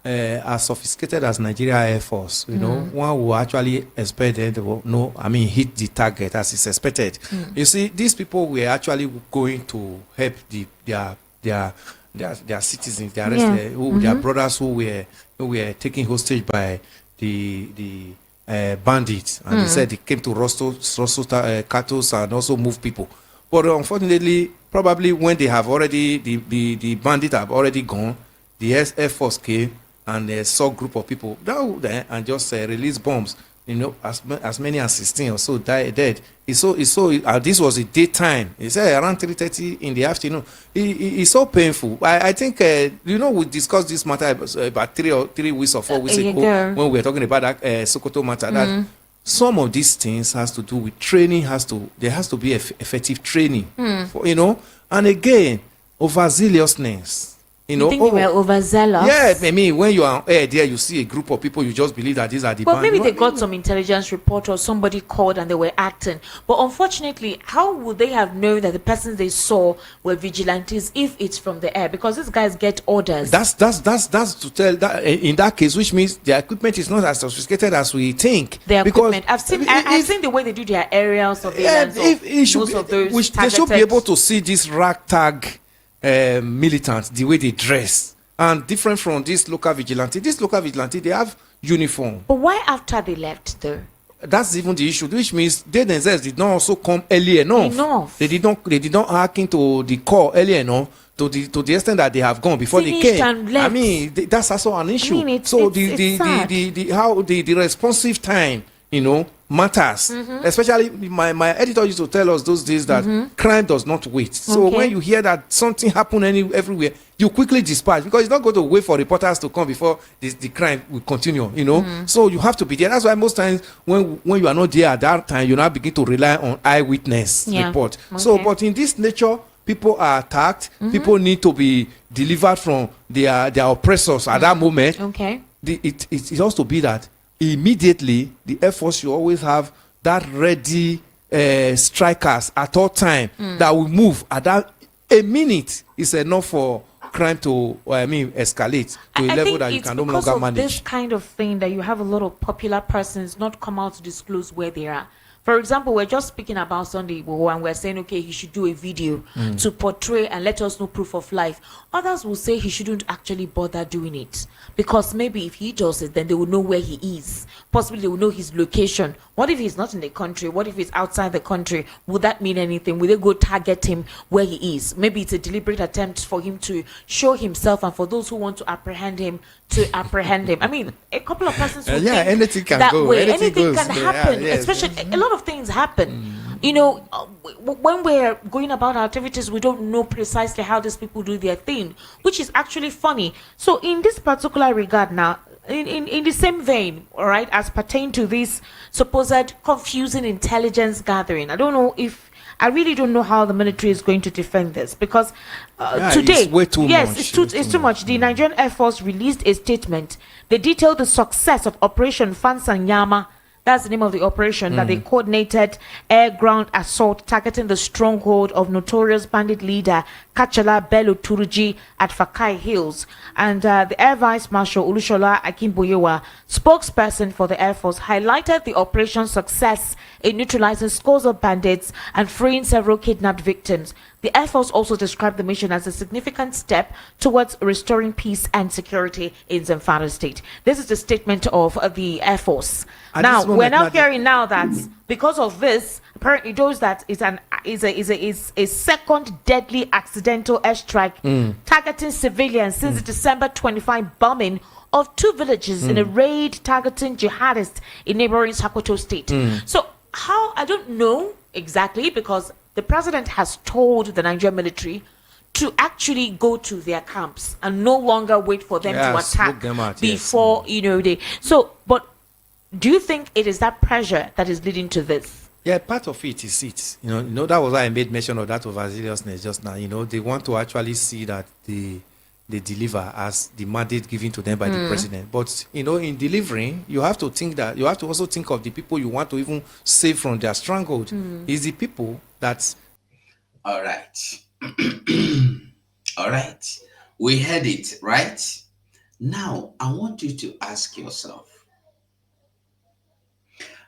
as sophisticated as Nigeria Air Force, one will actually expect them to hit the target as is expected. You see, these people were actually going to help their citizens, their brothers who were taken hostage by the bandits, and they said they came to rustle cattle and also move people. But unfortunately, probably when they have already the bandits have already gone, the Air Force came and they saw a group of people down there and just released bombs. As many as 16 or so dead. This was a daytime. He said around 3:30 in the afternoon. It's so painful. I think we discussed this matter about 3 weeks or 4 weeks ago when we were talking about that Sokoto matter. That some of these things has to do with training. There has to be effective training. And again, overzealousness. You think they were overzealous? Yeah, I mean, when you are there, you see a group of people, you just believe that these are the But maybe they got some intelligence report or somebody called and they were acting. But unfortunately, how would they have known that the persons they saw were vigilantes if it's from the air? Because these guys get orders. That's to tell that in that case, which means their equipment is not as sophisticated as we think. Their equipment. I've seen the way they do their aerial surveillance. They should be able to see this ragtag militants, the way they dress, and different from this local vigilante. This local vigilante, they have uniform. But why after they left though? That's even the issue, which means they themselves did not also come early enough. They did not hack into the core early enough to the extent that they have gone before they came. I mean, that's also an issue. So the responsive time matters. Especially my editor used to tell us those days that crime does not wait. So when you hear that something happened everywhere, you quickly dispatch, because it's not going to wait for reporters to come before the crime will continue. So you have to be there. That's why most times when you are not there at that time, you now begin to rely on eyewitness report. So, but in this nature, people are attacked. People need to be delivered from their oppressors at that moment. It has to be that immediately the Air Force should always have that ready strikers at all time that will move at that. A minute is enough for crime to escalate to a level that you can no longer manage. This kind of thing that you have a lot of popular persons not come out to disclose where they are. For example, we're just speaking about Sunday Igboho and we're saying, okay, he should do a video to portray and let us know proof of life. Others will say he shouldn't actually bother doing it, because maybe if he does it, then they will know where he is. Possibly they will know his location. What if he's not in the country? What if he's outside the country? Would that mean anything? Will they go target him where he is? Maybe it's a deliberate attempt for him to show himself, and for those who want to apprehend him, to apprehend him. I mean, a couple of persons will think anything can that go. way. Anything can happen. Especially a lot of things happen. When we're going about our activities, we don't know precisely how these people do their thing, which is actually funny. So in this particular regard now, in the same vein, all right, as pertain to this supposed confusing intelligence gathering, I really don't know how the military is going to defend this, because today, it's way too much. It's too much. The Nigerian Air Force released a statement. They detailed the success of Operation Fansanyama. That's the name of the operation that they coordinated air-ground assault targeting the stronghold of notorious bandit leader Kachala Bello Turuji at Fakai Hills. And the Air Vice Marshal Olushola Akimboyewa, spokesperson for the Air Force, highlighted the operation's success in neutralizing scores of bandits and freeing several kidnapped victims. The Air Force also described the mission as a significant step towards restoring peace and security in Zamfara State. This is the statement of the Air Force. Now, we're now hearing now that because of this, apparently those that is a second deadly accidental airstrike targeting civilians since the December 25 bombing of 2 villages in a raid targeting jihadists in neighboring Sokoto State. So how, I don't know exactly, because the president has told the Nigerian military to actually go to their camps and no longer wait for them to attack before they. So, but do you think it is that pressure that is leading to this? Yeah, part of it is it. That was why I made mention of that overzealousness just now. They want to actually see that they deliver as the mandate given to them by the president. But in delivering, you have to also think of the people you want to even save from their stronghold. It's the people that. All right. All right. We heard it, right? Now, I want you to ask yourself,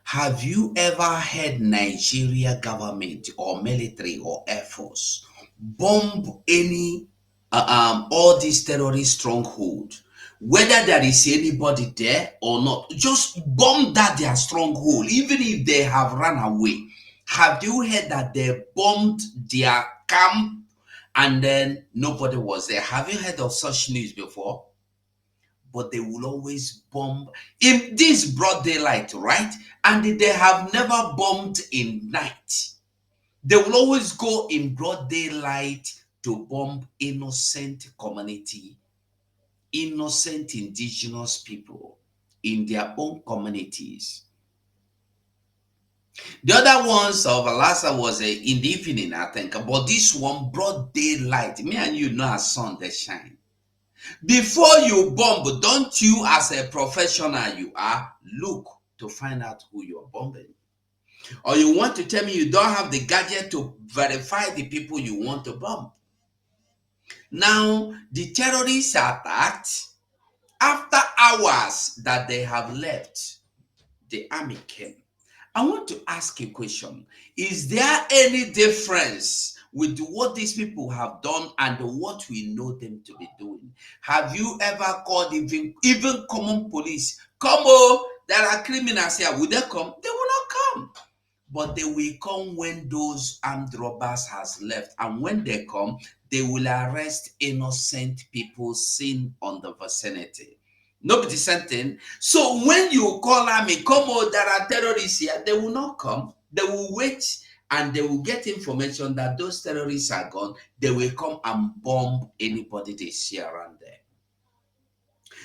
have you ever heard Nigeria government or military or air force bomb any all these terrorist stronghold, whether there is anybody there or not? Just bomb their stronghold, even if they have run away. Have you heard that they bombed their camp and then nobody was there? Have you heard of such news before? But they will always bomb in this broad daylight, right? And they have never bombed in night. They will always go in broad daylight to bomb innocent community, innocent indigenous people in their own communities. The other ones of Alasa was in the evening, I think. But this one, broad daylight. Me and you know as sun they shine. Before you bomb, don't you, as a professional you are, look to find out who you're bombing? Or you want to tell me you don't have the gadget to verify the people you want to bomb? Now, the terrorists attacked. After hours that they have left, the army came. I want to ask a question. Is there any difference with what these people have done and what we know them to be doing? Have you ever called even common police? Come on, there are criminals here. Will they come? They will not come. But they will come when those armed robbers has left. And when they come, they will arrest innocent people seen on the vicinity. No be the same thing. So when you call army, come on, there are terrorists here, they will not come. They will wait and they will get information that those terrorists are gone. They will come and bomb anybody they see around there.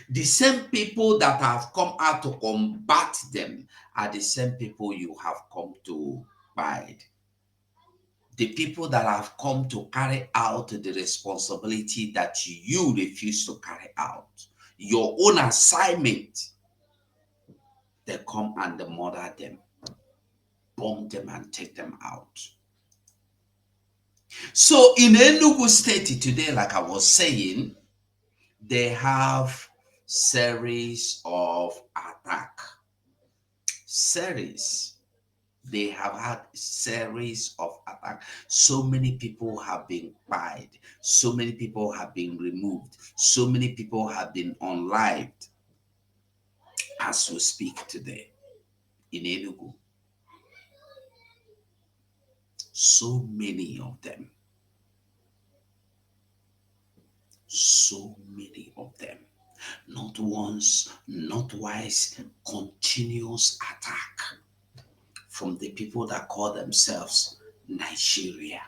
The same people that have come out to combat them are the same people you have come to bide. The people that have come to carry out the responsibility that you refuse to carry out, your own assignment, they come and they murder them, bomb them and take them out. So in Enugu State today, like I was saying, they have series of attack. They have had series of attacks. So many people have been killed. So many people have been removed. So many people have been unlived as we speak today in Enugu. So many of them. So many of them. Not once, not twice, continuous attack from the people that call themselves Nigeria,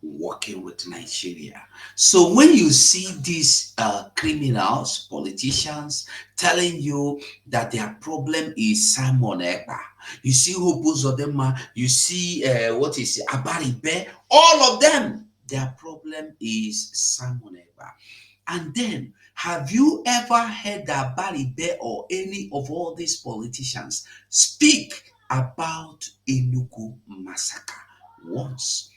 working with Nigeria. So when you see these criminals, politicians telling you that their problem is Simon Ekpa, you see Hopo Zodema, you see Abaribe, all of them, their problem is Simon Ekpa. And then, have you ever heard that Abaribe or any of all these politicians speak about Enugu massacre once?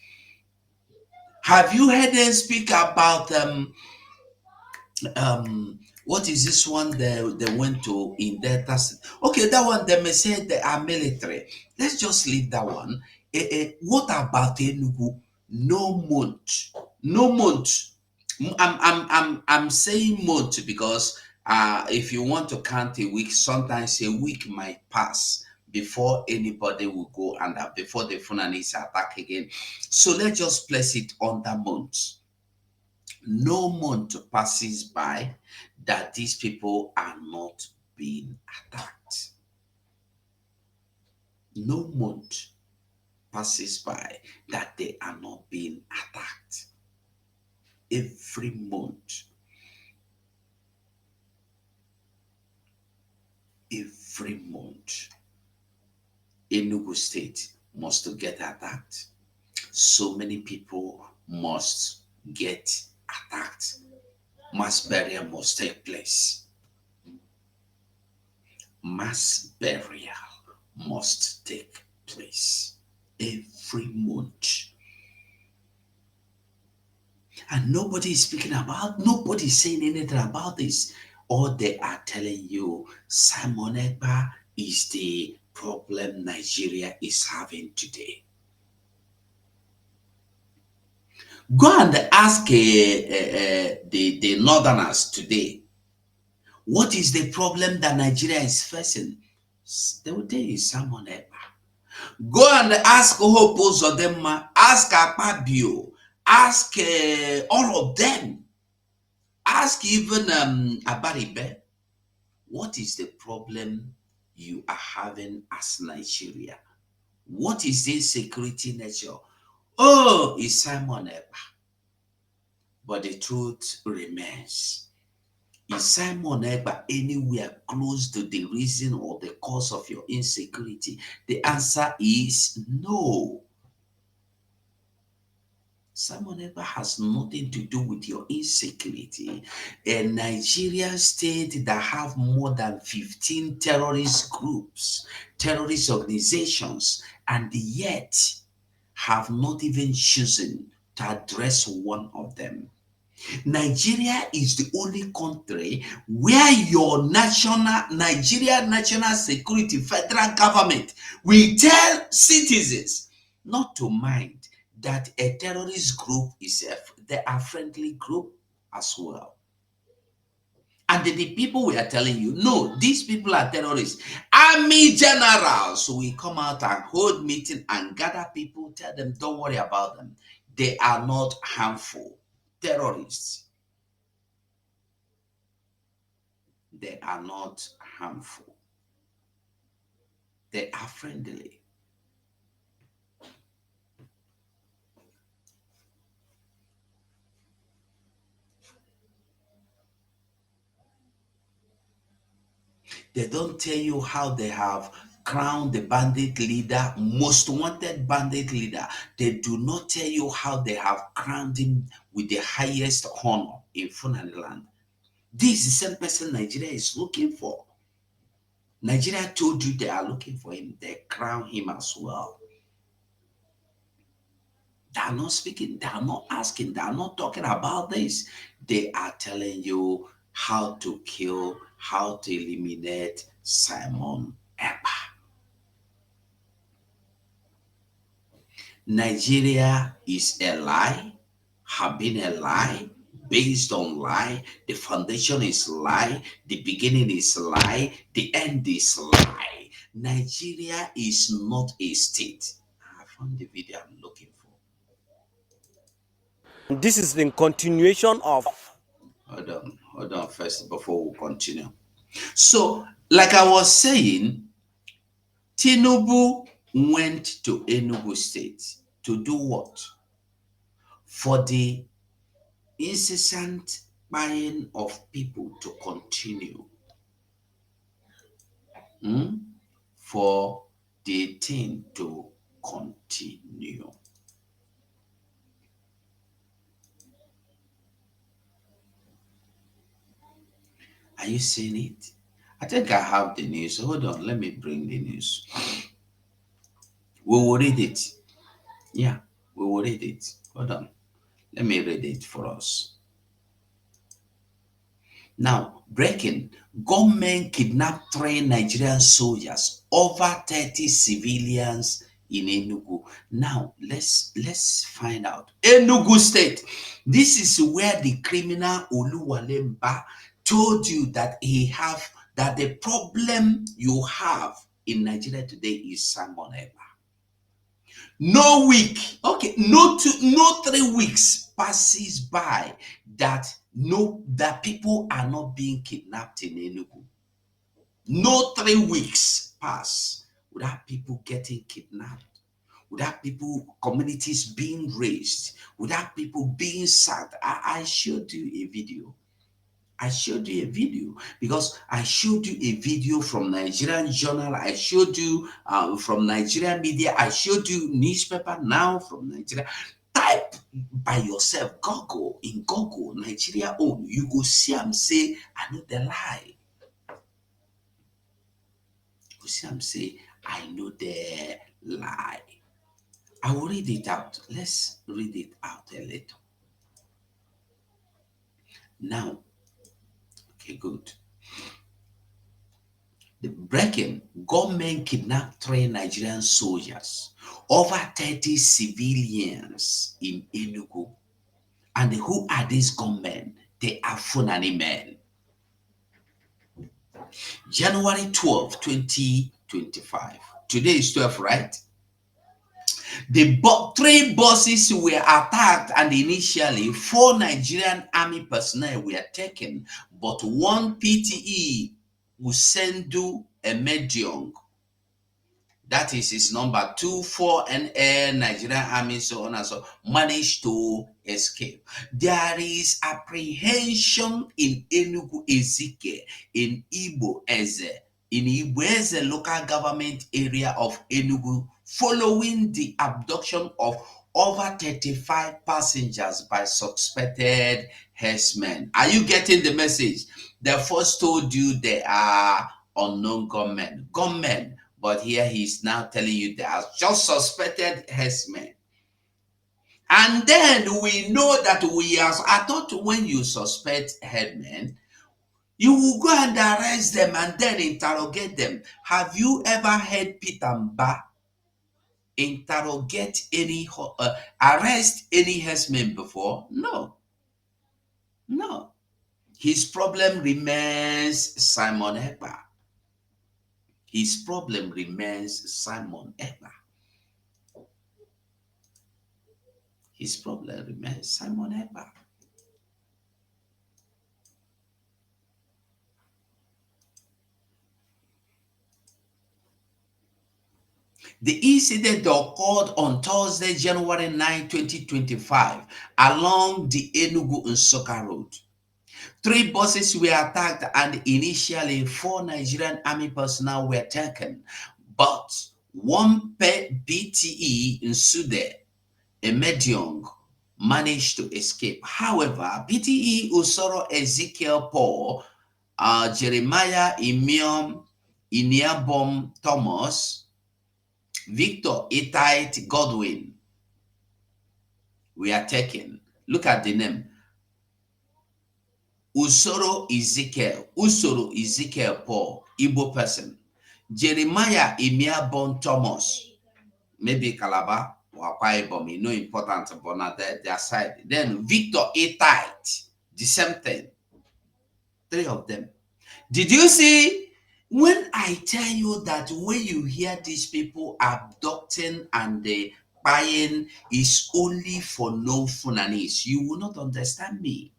Have you heard them speak about what is this one they went to in Delta? Okay, that one they may say they are military. Let's just leave that one. What about Enugu? No month. No month. I'm saying month because if you want to count a week, sometimes a week might pass before anybody will go and before the Funanis attack again. So let's just place it on that month. No month passes by that these people are not being attacked. No month passes by that they are not being attacked. Every month. Every month. Enugu State must get attacked. So many people must get attacked. Mass burial must take place. Mass burial must take place every month. And nobody is speaking about, nobody is saying anything about this. All they are telling you, Simon Ekpa is the problem Nigeria is having today. Go and ask the northerners today, what is the problem that Nigeria is facing? They will tell you Simon Ekpa. Go and ask Hopo Zodema, ask Akpabio, ask all of them. Ask even Abaribe, what is the problem you are having as Nigeria? What is the security nature? Oh, it's Simon Ekpa. But the truth remains. Is Simon Ekpa anywhere close to the reason or the cause of your insecurity? The answer is no. Simon Ekpa has nothing to do with your insecurity. A Nigerian state that have more than 15 terrorist groups, terrorist organizations, and yet have not even chosen to address one of them. Nigeria is the only country where your Nigeria National Security Federal Government will tell citizens not to mind that a terrorist group is they are friendly group as well. And the people we are telling you, no, these people are terrorists. Army generals will come out and hold meeting and gather people, tell them, don't worry about them. They are not harmful. Terrorists. They are not harmful. They are friendly. They don't tell you how they have crowned the bandit leader, most wanted bandit leader. They do not tell you how they have crowned him with the highest honor in Fulani land. This is the same person Nigeria is looking for. Nigeria told you they are looking for him. They crown him as well. They are not speaking. They are not asking. They are not talking about this. They are telling you how to kill, how to eliminate Simon Ekpa. Nigeria is a lie, have been a lie, based on lie. The foundation is lie, the beginning is lie, the end is lie. Nigeria is not a state. I found the video I'm looking for. This is in continuation of. Hold on first before we continue. So, like I was saying, Tinubu went to Enugu State to do what? For the incessant buying of people to continue. For the thing to continue. Are you seeing it? I think I have the news. Hold on, let me bring the news. We will read it. Yeah, we will read it. Hold on. Let me read it for us. Now, breaking. Gunmen kidnapped 3 Nigerian soldiers, over 30 civilians in Enugu. Now, let's find out. Enugu State. This is where the criminal Oluwalemba told you that that the problem you have in Nigeria today is Simon Ekpa. No week, okay, no 3 weeks passes by that people are not being kidnapped in Enugu. No 3 weeks pass without people getting kidnapped, without communities being raised, without people being sacked. I showed you a video. Because I showed you a video from Nigerian Journal. I showed you from Nigerian media. I showed you newspaper now from Nigeria. Type by yourself, Google, Nigeria own. You go see am say, I know the lie. You go see am say, I know the lie. I will read it out. Let's read it out a little. Now, okay, good. The breaking, gunmen kidnapped 3 Nigerian soldiers, over 30 civilians in Enugu. And who are these gunmen? They are Fulani men. January 12, 2025. Today is 12, right? The 3 buses were attacked, and initially 4 Nigerian army personnel were taken, but 1 PTE Usendu Emediong, that is his number 24NL Nigerian Army, so on and so, managed to escape. There is apprehension in Enugu Ezike, in Igbo Eze local government area of Enugu, following the abduction of over 35 passengers by suspected herdsmen. Are you getting the message? They first told you they are unknown gunmen, but here he's now telling you they are just suspected herdsmen. And then we know that I thought when you suspect herdsmen, you will go and arrest them and then interrogate them. Have you ever heard Peter Mba interrogate arrest any herdsman before? No. His problem remains Simon Ekpa. His problem remains Simon Ekpa. His problem remains Simon Ekpa. The incident occurred on Thursday, January 9, 2025, along the Enugu-Nsukka road. 3 buses were attacked and initially 4 Nigerian army personnel were taken, but 1 BTE Nsude, a medium, managed to escape. However, BTE Usoro Ezekiel Paul, Jeremiah Iniabom Thomas, Victor Itait Godwin were taken. Look at the name. Usoro Ezekiel Paul, Igbo person. Jeremiah Iniabom Thomas, maybe Calabar or Akwa Ibom, no important, but not their side. Then Victor Itait, the same thing. 3 of them. Did you see? When I tell you that when you hear these people abducting and buying is only for no Funanis, you will not understand me.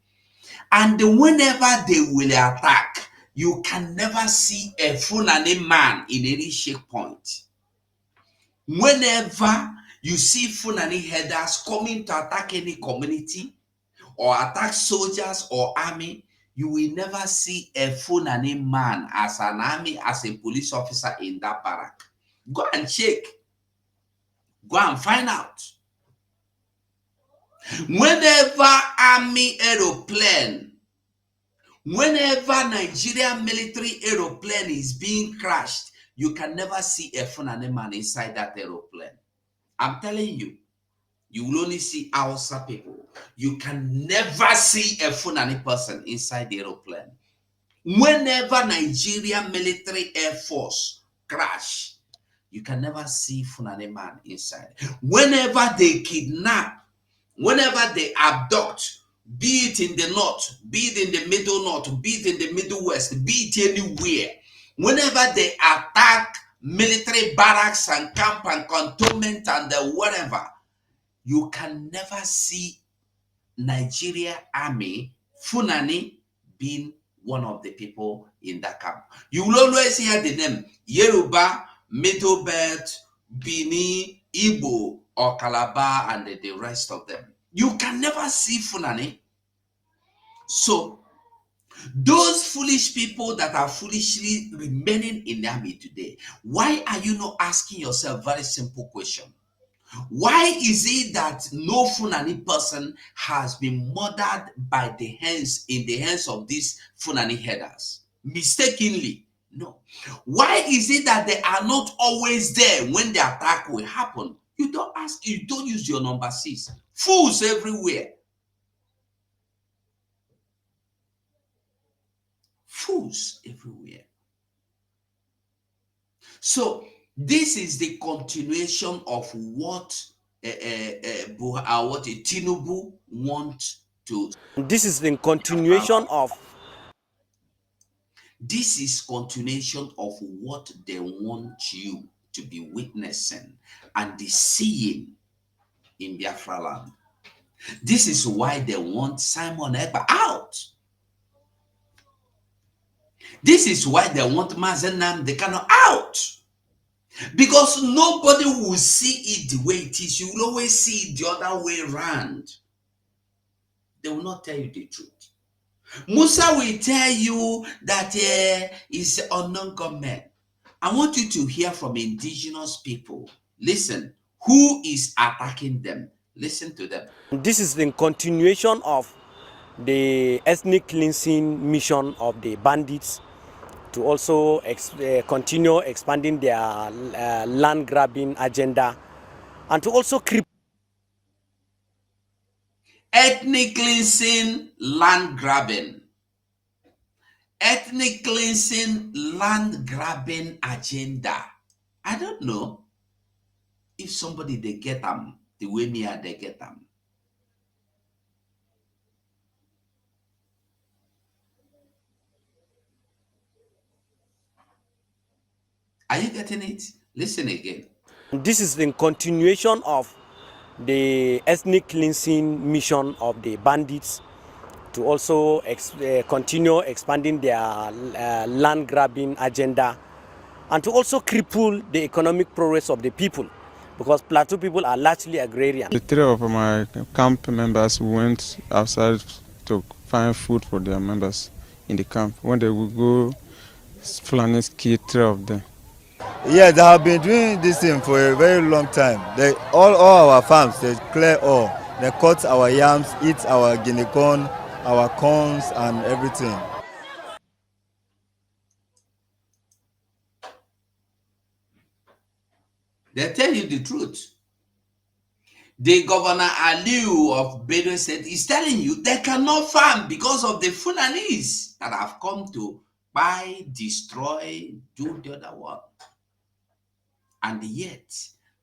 And whenever they will attack, you can never see a Fulani man in any shake point. Whenever you see Fulani headers coming to attack any community or attack soldiers or army, you will never see a Fulani man as an army, as a police officer in that barrack. Go and check. Go and find out. Whenever army aeroplane, whenever Nigerian military aeroplane is being crashed, you can never see a Fulani man inside that aeroplane. I'm telling you. You will only see Hausa people. You can never see a Fulani person inside the aeroplane. Whenever Nigerian military air force crash, you can never see Fulani man inside. Whenever they kidnap, whenever they abduct, be it in the north, be it in the middle north, be it in the middle west, be it anywhere, whenever they attack military barracks and camp and cantonment and whatever, you can never see Nigeria army, Fulani, being one of the people in that camp. You will always hear the name Yoruba, Middle Belt, Bini, Igbo, or Calabar, and the rest of them. You can never see Fulani. So, those foolish people that are foolishly remaining in the army today, why are you not asking yourself a very simple question? Why is it that no Fulani person has been murdered by the hands of these Fulani headers? Mistakenly. No. Why is it that they are not always there when the attack will happen? You don't ask, you don't use your number 6. Fools everywhere. Fools everywhere. So this is the continuation of what tinubu wants to. This is the continuation of. This is continuation of what they want you to be witnessing and the seeing in Biafra land. This is why they want Simon Ekpa out. This is why they want mazi Nnamdi Kanu out. Because nobody will see it the way it is. You will always see it the other way around. They will not tell you the truth. Musa will tell you that it's unknown government. I want you to hear from indigenous people. Listen, who is attacking them? Listen to them. This is the continuation of the ethnic cleansing mission of the bandits to also continue expanding their land grabbing agenda and to also creep. Ethnic cleansing, land grabbing. Ethnic cleansing, land grabbing agenda. I don't know if somebody they get them the way me they get them. Are you getting it? Listen again. This is the continuation of the ethnic cleansing mission of the bandits to also continue expanding their land grabbing agenda and to also cripple the economic progress of the people, because Plateau people are largely agrarian. The three of my camp members went outside to find food for their members in the camp. When they would go, Fulanis killed three of them. Yeah, they have been doing this thing for a very long time. All our farms, they clear all. They cut our yams, eat our guinea corn, our corns and everything. They tell you the truth. The governor Aliu of Benue State is telling you they cannot farm because of the Fulanese that have come to buy, destroy, do the other one. And yet,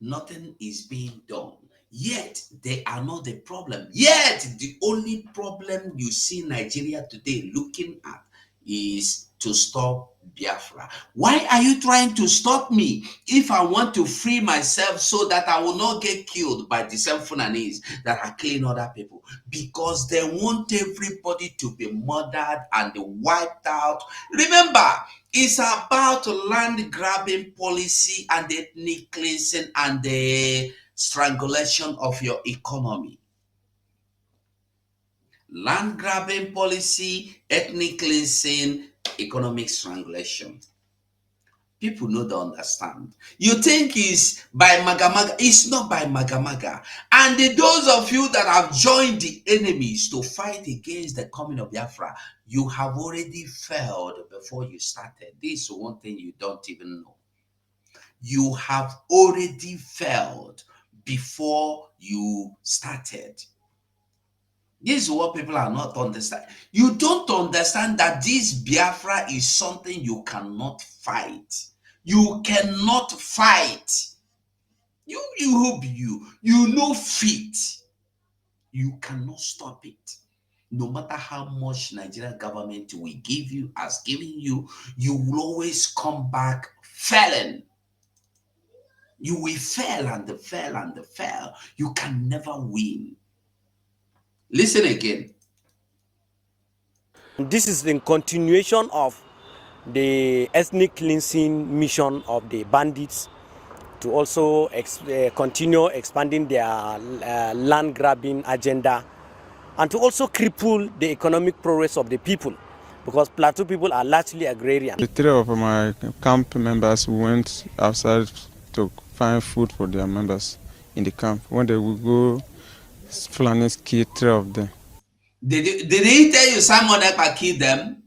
nothing is being done. Yet, they are not the problem. Yet, the only problem you see Nigeria today looking at is to stop Biafra. Why are you trying to stop me if I want to free myself so that I will not get killed by the same Fulanese that are killing other people? Because they want everybody to be murdered and wiped out. Remember, it's about land grabbing policy and ethnic cleansing and the strangulation of your economy. Land grabbing policy, ethnic cleansing, economic strangulation. People don't understand. You think it's by Magamaga. It's not by Magamaga. And those of you that have joined the enemies to fight against the coming of Biafra, you have already failed before you started. This is one thing you don't even know. You have already failed before you started. This is what people are not understanding. You don't understand that this Biafra is something you cannot fight. You cannot fight. You know fit. You cannot stop it. No matter how much Nigerian government will give you, has given you, you will always come back failing. You will fail and fail and fail. You can never win. Listen again. This is the continuation of the ethnic cleansing mission of the bandits to also continue expanding their land grabbing agenda and to also cripple the economic progress of the people, because Plateau people are largely agrarian. The three of my camp members went outside to find food for their members in the camp. When they would go, Fulanis killed three of them. Did he tell you Simon Ekpa killed them?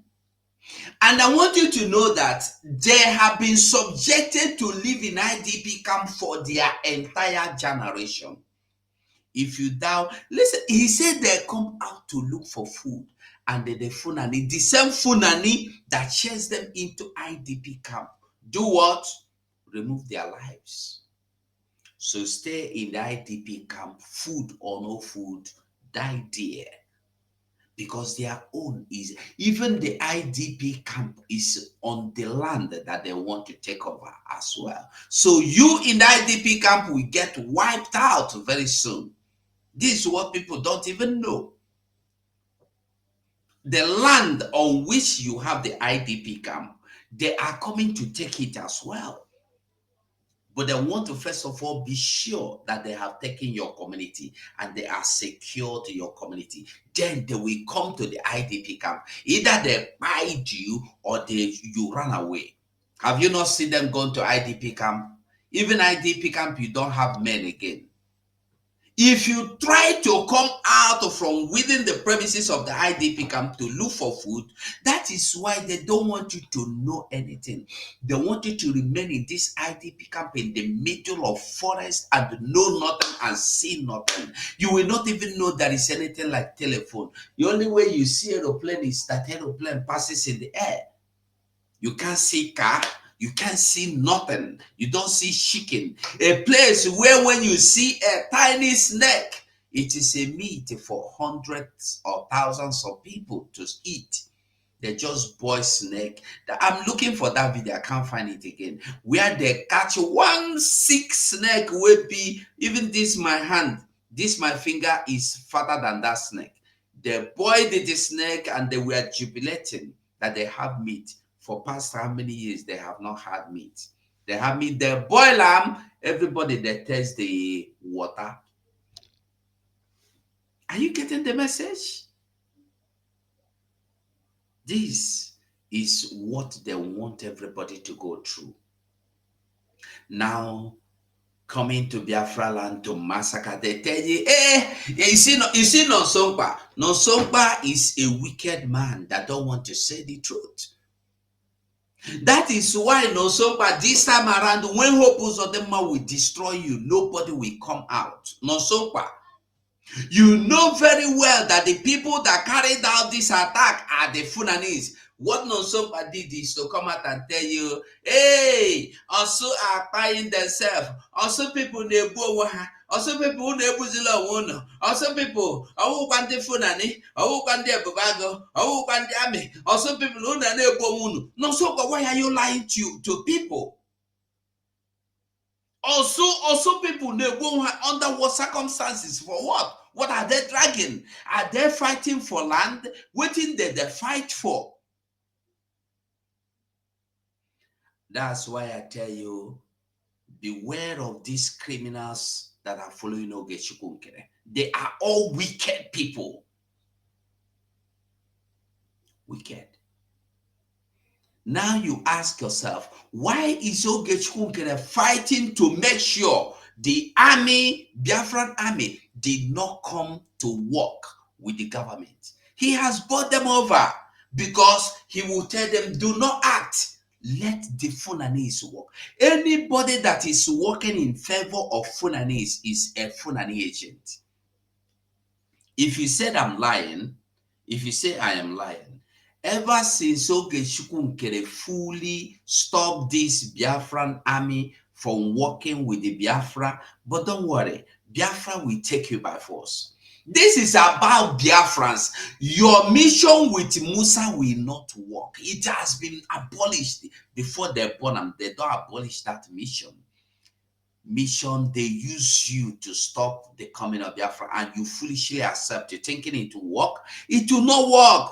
And I want you to know that they have been subjected to live in IDP camp for their entire generation. If you doubt, listen, he said they come out to look for food. And the Funani, the same Funani that chased them into IDP camp, do what? Remove their lives. So stay in the IDP camp, food or no food, die there. Because their own is, even the IDP camp is on the land that they want to take over as well. So you in the IDP camp will get wiped out very soon. This is what people don't even know. The land on which you have the IDP camp, they are coming to take it as well. But they want to first of all be sure that they have taken your community and they are secure to your community. Then they will come to the IDP camp. Either they bite you or you run away. Have you not seen them going to IDP camp? Even IDP camp, you don't have men again. If you try to come out from within the premises of the IDP camp to look for food, that is why they don't want you to know anything. They want you to remain in this IDP camp in the middle of forest and know nothing and see nothing. You will not even know there is anything like telephone. The only way you see aeroplane is that aeroplane passes in the air. You can't see car. You can't see nothing. You don't see chicken. A place where when you see a tiny snake, it is a meat for hundreds or thousands of people to eat. They just boil snake. I'm looking for that video. I can't find it again. Where they catch one sick snake will be, even this my hand, this my finger is fatter than that snake. They boiled the snake and they were jubilating that they have meat for past how many years they have not had meat. They have meat, they boil them, everybody they test the water. Are you getting the message? This is what they want everybody to go through. Now, coming to Biafra land to massacre, they tell you, you see Nonsongba. Nonsongba is a wicked man that don't want to say the truth. That is why Nonsongba, this time around, when Hope Uzodinma will destroy you, nobody will come out. Nonsongba, you know very well that the people that carried out this attack are the Fulanese. What Nonsongba did is to come out and tell you, hey, also are buying themselves. Also people also people also people Fulani, Army, also people who Nonsongba, why are you lying to people? Also people under what circumstances, for what? What are they dragging? Are they fighting for land? Waiting that they fight for? That's why I tell you, beware of these criminals that are following Ogechikunkere. They are all wicked people. Wicked. Now you ask yourself, why is Ogechikunkere fighting to make sure the army, Biafran army, did not come to work with the government? He has brought them over because he will tell them, do not act. Let the Fulanese work. Anybody that is working in favor of Fulanese is a Fulani agent. If you said I'm lying, if you say I am lying, ever since Ogechikunkere fully stopped this Biafran army from working with the Biafra, but don't worry, Biafra will take you by force. This is about Biafrans. Your mission with Musa will not work. It has been abolished before they're born, and they don't abolish that mission. They use you to stop the coming of Biafra, and you foolishly accept it, thinking it will work. It will not work.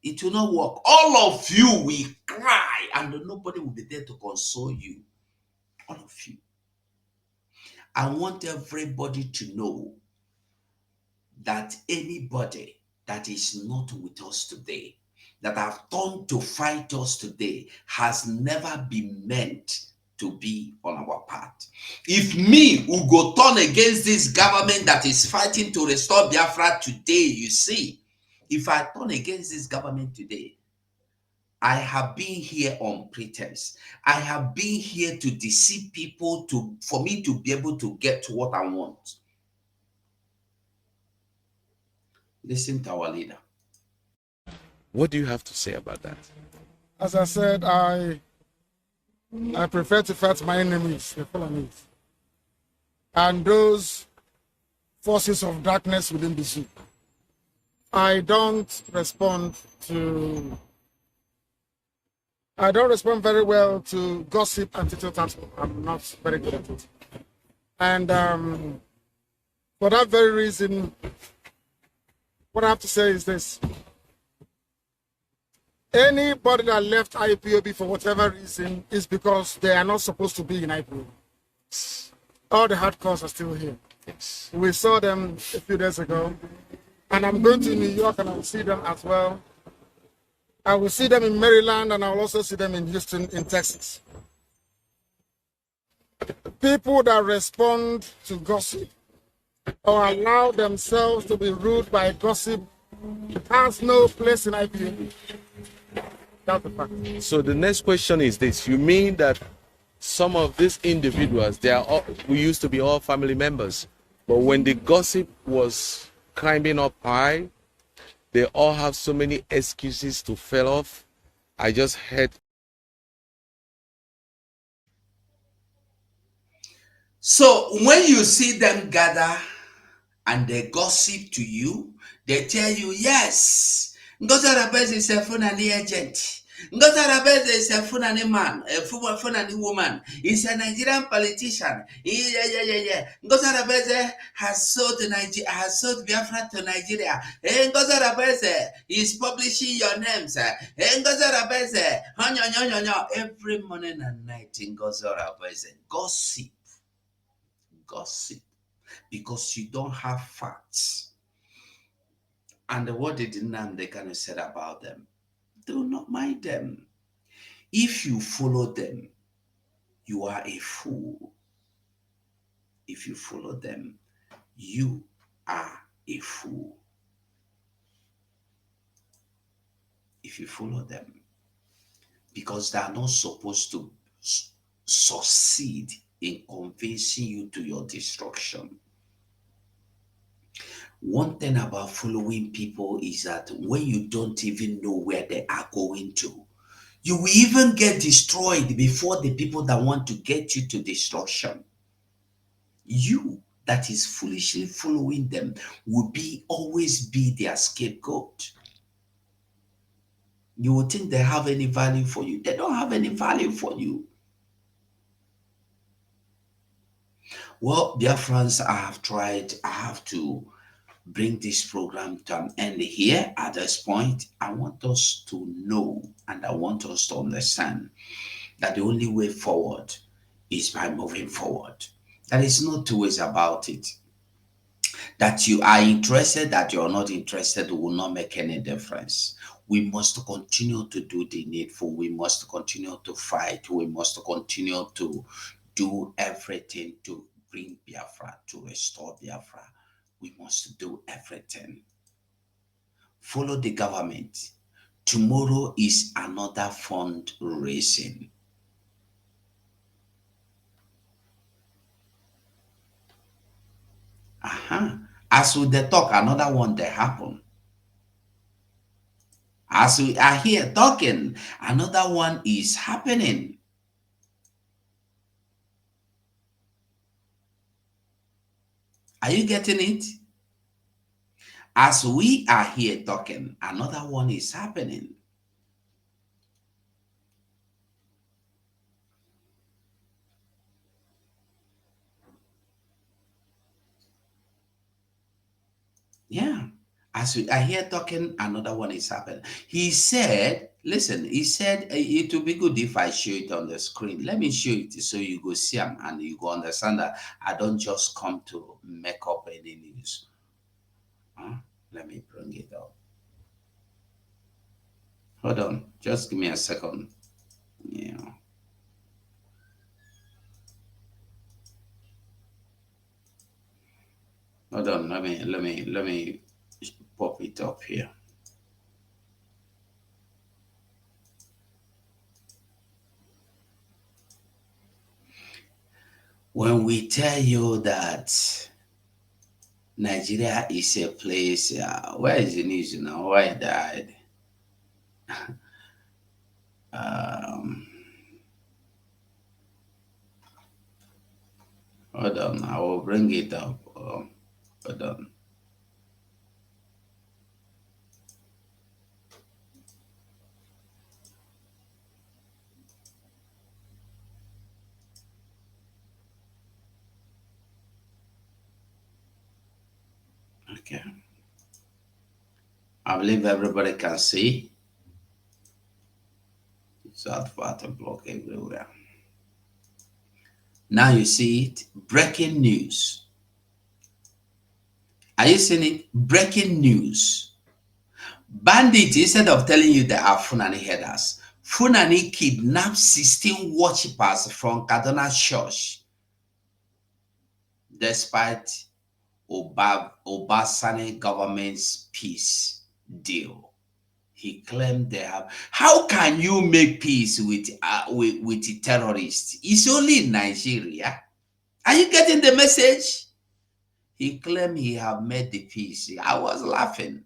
It will not work. All of you will cry, and nobody will be there to console you. All of you. I want everybody to know that anybody that is not with us today, that have turned to fight us today, has never been meant to be on our path. If me who go turn against this government that is fighting to restore Biafra today, you see, if I turn against this government today, I have been here on pretense. I have been here to deceive people for me to be able to get what I want. Listen to our leader. What do you have to say about that? As I said, I prefer to fight my enemies, the Fulanese, and those forces of darkness within the zoo. I don't respond very well to gossip and tittle-tattle. I'm not very good at it. And for that very reason, what I have to say is this. Anybody that left IPOB for whatever reason is because they are not supposed to be in IPOB. All the hardcores are still here. Yes. We saw them a few days ago. And I'm going to New York and I'll see them as well. I will see them in Maryland and I'll also see them in Houston, in Texas. People that respond to gossip or allow themselves to be ruled by gossip has no place in IPA. That's the fact. So the next question is this. You mean that some of these individuals, we used to be all family members, but when the gossip was climbing up high, they all have so many excuses to fail off? I just heard. So when you see them gather and they gossip to you, they tell you, yes, Ngozi Arabes is a Fulani agent. Ngozi Arabeze is a Fulani man, a Fulani woman. He's a Nigerian politician. Yeah. Ngozi Arabeze has sold Biafra to Nigeria. Ngozi Arabeze is publishing your names. Ngozi Arabeze, every morning and night in Ngozi Arabeze. Gossip. Because you don't have facts. And what did nnamdi Kanu said about them? Do not mind them. If you follow them, you are a fool. If you follow them, you are a fool. If you follow them, because they are not supposed to succeed in convincing you to your destruction. One thing about following people is that when you don't even know where they are going to, you will even get destroyed before the people that want to get you to destruction. You that is foolishly following them will always be their scapegoat. You will think they have any value for you. They don't have any value for you. Well, dear friends, I have to bring this program to an end here. At this point, I want us to know and I want us to understand that the only way forward is by moving forward. There is no two ways about it. That you are interested, that you are not interested will not make any difference. We must continue to do the needful. We must continue to fight. We must continue to do everything to bring Biafra, to restore Biafra. We must do everything. Follow the government. Tomorrow is another fundraising. As with the talk, another one that happen. As we are here talking, another one is happening. Are you getting it? As we are here talking, another one is happening. Yeah. As we are here talking, another one is happening. He said, listen, he said, it would be good if I show it on the screen. Let me show it so you go see them and you go understand that I don't just come to make up any news. Let me bring it up. Hold on. Just give me a second. Yeah. Hold on. Let me pop it up here. When we tell you that Nigeria is a place, where is the news now? Why it died? Hold on, I will bring it up. Hold on. Okay. I believe everybody can see. It's advert and block everywhere. Now you see it. Breaking news. Are you seeing it? Breaking news. Bandits, instead of telling you they are Fulani headers, Fulani kidnapped 16 worshippers from Kaduna Church despite Obasani government's peace deal. He claimed they have. How can you make peace with the terrorists? It's only in Nigeria. Are you getting the message? He claimed he have made the peace. I was laughing.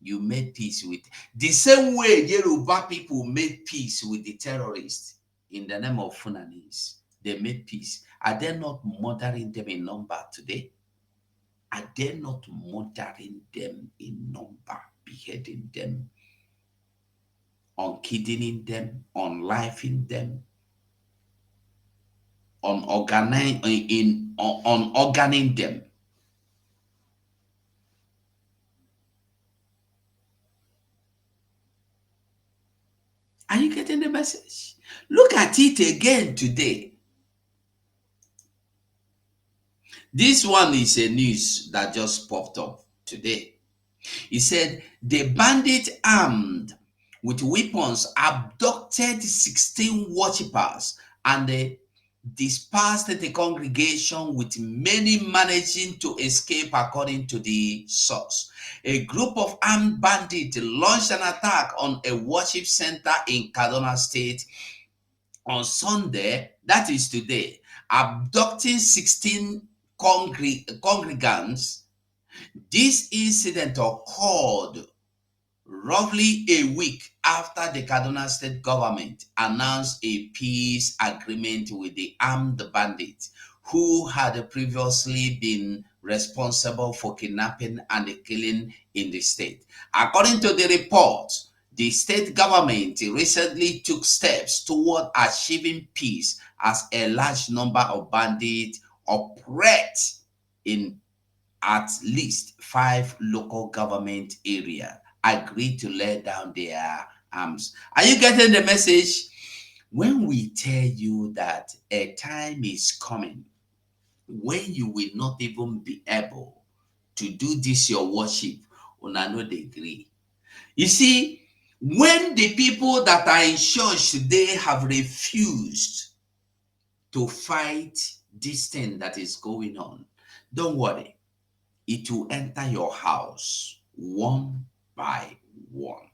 You made peace with the same way Yoruba people made peace with the terrorists in the name of Funanis. They made peace. Are they not murdering them in number today? Are they not murdering them in number, beheading them on kidnapping them, on lifing them, on organizing them. Are you getting the message? Look at it again today. This one is a news that just popped up today. He said the bandit armed with weapons abducted 16 worshippers and they dispersed the congregation, with many managing to escape, according to the source. A group of armed bandits launched an attack on a worship center in Kaduna State on Sunday, that is today, abducting 16 congregants. This incident occurred roughly a week after the Kaduna State government announced a peace agreement with the armed bandits who had previously been responsible for kidnapping and the killing in the state. According to the report, the state government recently took steps toward achieving peace as a large number of bandits operate in at least 5 local government areas agreed to lay down their arms. Are you getting the message? When we tell you that a time is coming when you will not even be able to do this your worship on another degree. You see, when the people that are in church today have refused to fight this thing that is going on, don't worry. It will enter your house one by one.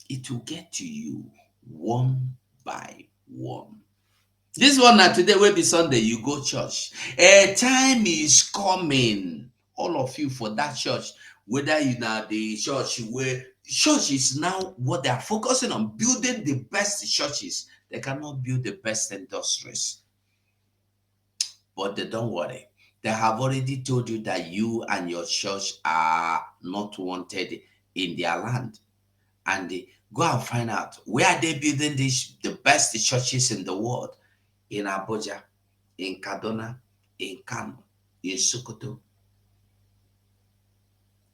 It will get to you one by one. This one now today will be Sunday, you go church. A time is coming, all of you for that church, whether you now the church where church is now what they are focusing on, building the best churches. They cannot build the best industries. But they don't worry. They have already told you that you and your church are not wanted in their land. And go and find out where are they building the best churches in the world. In Abuja, in Kaduna, in Kanu, in Sokoto.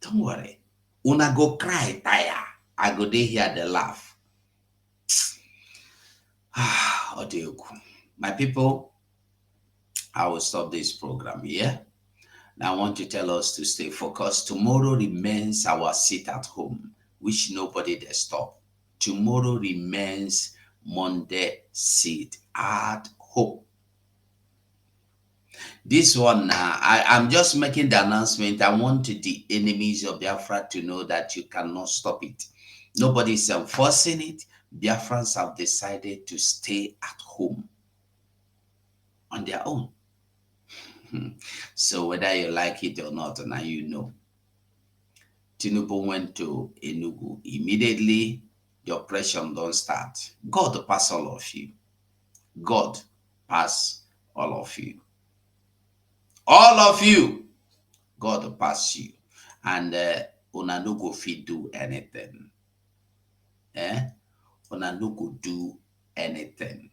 Don't worry. Una go cry, tire. I go there hear the laugh. My people, I will stop this program here. Now I want to tell us to stay focused. Tomorrow remains our sit at home, which nobody dare stop. Tomorrow remains Monday sit at home. This one now, I'm just making the announcement. I want the enemies of Biafra to know that you cannot stop it. Nobody is enforcing it. Biafrans have decided to stay at home on their own. So whether you like it or not, now you know. Tinubu went to Enugu. Immediately, the oppression don't start. God pass all of you. God pass all of you. All of you. God pass you. And una no go fit do anything. Una no go do anything.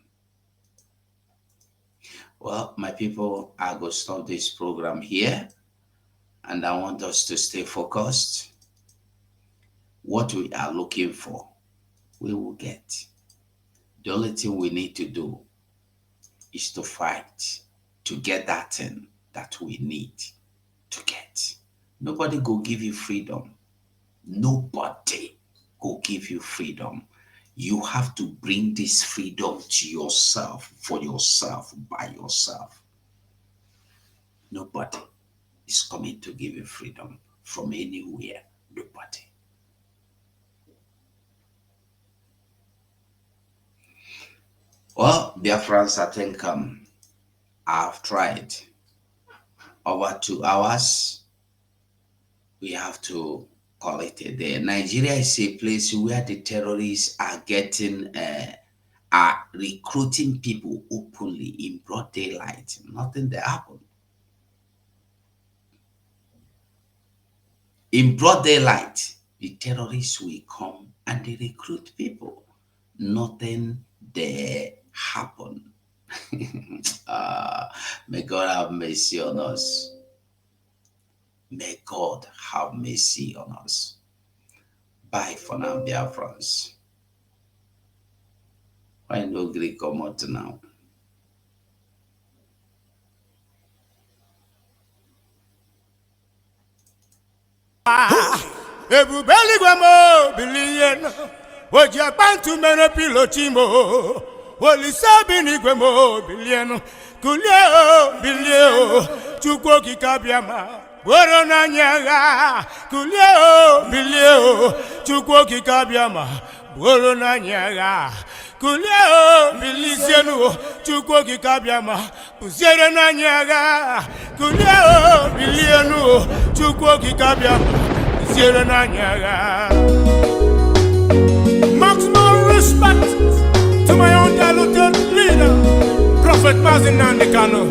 Well, my people, I go stop this program here. And I want us to stay focused. What we are looking for, we will get. The only thing we need to do is to fight to get that thing that we need to get. Nobody go give you freedom. Nobody go give you freedom. You have to bring this freedom to yourself, for yourself, by yourself. Nobody is coming to give you freedom from anywhere. Nobody. Well, dear friends, I think I've tried. Over 2 hours, we have to call it a day. Nigeria is a place where the terrorists are are recruiting people openly in broad daylight. Nothing that happened. In broad daylight, the terrorists will come and they recruit people. nothing there happen. May God have mercy on us. May God have mercy on us. Bye for now, Biafrans. Why no Greek come out now? Ebubeli gwamo bilien oja pantu mene pilotimo Olisabi ni gwamo bilien kulio chukwo kikabiama boro na nyaga kulio chukwo kikabiama boro na nyaga kulio bilisienu chukwo kikabiama pusiere na nyaga kulio bilienu chukwo kikabiama maximum respect to my own diluted leader, Prophet Mazi and Kanu.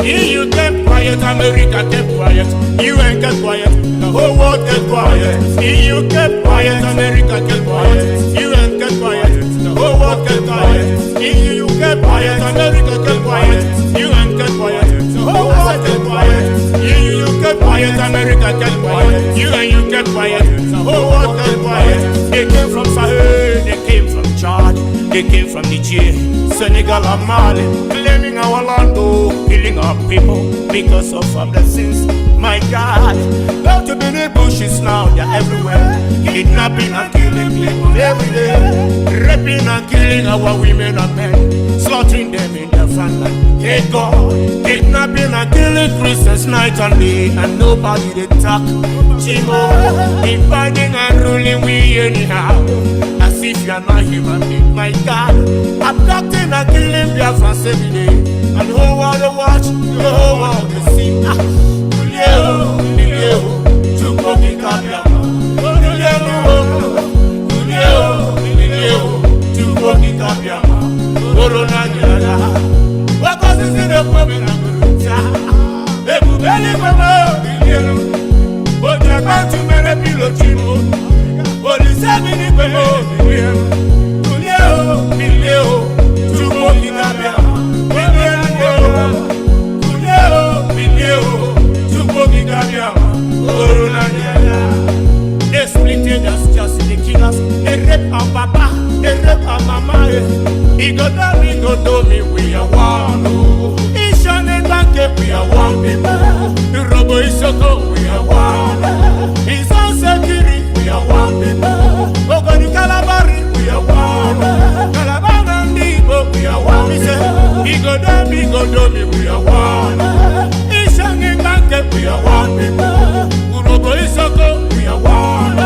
You kept quiet, America kept quiet. You ain't kept quiet, the whole world kept quiet. You kept quiet, America kept quiet. You ain't kept quiet, the whole world kept quiet. You kept quiet, America kept quiet. You ain't kept quiet, the whole world kept quiet. You kept quiet, America kept quiet. You kept quiet, the whole world kept quiet. They came from Sahel, they came from Chad, they came from Niger, Senegal and Mali, claiming our land, killing our people because of the sins. My God, go to the bushes now, they're everywhere, kidnapping and killing people every day, raping and killing our women and men, slaughtering them in the front line. Hey God, kidnapping and killing Christians night and day, and nobody they talk. Chimo, dividing and ruling we anyhow, as if you're not human being. My God, abducting and killing Biafrans every day, and whole world to watch, the whole world to see. What causes it a problem? But you're going to make a pilotimo. But it's having it with they splitted us just the killers. They rape our papa, they rape our mama. He go do me, we are one. He shone it back, we are one people. The robo is so cold, we are one. He's on security, we are one people. Ogoni Kalabari, we are one. Kalabari and Igbo, we are one. He go do me, we are one. He shone it back, we are one people. Robo is so cold, we are one.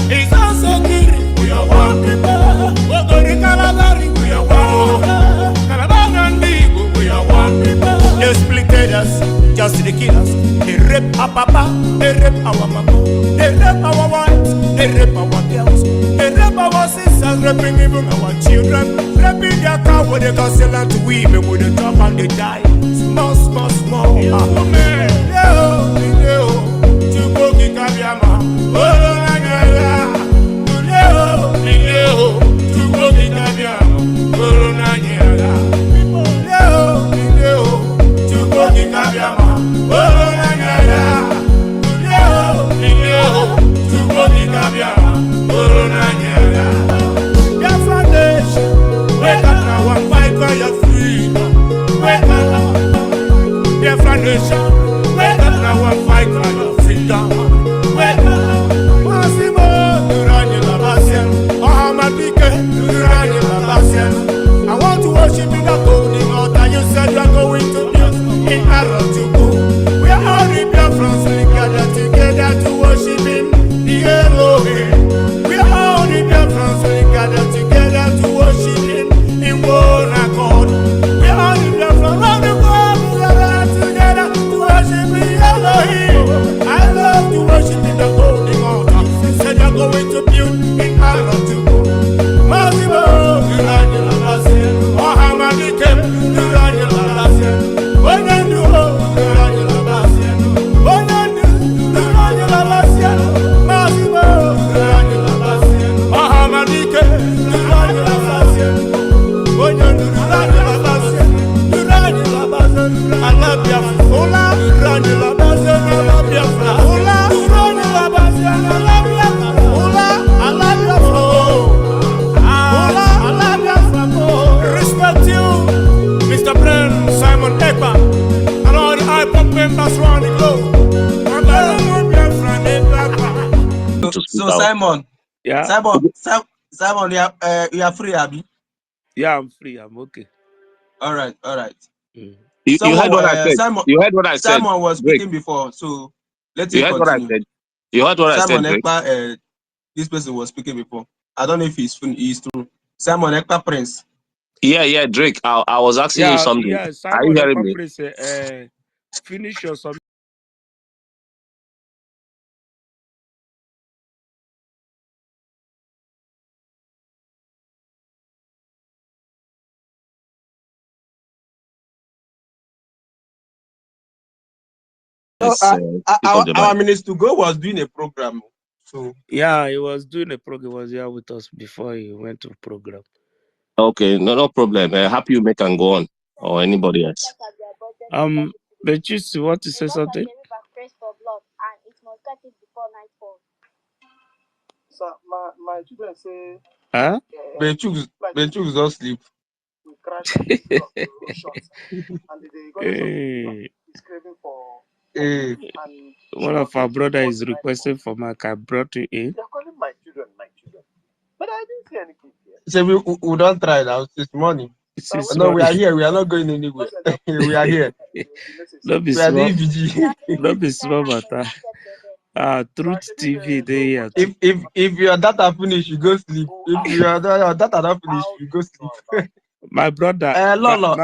He's on security, we are one people. Ogoni Kalabari, we are one. Kalabari and Igbo, we are one people. They splitted us, just the killers. They rape our papa, they rape our mama, they rape our wives, they rape our girls, they rape our sisters, raping even our children, raping their car with the concealant to women with the top and they die. Small. Wake up now and fight for your freedom. Wake up, Massimo, Durani Labasian, Ohamadike, Durani Labasian. I want to worship in the golden altar. You said you're going to build in Arajuku. We are all the Biafrans gathered together to worship in the Elohim. We are all the Biafrans gathered together to worship in one accord. We are all the Biafrans around the world. I love to worship in the golden altar. Said you're going to build in Arajuku. Massimo, Durani Labasian, Ohamadike, Durani Labasian, Onendu, Durani Labasian, Onendu, Durani Labasian, Massimo, Durani Labasian, Ohamadike. So Simon, Yeah. Simon, you are free, Abby. Yeah, I'm free. I'm okay. All right. Mm. You heard what I said. Simon, you heard what I said. Simon was Drake. speaking before, so let You him heard what I continue. said. You heard what I Simon said, Drake. Ekpa, this person was speaking before. I don't know if he's true. Simon Ekpa Prince. Yeah, Drake. I was asking you something. Yeah, Are you Simon hearing me? Prince, finish your submission. Our minister to go was doing a program. So yeah, he was doing a program. He was here with us before he went to program. Okay, no problem. Happy you make and go on, or anybody else. But you want to say something? So my children say, Huh? Benchus don't sleep. We crash and shots, and the goddess is craving for. And one of our brother is requesting for Mark. I brought you in. They're calling my children, but I didn't see anything here. So we don't try now. It's morning. No, we are here. We are not going anywhere. We are here. Don't be We are small. doing VG. Don't be small matter. Truth TV there. If your data finish, you go sleep. If your data not finish, you go sleep. My brother. Lolo,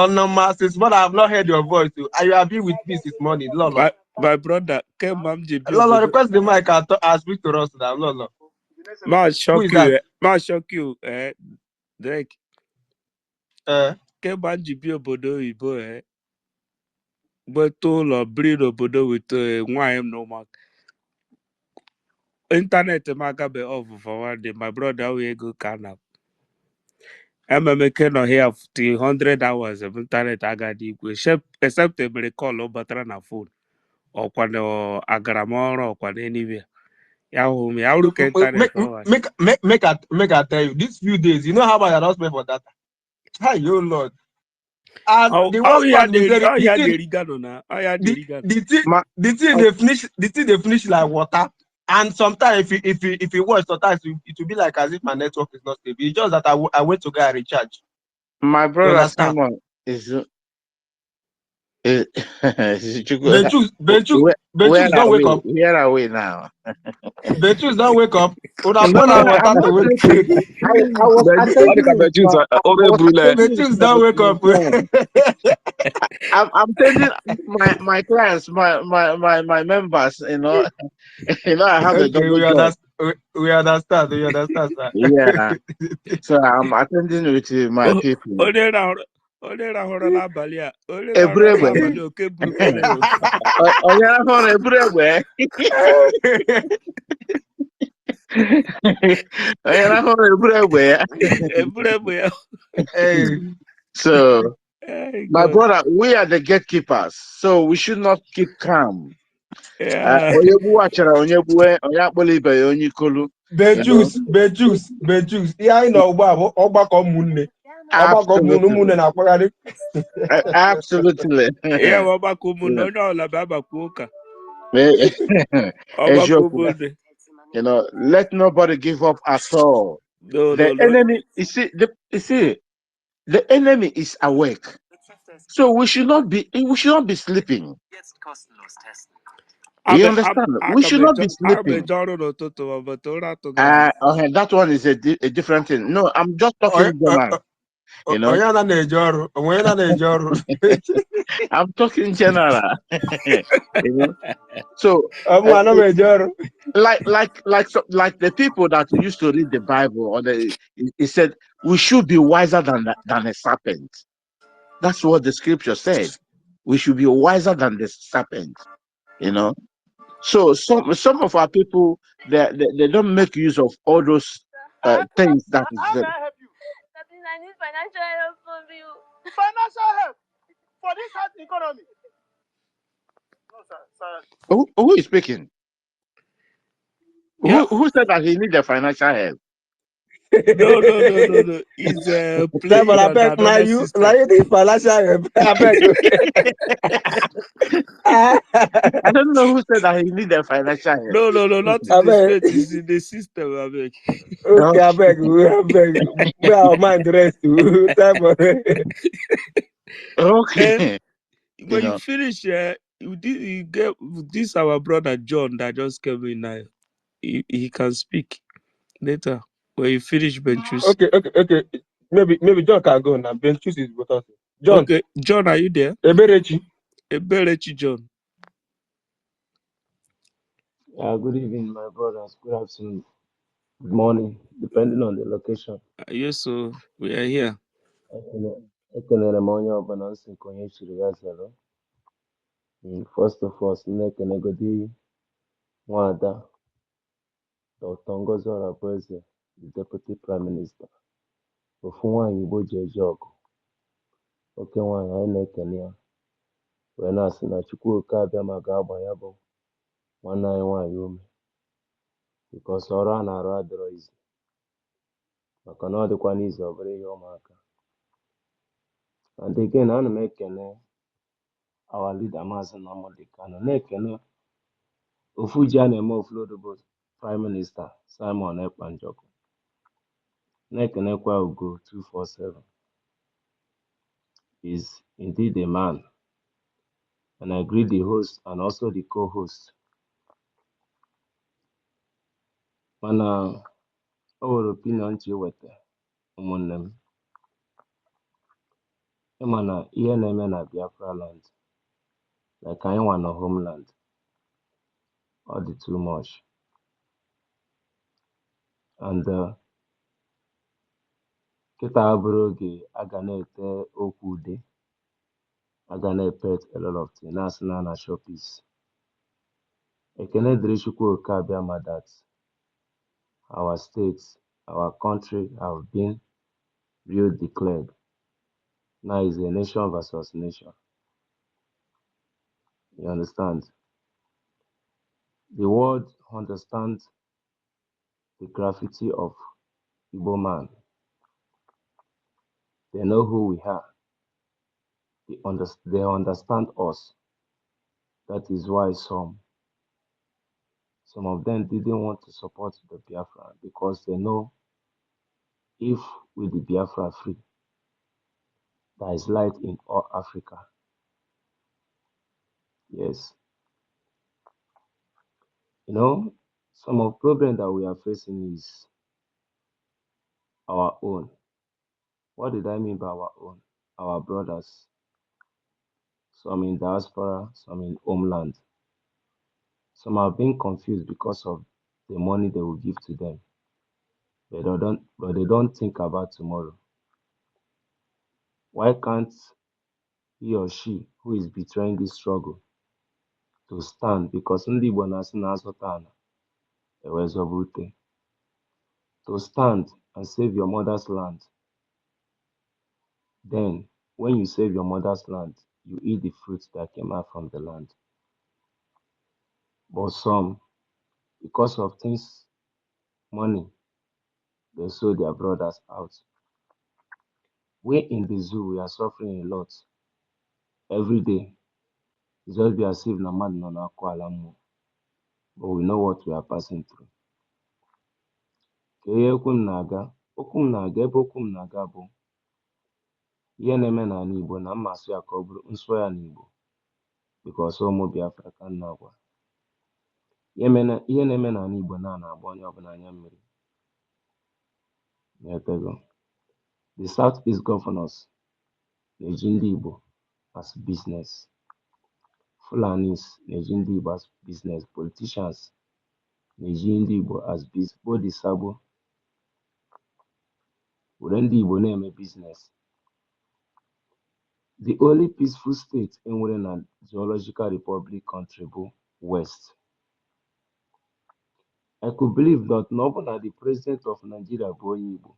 no ma. Since morning I have not heard your voice. Are you happy with me this morning, Lolo? My brother came MJ. Lolo, request the mic and speak to us now, Lolo. Ma shock you. Ma shock you. Drake. Kemgbe m ji bi obodo oyibo gbeta ụlọ biri n'obodo weta nwaanyị m na ụmụaka ịntanetị m agabe off for one day. My brother wee ego ka na ememeke nọ here 100 hours of internet agadi igwe except emere call batara na phone ọkwa na agara m ọrụ ọkwa na anywhere ya hụ m ya uru ka internet make I tell you, these few days, you know how much I don't spend for data. Hi, yo Lord. And the worst part is the thing they finish like water. And sometimes if you watch, sometimes it will be like as if my network is not stable. It's just that I went to go and recharge. My brother Simon is Benchus don't wake up. Where are we now? Benchus don't wake up. Benchus don't wake up. I'm telling my clients, my members, you know, I have a double job. We understand, sir. Yeah. So I'm attending with my people. So, my brother, we are the gatekeepers, so we should not keep calm. Benchus. Yeah, I know Absolutely. You know, let nobody give up at all. The enemy, you see, the enemy is awake. So we should not be sleeping. You understand? We should not be sleeping. Okay, that one is a different thing. No, I'm just talking general. You know, I'm talking general. You know, so like the people that used to read the Bible, or it said we should be wiser than a serpent. That's what the scripture said. We should be wiser than the serpent. You know, so some of our people they don't make use of all those things that is. I need financial help from you. Financial help for this hard economy. No, sir. Who is speaking? Yeah. Who said that he needs the financial help? No. It's playing Simon, I on beg, now another you system. the financial, I beg. I don't know who said that he need a financial help. No, not in I the beg. space. It's in the system, I beg. Okay, I beg. May our mind rest. Simon. And Okay. when you finish, you get this our brother John that just came in now. He can speak later. When you finish benches. Okay. Maybe John can go now. Ben choose is with us. John. Okay, John, are you there? Eberechi. Eberechi John. Good evening, my brothers. Good afternoon. Good morning, depending on the location. Yes, so we are here. Ekelere m onye ọbụla nsị ka onye chiri ya zere. First of all, na-ekenegodi Nwada Dr. Ngozi Orabueze, the Deputy Prime Minister. Ofu nwaanyị Igbo ji eje ọgụ. Oke nwaanyị anyị na-ekene ya. Wee na-asị na Chukwuoke abịa ma ga-agba ya bụ nwanne anyị nwaanyị ume. Because ọrụ a na-arụ adịrọ izi. Maka na ọ dịkwa n'izi ọ bụrụ ihe ụmụaka. And again, ana m ekene our leader Mazi Nnamdi Kanu, na-ekene ofu ji a na-eme oflodo bụ Prime Minister Simon Ekpanjọkụ, na-ekenekwa Ugo 247 is indeed a man, and I greet the host and also the co-host. Mana o nwere opinion chi weta ụmụnne m, ịma na ihe na-eme na Biafra land, like anyị nwa na homeland, ọ dị too much. And kịta abụrụ oge a ga na-ete okwu ude, a ga na-epet a lot of things, na-asị na na showpiece. Ekene dịrị Chukwuoke Abịama that our states, our country have been real declared. Now is a nation versus nation. You understand? The world understands the gravity of Igbo man. They know who we are. They understand us. That is why some of them didn't want to support the Biafra because they know if with the Biafra free, there is light in all Africa. Yes. You know, some of the problem that we are facing is our own. What did I mean by our own? Our brothers, some in diaspora, some in homeland. Some are being confused because of the money they will give to them. But they don't think about tomorrow. Why can't he or she who is betraying this struggle to stand? Because ndị Igbo na-asị na azụta ana ewezọba ute. To stand and save your mother's land. Then, when you save your mother's land, you eat the fruits that came out from the land. But some, because of things, money, they sold their brothers out. We in the zoo, we are suffering a lot. Every day, it's just be as if no man no na kwala mmụọ. But we know what we are passing through. Ka ihe okwu m na-aga ebe okwu m na-aga bụ ihe na-eme n'ala Igbo na mmasị ya ka ọ bụrụ nsọ ya n'Igbo because ụmụ Biafra ka m na-agwa. Ihe na-eme n'ala Igbo na-agba onye ọbụla anya mmiri. The Southeast governors na-eji ndị Igbo as business. Fulanis na-eji ndị Igbo as business. Politicians na-eji ndị Igbo as business. Both the Sabo were ndị Igbo na-eme business. The only peaceful state enwere na Zoological Republic country bụ West. I could believe that na ọ bụ na the president of Nigeria bụ onye Igbo,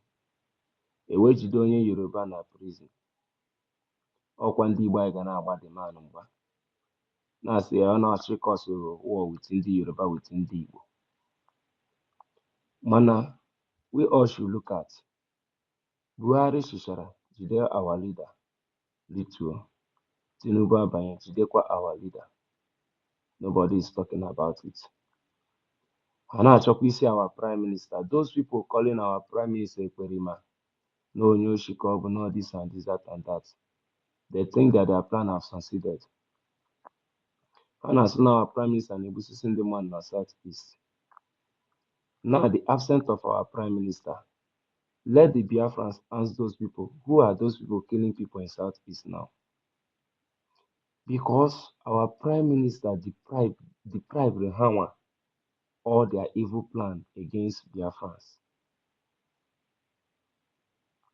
ewejide onye Yoruba na prison. Ọkwa ndị Igbo anyị ga na-agba the man mgba. Na-asị ya ọ na-achị kọsụrụ war with ndị Yoruba with ndị Igbo. Mana we all should look at. Buhari Shishara, jide our leader, Lituo. Tinubu Abanye, jidekwa our leader. Nobody is talking about it. Hana Chokwisi, our prime minister. Those people calling our prime minister Ekwerima, no new Shikobu, no this and this, that and that. They think that their plan have succeeded. Hana now our prime minister Nebusi Sindeman in the southeast. Now the absence of our prime minister. Let the Biafrans ask those people, who are those people killing people in southeast now? Because our prime minister deprived Rehawa all their evil plan against Biafrans.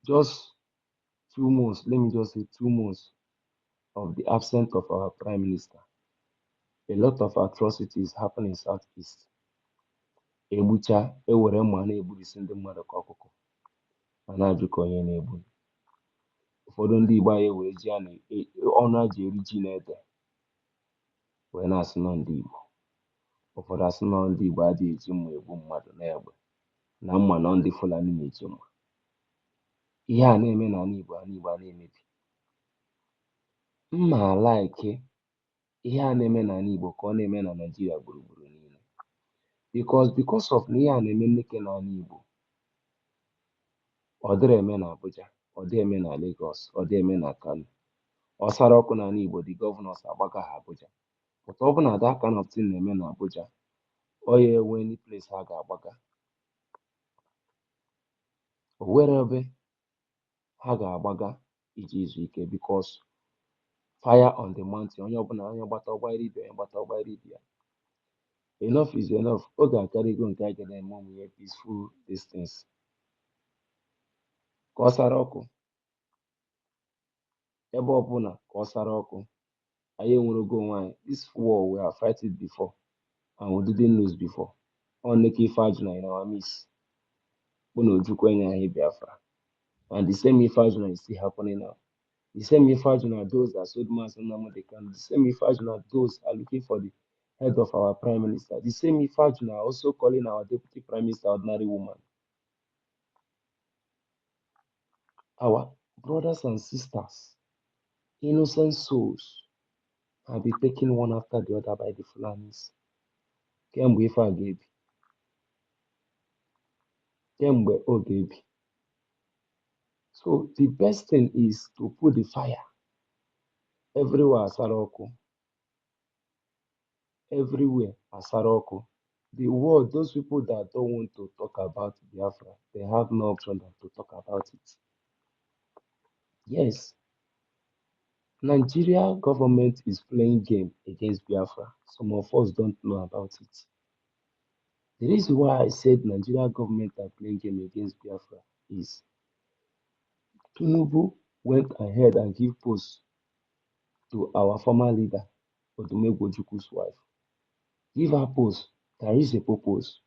Just 2 months, let me just say 2 months of the absence of our prime minister. A lot of atrocities happen in southeast. Egbucha ewere mma na-egburisi ndị mmadụ ka ọkụkọ ma na-ajụ ka onye na-egbu. Ụfọdụ ndị Igbo anyị were ji ọnụ a ji eri ji na ede wee na-asị nọ ndị Igbo. Ụfọdụ asị nọ ndị Igbo adịghị eji mma egbu mmadụ na egbe na mma nọ ndị Fulani na-eji mma. Ihe a na-eme n'ala Igbo a na-emebi. Mma alaike ihe a na-eme n'ala Igbo ka ọ na-eme na Naịjirịa gburugburu niile. Because of na ihe a na-eme nneke n'ala Igbo, ọ dịrị eme na Abuja, ọ dị eme na Lagos, ọ dị eme na Kanu. Ọ sara ọkụ n'ala Igbo, the governors agbaga ha Abuja. But ọ bụ na that kind of thing na-eme na Abuja, ọ ya enwe any place ha ga-agbaga. O nwere ebe ha ga-agbaga iji izu ike because fire on the mountain, onye ọbụla onye gbata ọgbara ibe ya gbata ọgbara ibe ya. Enough is enough. Oge akarịgo nke a ga na-eme ụmụ ya peaceful distance. Ka ọ sara ọkụ ebe ọbụla ka ọ sara ọkụ, anyị enwerogo onwe anyị. This war we have fight it before and we didn't lose before. Ọ nneke ife ajụ na in our midst bụ na ojukwu enye anyị Biafra, and the same ife ajụ na is still happening now. The same Ifajuna, those that sold mass and Nnamdi Kanu. The same Ifajuna, those are looking for the head of our prime minister. The same Ifajuna also calling our deputy prime minister ordinary woman. Our brothers and sisters, innocent souls, have been taken one after the other by the Fulanis. Kemgbe ife a ga-ebi. Kemgbe ọ ga-ebi. So the best thing is to put the fire everywhere asara ọkụ. Everywhere asara ọkụ. The world, those people that don't want to talk about Biafra, they have no option than to talk about it. Yes, Nigeria government is playing game against Biafra. Some of us don't know about it. The reason why I said Nigeria government are playing game against Biafra is Tinubu went ahead and gave post to our former leader, Odumegwu Ojukwu's wife. Give her post. There is a purpose.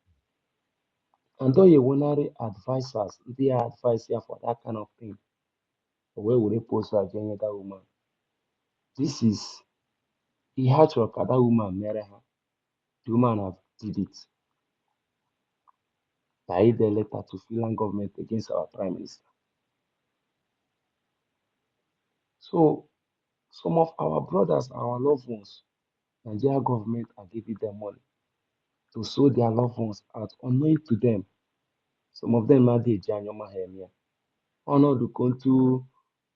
And though you want advisors, they are advice here for that kind of thing. Where would they post her against that woman? This is he had to look at that woman marry her. The woman have did it. By the letter to Finland government against our prime minister. So some of our brothers, our loved ones, Nigeria government are giving them money to sow their loved ones out, unknown to them. Some of them are the Janyoma Hemia. Honor the country.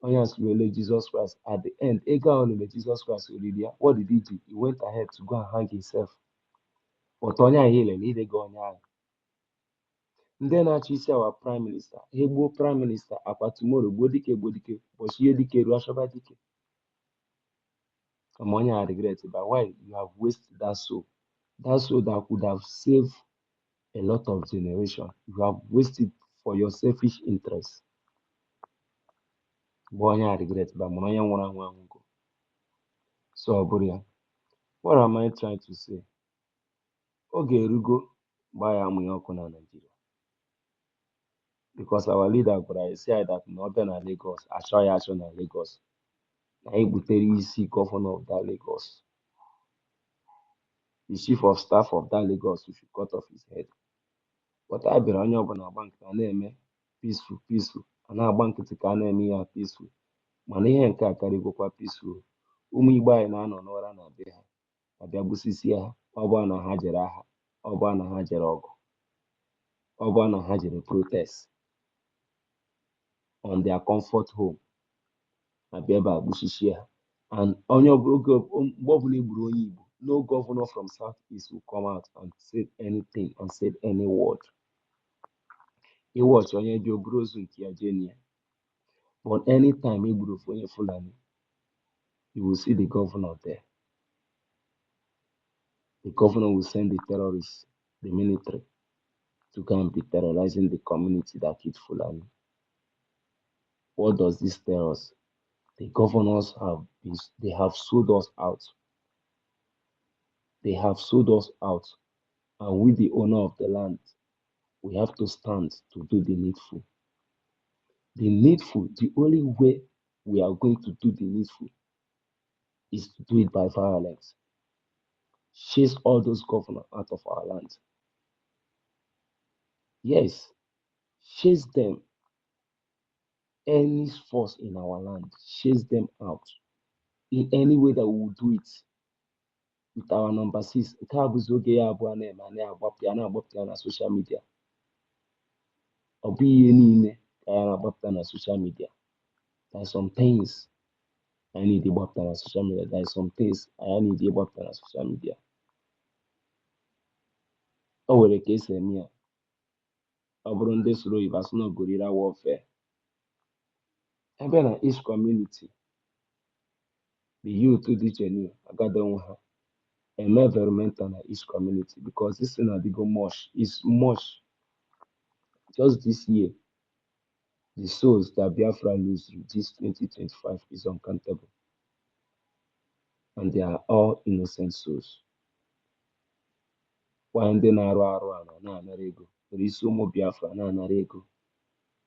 Jesus Christ at the end. Jesus Christ, what did he do? He went ahead to go and hang himself. But Tonya Helen, he go on. Then actually see our prime minister. He go prime minister apa tomorrow. Bodike. But she dike Ruashaba dike. Amonya I regret it. But why you have wasted that soul? That soul that could have saved a lot of generation. You have wasted for your selfish interest. Bonya I regret it. But Monya one go. So Buria. What am I trying to say? Oge Rugo buy Amuyoko na Nigeria. Because our leader could I say that Northern Lagos, Ashaya na Lagos. Na Ibuteri isi governor of that Lagos. The chief of staff of that Lagos, we should cut off his head. But I bịara onye ọbụla agba nkịtị a na-eme peaceful a na-agba nkịtị ka a na-eme ya peaceful, mana ihe nke a karịgokwa peaceful. Ụmụ Igbo anyị na-anọ n'ụra na be ha abịa gbusisia ha, ọ bụ na ha jere agha, ọ bụ na ha jere ọgụ, ọ bụ na ha jere protest on their comfort home, abịa ebe a gbusisia ha. And onye mgbe ọbụla egburu onye Igbo, no governor from Southeast will come out and say anything and said any word. Iwọchị onye dị oburu ozu nke ya jee ya. But anytime egburu ofu onye Fulani, you will see the governor there. The governor will send the terrorists, the military, to go and be terrorizing the community that killed Fulani. What does this tell us? The governors they have sold us out. They have sold us out. And we, the owner of the land, we have to stand to do the needful. The needful, the only way we are going to do the needful is to do it by violence. Chase all those governors out of our land. Yes, chase them. Any force in our land, chase them out. In any way that we will do it. With our number 6, nke a bụzi oge ya abụọ na-eme na-agbapụta na social media. Ọ bụ ihe niile ka ya na-agbapụta na social media. There are some things I need to gbapụta na social media. There are some things I need to gbapụta na social media. O nwere ka esi eme ya. Ọ bụrụ ndị soro oyibo asị na guerrilla warfare. Ebe na each community, the youth dị iche n'iche agada onwe ha eme environmental na each community, because this thing adigo much. It's much. Just this year, the souls that Biafra lose this 2025 is uncountable. And they are all innocent souls. While ndị na-arụ arụ a na-anara ego, there is ụmụ Biafra na-anara ego,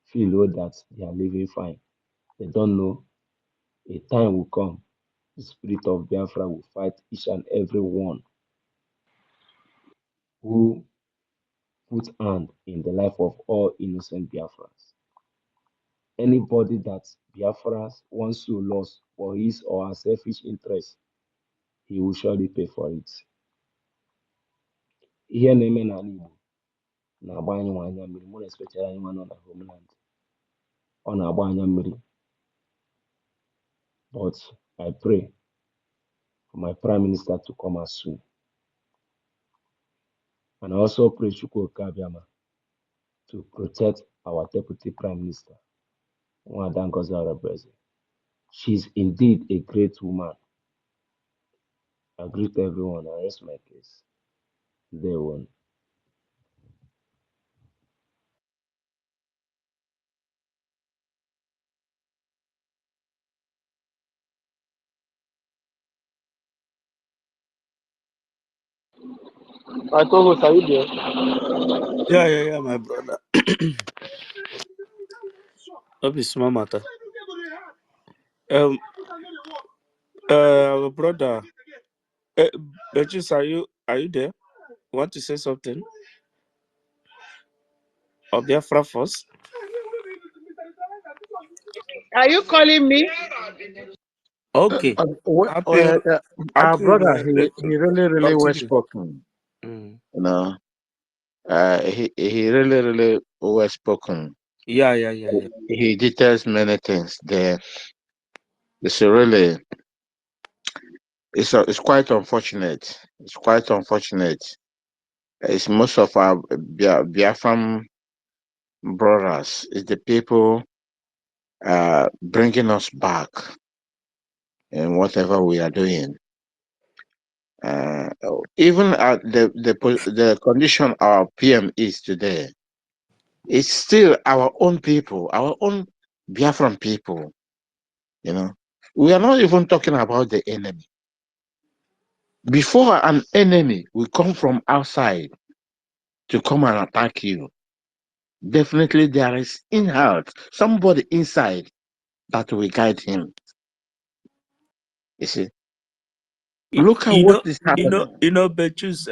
feel that they are living fine. They don't know a time will come, the spirit of Biafra will fight each and every one who put hand in the life of all innocent Biafrans. Anybody that Biafra wants to lose for his or her selfish interest, he will surely pay for it. Ihe na-eme n'ala Igbo na-agba anyị nwa anya mmiri, more especially anyị nwa nọ na homeland. Ọ na-agba anya mmiri. But I pray for my Prime Minister to come as soon. And I also pray Chukwu Okeabiama to protect our Deputy Prime Minister, Nwada Ngozi Arabeze. She's indeed a great woman. I greet everyone. I rest my case. Day one. I co-host, are you there? Yeah, my brother. That is small matter. Brother, Beatrice, are you there? Want to say something? Or Biafra first? Are you calling me? Okay. Our brother, he really well continue. spoken. You know, he really well spoken. Yeah. He details many things there. It's really, it's quite unfortunate. It's quite unfortunate. It's most of our Biafran brothers. It's the people bringing us back in whatever we are doing. Even at the condition our PM is today, it's still our own people, our own Biafran people. You know, we are not even talking about the enemy. Before an enemy will come from outside to come and attack you, definitely there is in-house somebody inside that will guide him. You see, look at what is happening. Beatrice,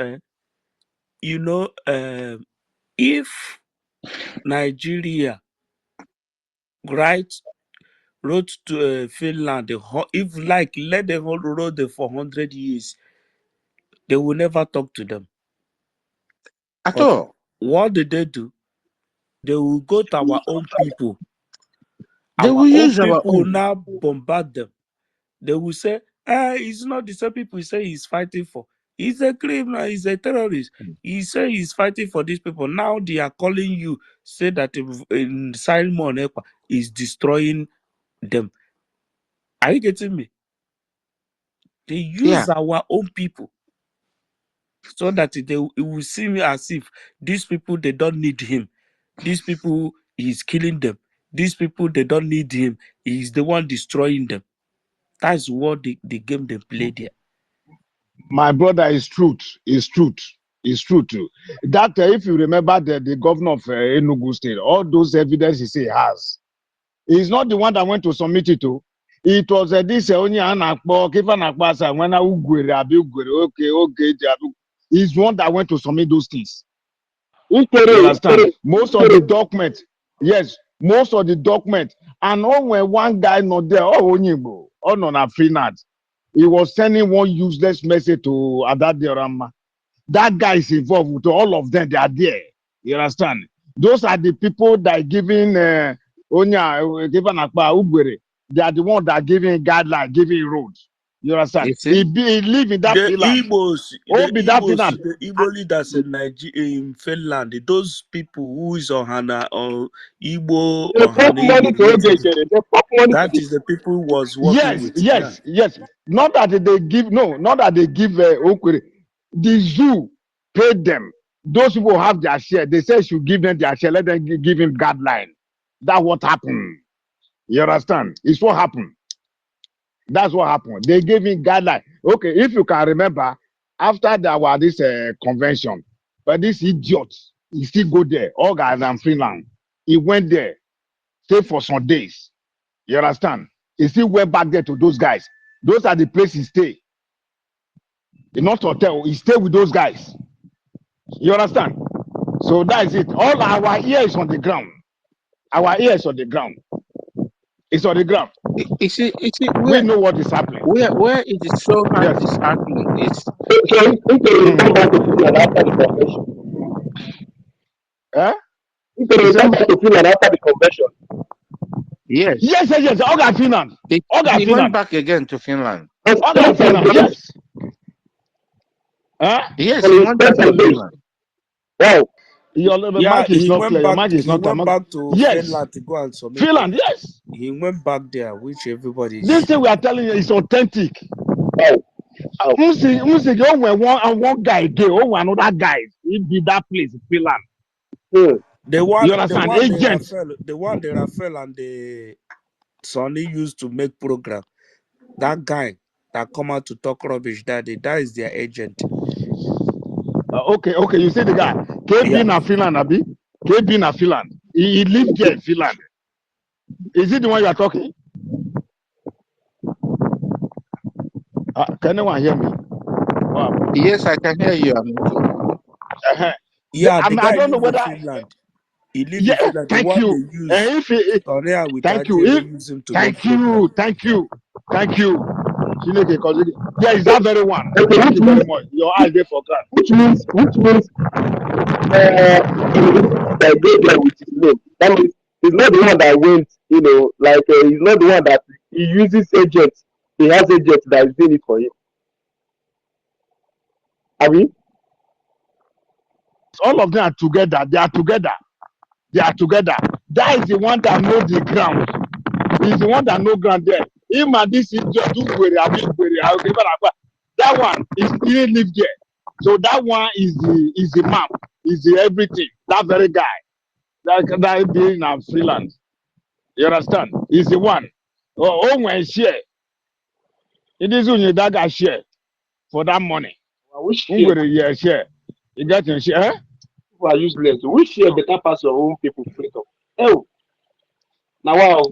If Nigeria wrote to Finland, if like let them all roll there for 100 years, they will never talk to them. At all. What did they do? They will go to our own people. They will use our People will own. now bombard them. They will say, it's not the same people he say he's fighting for. He's a criminal, he's a terrorist. He say he's fighting for these people. Now they are calling you, say that in Simon Ekpa is destroying them. Are you getting me? They use our own people so that it will seem as if these people, they don't need him. These people, he's killing them. These people, they don't need him. He's the one destroying them. That's what the game they play there. My brother, is truth. It's truth. It's true too. That if you remember the governor of Enugu State, all those evidence he say he has, he's not the one that went to submit it to. It was this only anakpo kifanakpasa when I okay. He's one that went to submit those things. You understand? Most of the document, yes, most of the document, and when one guy not there, Onyibo, on free night, he was sending one useless message to Adadiorama. That guy is involved with all of them. They are there. You understand? Those are the people that are giving they are the ones that are giving guidelines, giving roads. You understand? He live in that Finland. The Igbo leaders in Nigeria, in Finland, those people who is Ohana or Igbo, that is the people who was working with. Yes. Not that they give the zoo paid them. Those people have their share. They say should give them their share. Let them give him guideline. That's what happened. You understand? It's what happened. That's what happened. They gave him guideline. Okay, if you can remember, after there was this convention, but this idiot, he still go there. All guys in Finland. He went there, stayed for some days. You understand? He still went back there to those guys. Those are the places he stay. He not hotel. He stay with those guys. You understand? So that is it. All our ear is on the ground. Our ear is on the ground. It's on the ground. We know what is happening. Where it is so hard is happening. It's after the convention. Yes. All got Finland. He went back again to Finland. All got Finland. Yes. Yes, he went back to Finland. Wow. Your mic is not clear. Your mic is not. He went back to Finland to go and submit. Finland, yes. He went back there, which everybody. This thing we are telling you is authentic. One guy there, another guy. He be that place, Finland. The one, you understand? Agents. The one the Raphael and the Sonny used to make program. That guy that come out to talk rubbish, that is their agent. Okay. You see the guy. KB na Finland, Abi. KB na Finland. He lived there in Finland. Is it the one you are talking? Can anyone hear me? Wow. Yes, I can hear you. Yeah, I don't know whether. Finland. He lived in Finland. Thank you. Thank you. Yeah, it's that very one. Thank you very much. Your eyes there for that. Which means that go there with his name. That means he's not the one that went, he's not the one that he uses agents. He has agents that is doing it for him. I mean, all of them are together. They are together. That is the one that knows the ground. He's the one that knows ground there. Him and this is just that one is he live there. So that one is the map, is the everything. That very guy, that being in Finland. You understand? He's the one. When share. It is only that guy share for that money. Which share? Share. You get your share? People are useless. Which share better pass your own people freedom? Oh. Now wow.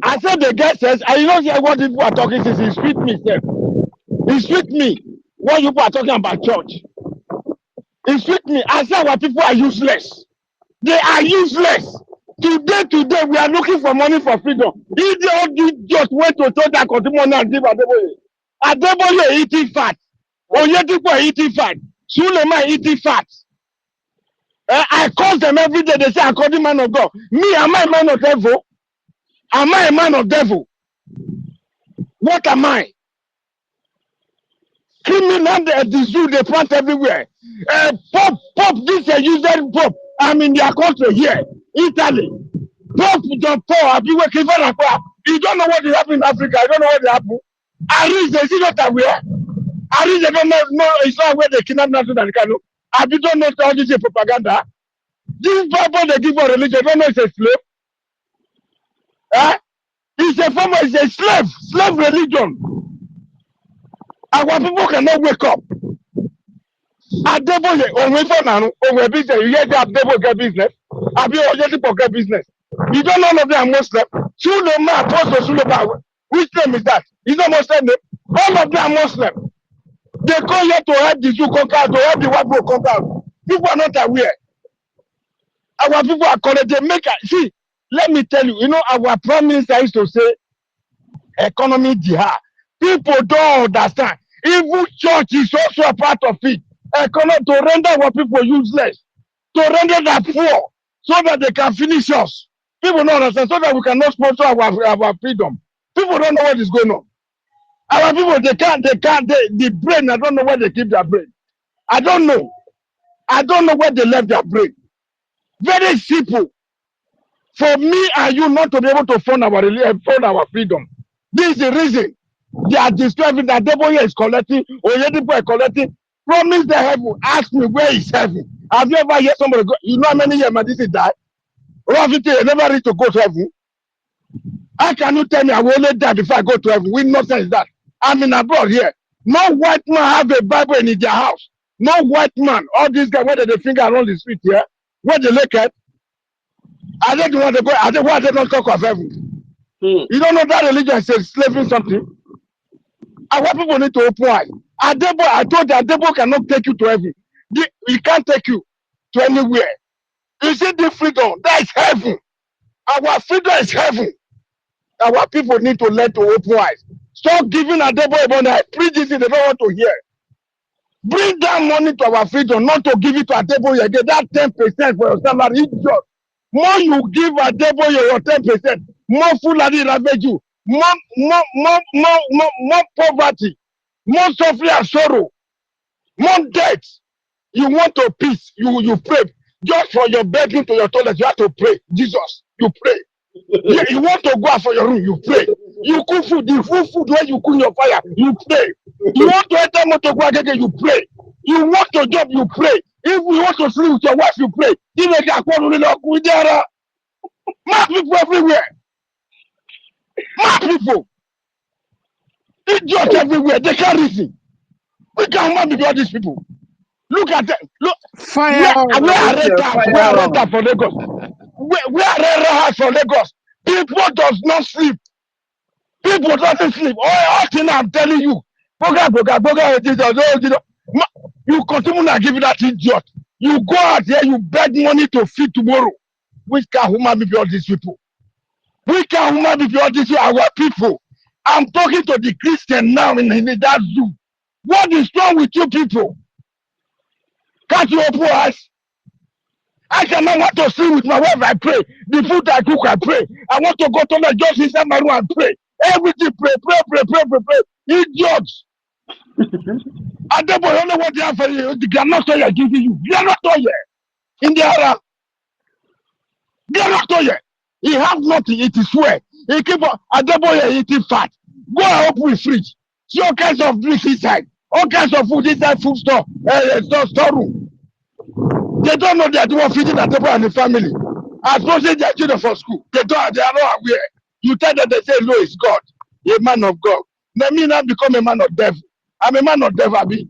I said the guy says, I don't hear what people are talking since he speak me, sir. He speak me. What you are talking about church? It sweet me. I say our people are useless. They are useless. Today, we are looking for money for freedom. Idiot just went to tell that country money and give Adeboye. Adeboye eating fat. Oyedipo eating fat. Suleiman eating fat. I call them every day. They say, according man of God. Me, am I a man of devil? Am I a man of devil? What am I? Criminal at the zoo, they plant everywhere. Pop, this is usual pop. I'm in their country here, Italy. Pop, the poor, I've been working for the. You don't know what is happening in Africa. I don't know what is happening. Aris, is not aware. Aris, they don't know, no, it's not where they kidnap Nnamdi and Kanu. I don't know all this is propaganda. This Bible they give for religion, don't know it's a slave. Eh? It's a form of, it's a slave religion. Our people cannot wake up. Adeboye, onwe for now, onwe business. You hear that Adeboye get business? Abi Oyedepo get business. You don't know none of them are Muslim. Suleiman, Apostle Suleiman, which name is that? Is not Muslim name. All of them are Muslim. They come here to help the Jew conquer, to help the white people conquer. People are not aware. Our people are correct. They make see. Let me tell you. You know, our prime minister used to say, "Economy jihad." People don't understand. Even church is also a part of it. Economy to render our people useless, to render them poor, so that they can finish us. People don't understand, so that we cannot sponsor our freedom. People don't know what is going on. Our people, the brain, I don't know where they keep their brain. I don't know where they left their brain. Very simple. For me and you not to be able to fund our freedom. This is the reason they are describing that Adeboye is collecting, Oyedepo is collecting. Promise the heaven. Ask me where is heaven. Have you ever heard somebody go? You know how many years my this died? Roughly, I never reach to go to heaven. How can you tell me I will only die before I go to heaven? With no sense that I'm in abroad here. No white man have a Bible in their house. No white man. All these guys, where they finger around the street here, where they look at, I don't want to go. I don't want to not talk of heaven. You don't know that religion is slaving something. Our people need to open eyes. I told you, Adebo cannot take you to heaven. He can't take you to anywhere. You see the freedom, that is heaven. Our freedom is heaven. Our people need to learn to open eyes. Stop giving Adebo money. I preach this, they don't want to hear. Bring that money to our freedom, not to give it to Adebo again. That 10% for your salary. Idiot. More you give Adebo your 10%, more Fulani ravage you, more poverty, more suffering and sorrow, more debt. You want to peace, you pray. Just for your bedroom to your toilet, you have to pray. Jesus, you pray. You want to go out for your room, you pray. You cook food, the food where you cook your fire, you pray. You want to enter motor go again, you pray. You want to job, you pray. If you want to sleep with your wife, you pray. Mad people everywhere. Mad people. Idiots everywhere. They can't reason. We can't be all these people. Look at them. Look. Fire on, Where are Reta? Where are Reta for Lagos? Where are Reta for Lagos? People does not sleep. People doesn't sleep. All thing I'm telling you. You continue to give that idiot. You go out there, you beg money to feed tomorrow. Which can human be all these people? We can human be all these our people. I'm talking to the Christian now in that zoo. What is wrong with you people? Can't you open eyes? I cannot want to sleep with my wife, I pray. The food I cook, I pray. I want to go to the just inside my room and pray. Everything pray. Idiots. I don't know what they have for you. They are not toilet giving you. They are not toilet. In the area. They are not toilet. He have nothing, it is swear. He keep on Adeboye eating fat. Go and open the fridge. See all kinds of drinks inside. All kinds of food inside food storeroom. They don't know they are the one feeding Adeboye and the family. As long as they are children for school, they are not aware. You tell them, they say, no, it's God, a man of God. Let me now become a man of devil. I'm a man of devil, I mean.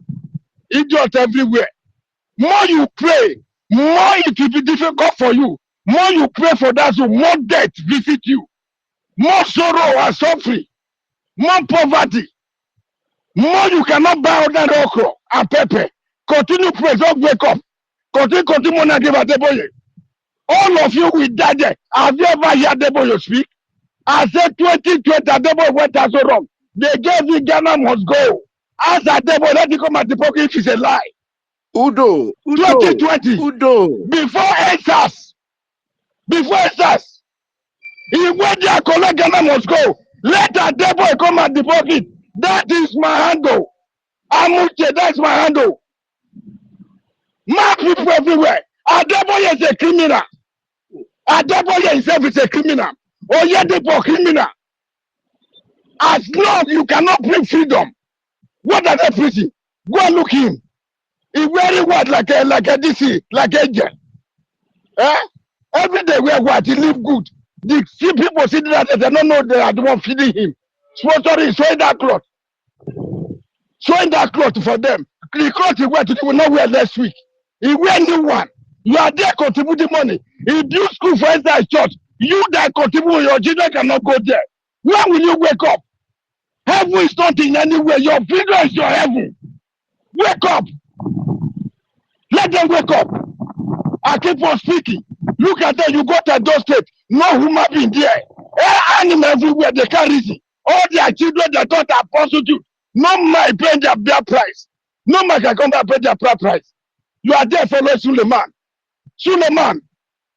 Idiot everywhere. More you pray, more it will be difficult for you. More you pray for that, so more death visit you. More sorrow and suffering. More poverty. More you cannot buy other okra and pepper. Continue praise, don't wake up. Continue money give Adeboye. All of you will die there. Have you ever heard Adeboye speak? I said 2020 Adeboye went out so wrong. They gave you Ghana must go. Ask Adeboye, let it come at the pocket if it's a lie. Udo, 2020. Udo. Before ESAS. He went there, collect Ghana must go. Let Adeboye come at the pocket. That is my handle. Amuche, that's my handle. Mad people everywhere. Adeboye is a criminal. Adeboye himself is a criminal. Oyedepo criminal. As long you cannot bring freedom, what are they preaching? Go and look him. He wearing what like a DC, like agent. Eh? Every day wear what? He live good. The few people sitting there, they don't know they are the one feeding him. Sponsoring, showing that cloth. Showing that cloth for them. The cloth he wear today will not wear next week. He wear new one. You are there contributing money. He build school for inside church. You that contribute, your children cannot go there. When will you wake up? Heaven is not in any way. Your freedom is your heaven. Wake up. Let them wake up. I keep on speaking. Look at them. You go to those states. No human being there. Animal everywhere. They can't reason. All their children, they thought are prostitute. No man paying their price. No man can come back pay their price. You are there following Suleiman. Suleiman.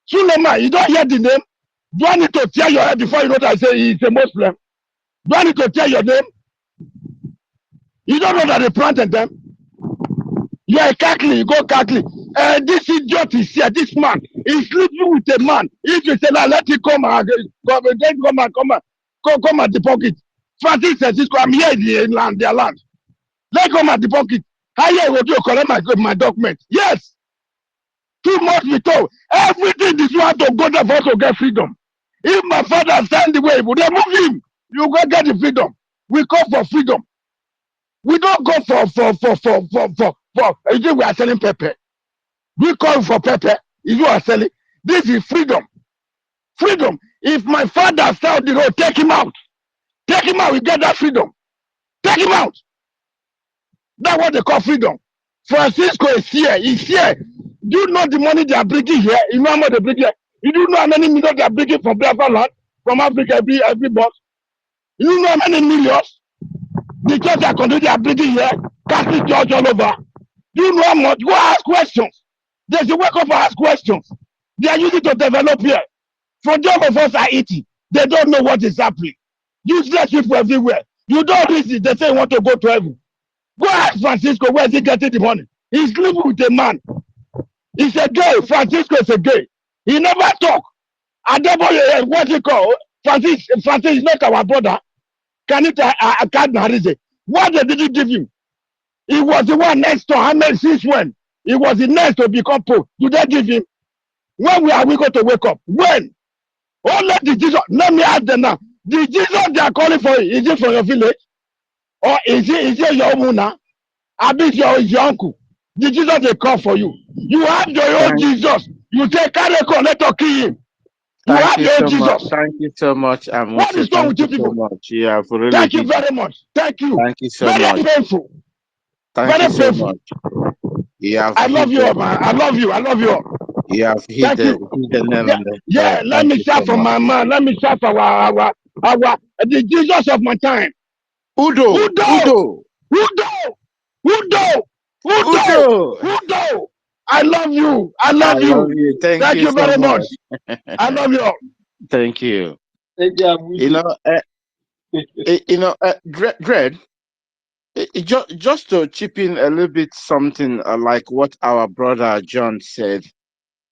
You don't hear the name? Do I need to tear your head before you know that I say he's a Muslim? Do I need to tear your name? You don't know that they planted them? You are a Catholic, you go Catholic. This idiot is here, this man. He's sleeping with a man. If you say, let him come at the pocket. Francis says, I'm here in their land. Let come at the pocket. How you will do collect my document? Yes. Too much we told. Everything this one to go there for us to get freedom. If my father stand the way, would they move him? You go get the freedom. We call for freedom. We don't go for you think we are selling pepper. We call for pepper. Is you are selling. This is freedom. Freedom. If my father stand the road, take him out. Take him out, we get that freedom. Take him out. That's what they call freedom. Francisco is here. He's here. Do you know the money they are bringing here? You know how much they bring here? You do know how many millions they are bringing from Biafra land, from Africa every month? You know how many millions? The church are continuing they are bringing here, Catholic church all over. Do you know how much? Go ask questions. There's a wake up and ask questions. They are using to develop here. For them of us are eating. They don't know what is happening. Useless people everywhere. You don't reason. They say you want to go to heaven. Go ask Francisco, where is he getting the money? He's living with a man. He's a gay. Francisco is a gay. He never talk. Adeboye, what's he called? Francis is not our brother. Can it what they didn't give him? He was the one next to Ahmed since when? He was the next to become Pope. Do they give him? When are we going to wake up? When? Oh, let the Jesus. Let me ask them now. The Jesus they are calling for, is it from your village? Or is it your Muna? I mean, your uncle. The Jesus they call for you. You have your own Jesus. You say, carry on, let us kill him. You have your own Jesus. Thank you so much, Amuche. What is wrong with you people? Yeah, for really Thank you very much. Thank you. Thank you so very much. Painful. Thank very you so painful. much. Yeah, I love you all, man. I love you. I love you all. You have hit the nail on the head. Let me shout for my man. Let me shout for our the Jesus of my time. Udo. I love you. I love you. Thank you very much. I love you all. Thank you. Dread. Just to chip in a little bit something like what our brother John said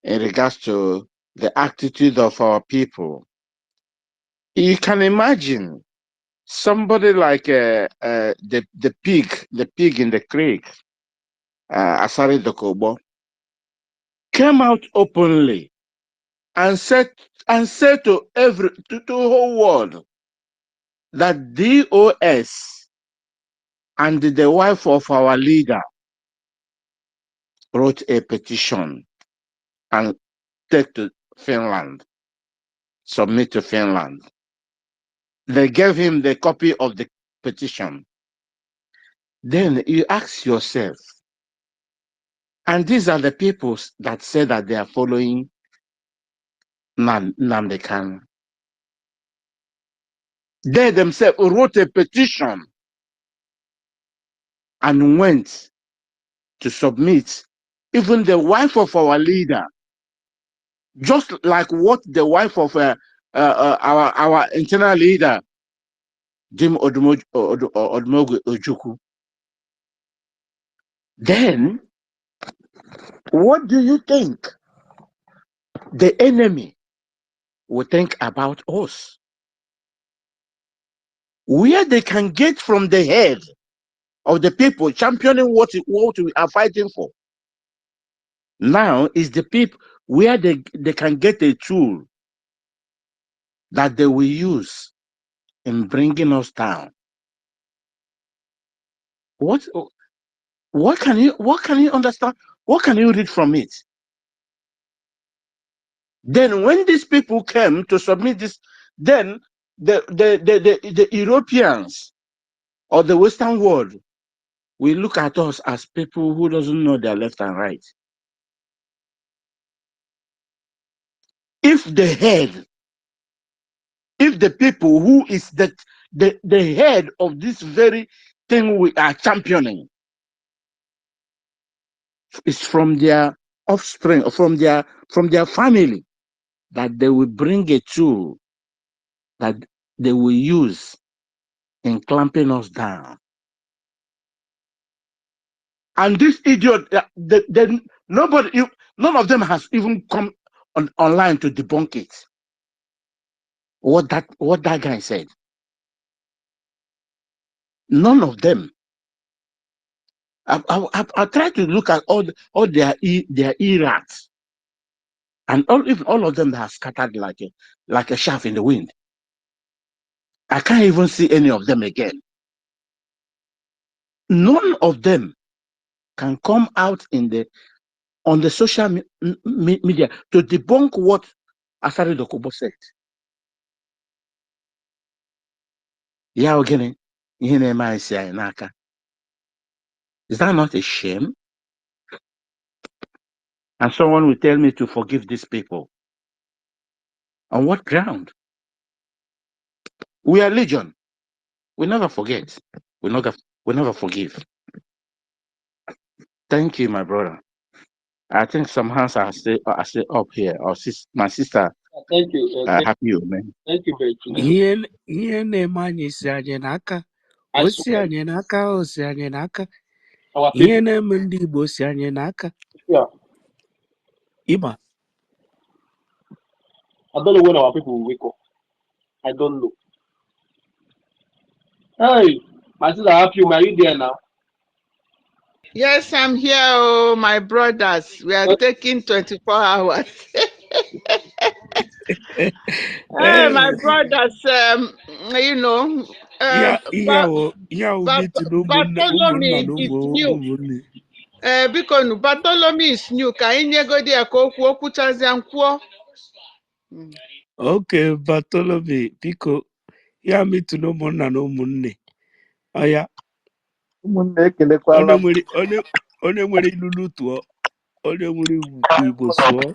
in regards to the attitude of our people. You can imagine somebody like the pig in the creek, Asari Dokobo, came out openly and said to the whole world that DOS and the wife of our leader wrote a petition and take to Finland, submit to Finland. They gave him the copy of the petition. Then you ask yourself, And these are the people that say that they are following Nnamdi Kanu. They themselves wrote a petition and went to submit. Even the wife of our leader, just like what the wife of our internal leader, Jim Odumogu Ojukwu. Then, what do you think the enemy will think about us? Where they can get from the head of the people championing what we are fighting for. Now is the people where they can get a tool that they will use in bringing us down. What can you understand? What can you read from it? Then when these people came to submit this, then the Europeans or the Western world will look at us as people who doesn't know their left and right. If the people who is the head of this very thing we are championing is from their offspring or from their family, that they will bring a tool that they will use in clamping us down. And this idiot, none of them has even come online to debunk it. What that guy said. None of them. I tried to look at all their errats, and all of them have scattered like a shaft in the wind. I can't even see any of them again. None of them can come out on the social media to debunk what Asari Dokubo said. Ya ogene, ihe na-eme anyị si anyị n'aka. Is that not a shame? And someone will tell me to forgive these people. On what ground? We are legion. We never forget. We never forgive. Thank you, my brother. I think some hands are still up here. Or my sister. Thank you. Happy you, man. Thank you very much. Ihe na-eme anyị si anyị n'aka. O si anyị n'aka, o si anyị n'aka. Ihe na-eme ndị Igbo si anyị n'aka. Iba. I don't know when our people will wake up. I don't know. Hey, my sister, happy you. Are you there now? Yes, I'm here, oh, my brothers. We are taking 24 hours. Hey, my brothers, you know, Bartholomew is new. Biko, Bartholomew is new. Ka anyị nyegodi ya ka okwu okwuchazi nkwuo. Okay, Bartholomew, biko, ya meeting ụmụnna na ụmụnne. Aya. Ụmụnne ekelekwala m. Onye nwere ilulu tụọ, onye nwere Igbo sụọ.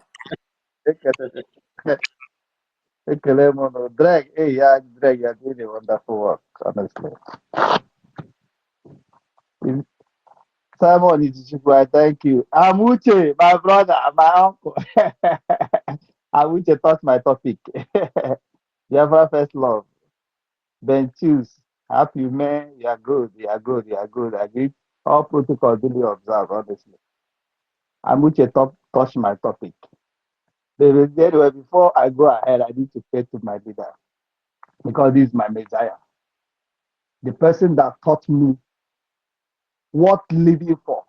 Ekele m no Drag, hey, Drag, you're doing a wonderful work, honestly. Simon Ichichukwu, I thank you. Amuche, my brother, my uncle. Amuche touched my topic. Biafra first love. Ben choose. Happy man, you are good, you are good, you are good. I agree. All protocol duly observed, honestly. Amuche touched my topic. Anyway, before I go ahead, I need to pray to my leader because this is my Messiah. The person that taught me what living for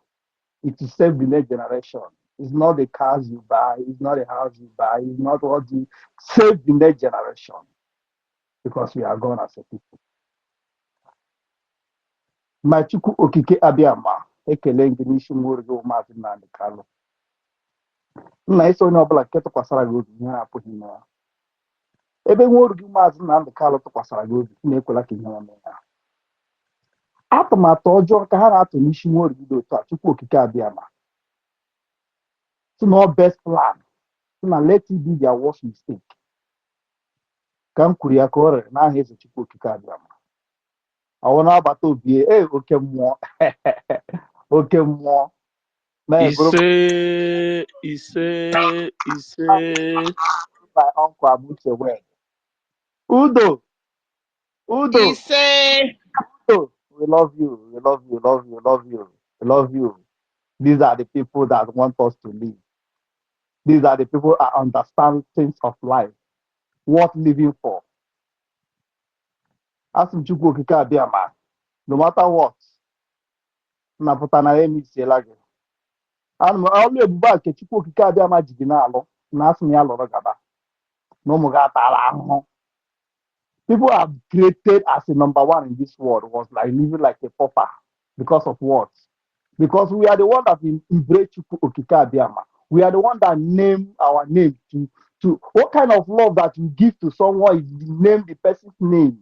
is to save the next generation. It's not the cars you buy, it's not the house you buy, it's not what you save the next generation because we are gone as a people. My Chuku Okike Abiyama, ekele nke n'isi mmụọ gị Maazị Nnamdi Kanu. Nna isi onye ọbụla nke tụkwasara gị obi ihe apụghị ime ya. Ebe nwa oru gị Maazị Nnamdi Kanu tụkwasara gị obi na-ekwela ka ihe ome ya. Atụmatụ ọjọọ ka ha na-atụ n'isi nwa oru gị dị otu a Chukwu Okike Abiyama not best plan. Now let it be their worst mistake. Come Kuriakore, now here's a chico kikadiam. I want to be okay more. Okay more. He Man, bro, say, my uncle Abuche word. Udo, He Udo, say, Udo, we love you, we love you, love you, love you, we love you. These are the people that want us to live. These are the people that understand things of life, worth living for. As Mchukwu Okike Abịama, no matter what, napụta na ya emisiela gị. Ọlụ ebube a nke Chukwu Okike Abịama ji gị na-alụ na asị na ya lụrụ gaba na ụmụ gị atara ahụhụ. People are created as a number one in this world was like living like a pauper because of what? Because we are the one that embrace Chukwu Okike Abịama. We are the one that name our name to what kind of love that we give to someone is name the person's name.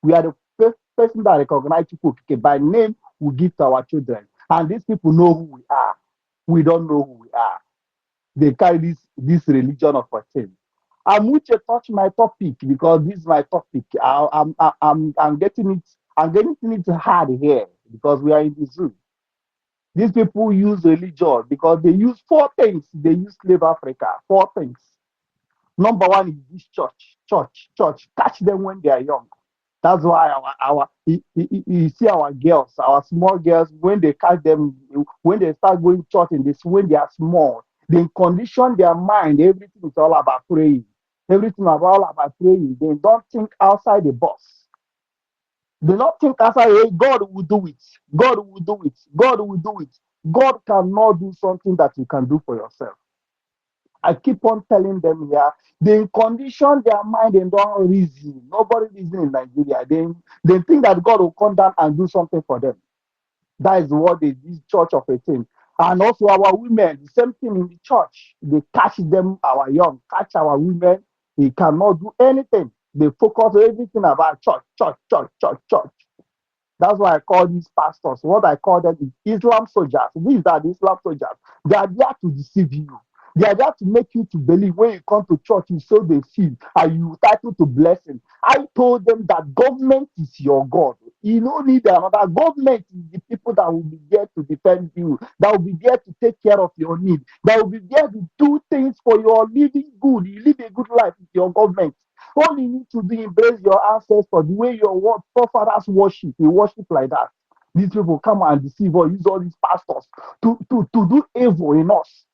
We are the first person that recognize Chukwu Okike by name we give to our children. And these people know who we are. We don't know who we are. They carry this religion of a thing. I'm to touch my topic because this is my topic. I'm getting it hard here because we are in the zoo. These people use religion because they use four things. They use slave Africa. Four things. Number one is this church. Catch them when they are young. That's why you see our girls, our small girls, when they catch them, when they start going to church in this, when they are small, they condition their mind. Everything is all about praying. Everything is all about praying. They don't think outside the box. They don't think outside, hey, God will do it. God will do it. God will do it. God cannot do something that you can do for yourself. I keep on telling them here, they condition their mind and don't reason. Nobody reason in Nigeria. They think that God will come down and do something for them. That is what this church of a thing. And also our women, the same thing in the church. They catch them, our young, catch our women. They cannot do anything. They focus on everything about church. That's why I call these pastors, what I call them is Islam soldiers. These are the Islam soldiers. They are there to deceive you. They are there to make you to believe when you come to church, you sow the seed and you entitled to blessing. I told them that government is your God. You don't need another. Government is the people that will be there to defend you, that will be there to take care of your need, that will be there to do things for your living good. You live a good life with your government. All you need to do is embrace your ancestors, the way your forefathers worship. They worship like that. These people come and deceive or use all these pastors to do evil in us.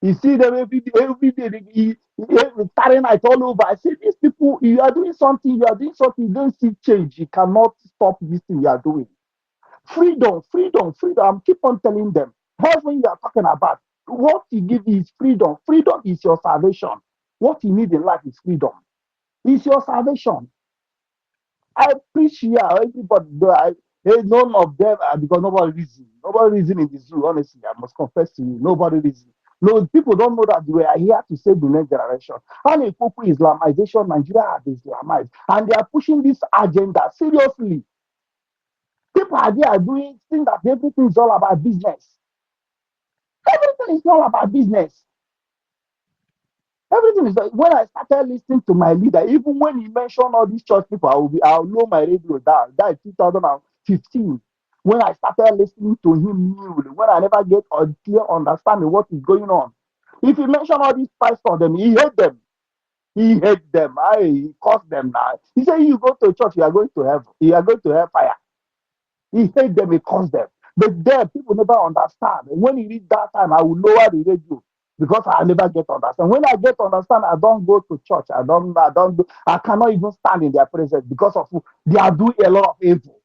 You see them every day they carrying it all over. I say, these people, you are doing something, you don't see change. You cannot stop this thing you are doing. Freedom. I keep on telling them. Heaven you are talking about, what you give is freedom. Freedom is your salvation. What you need in life is freedom. It's your salvation. I preach here, everybody, none of them, because nobody reason in the zoo, honestly, I must confess to you, nobody reason. No, people don't know that we are here to save the next generation. And if people Islamization, Nigeria has Islamized, and they are pushing this agenda seriously. People are there doing things that everything is all about business. Everything is all about business. Everything is when I started listening to my leader, even when he mentioned all these church people, I'll know my radio down. That is 2015. When I started listening to him newly, when I never get a clear understanding what is going on. If he mentioned all these pastors, them, he hate them. He hate them. He caused them now. He said, you go to church, you are going to heaven. You are going to hellfire. He hate them, he caused them. But there, people never understand. And when he reach that time, I will lower the radio because I never get understand. When I get understand, I don't go to church. I cannot even stand in their presence because of they are doing a lot of evil.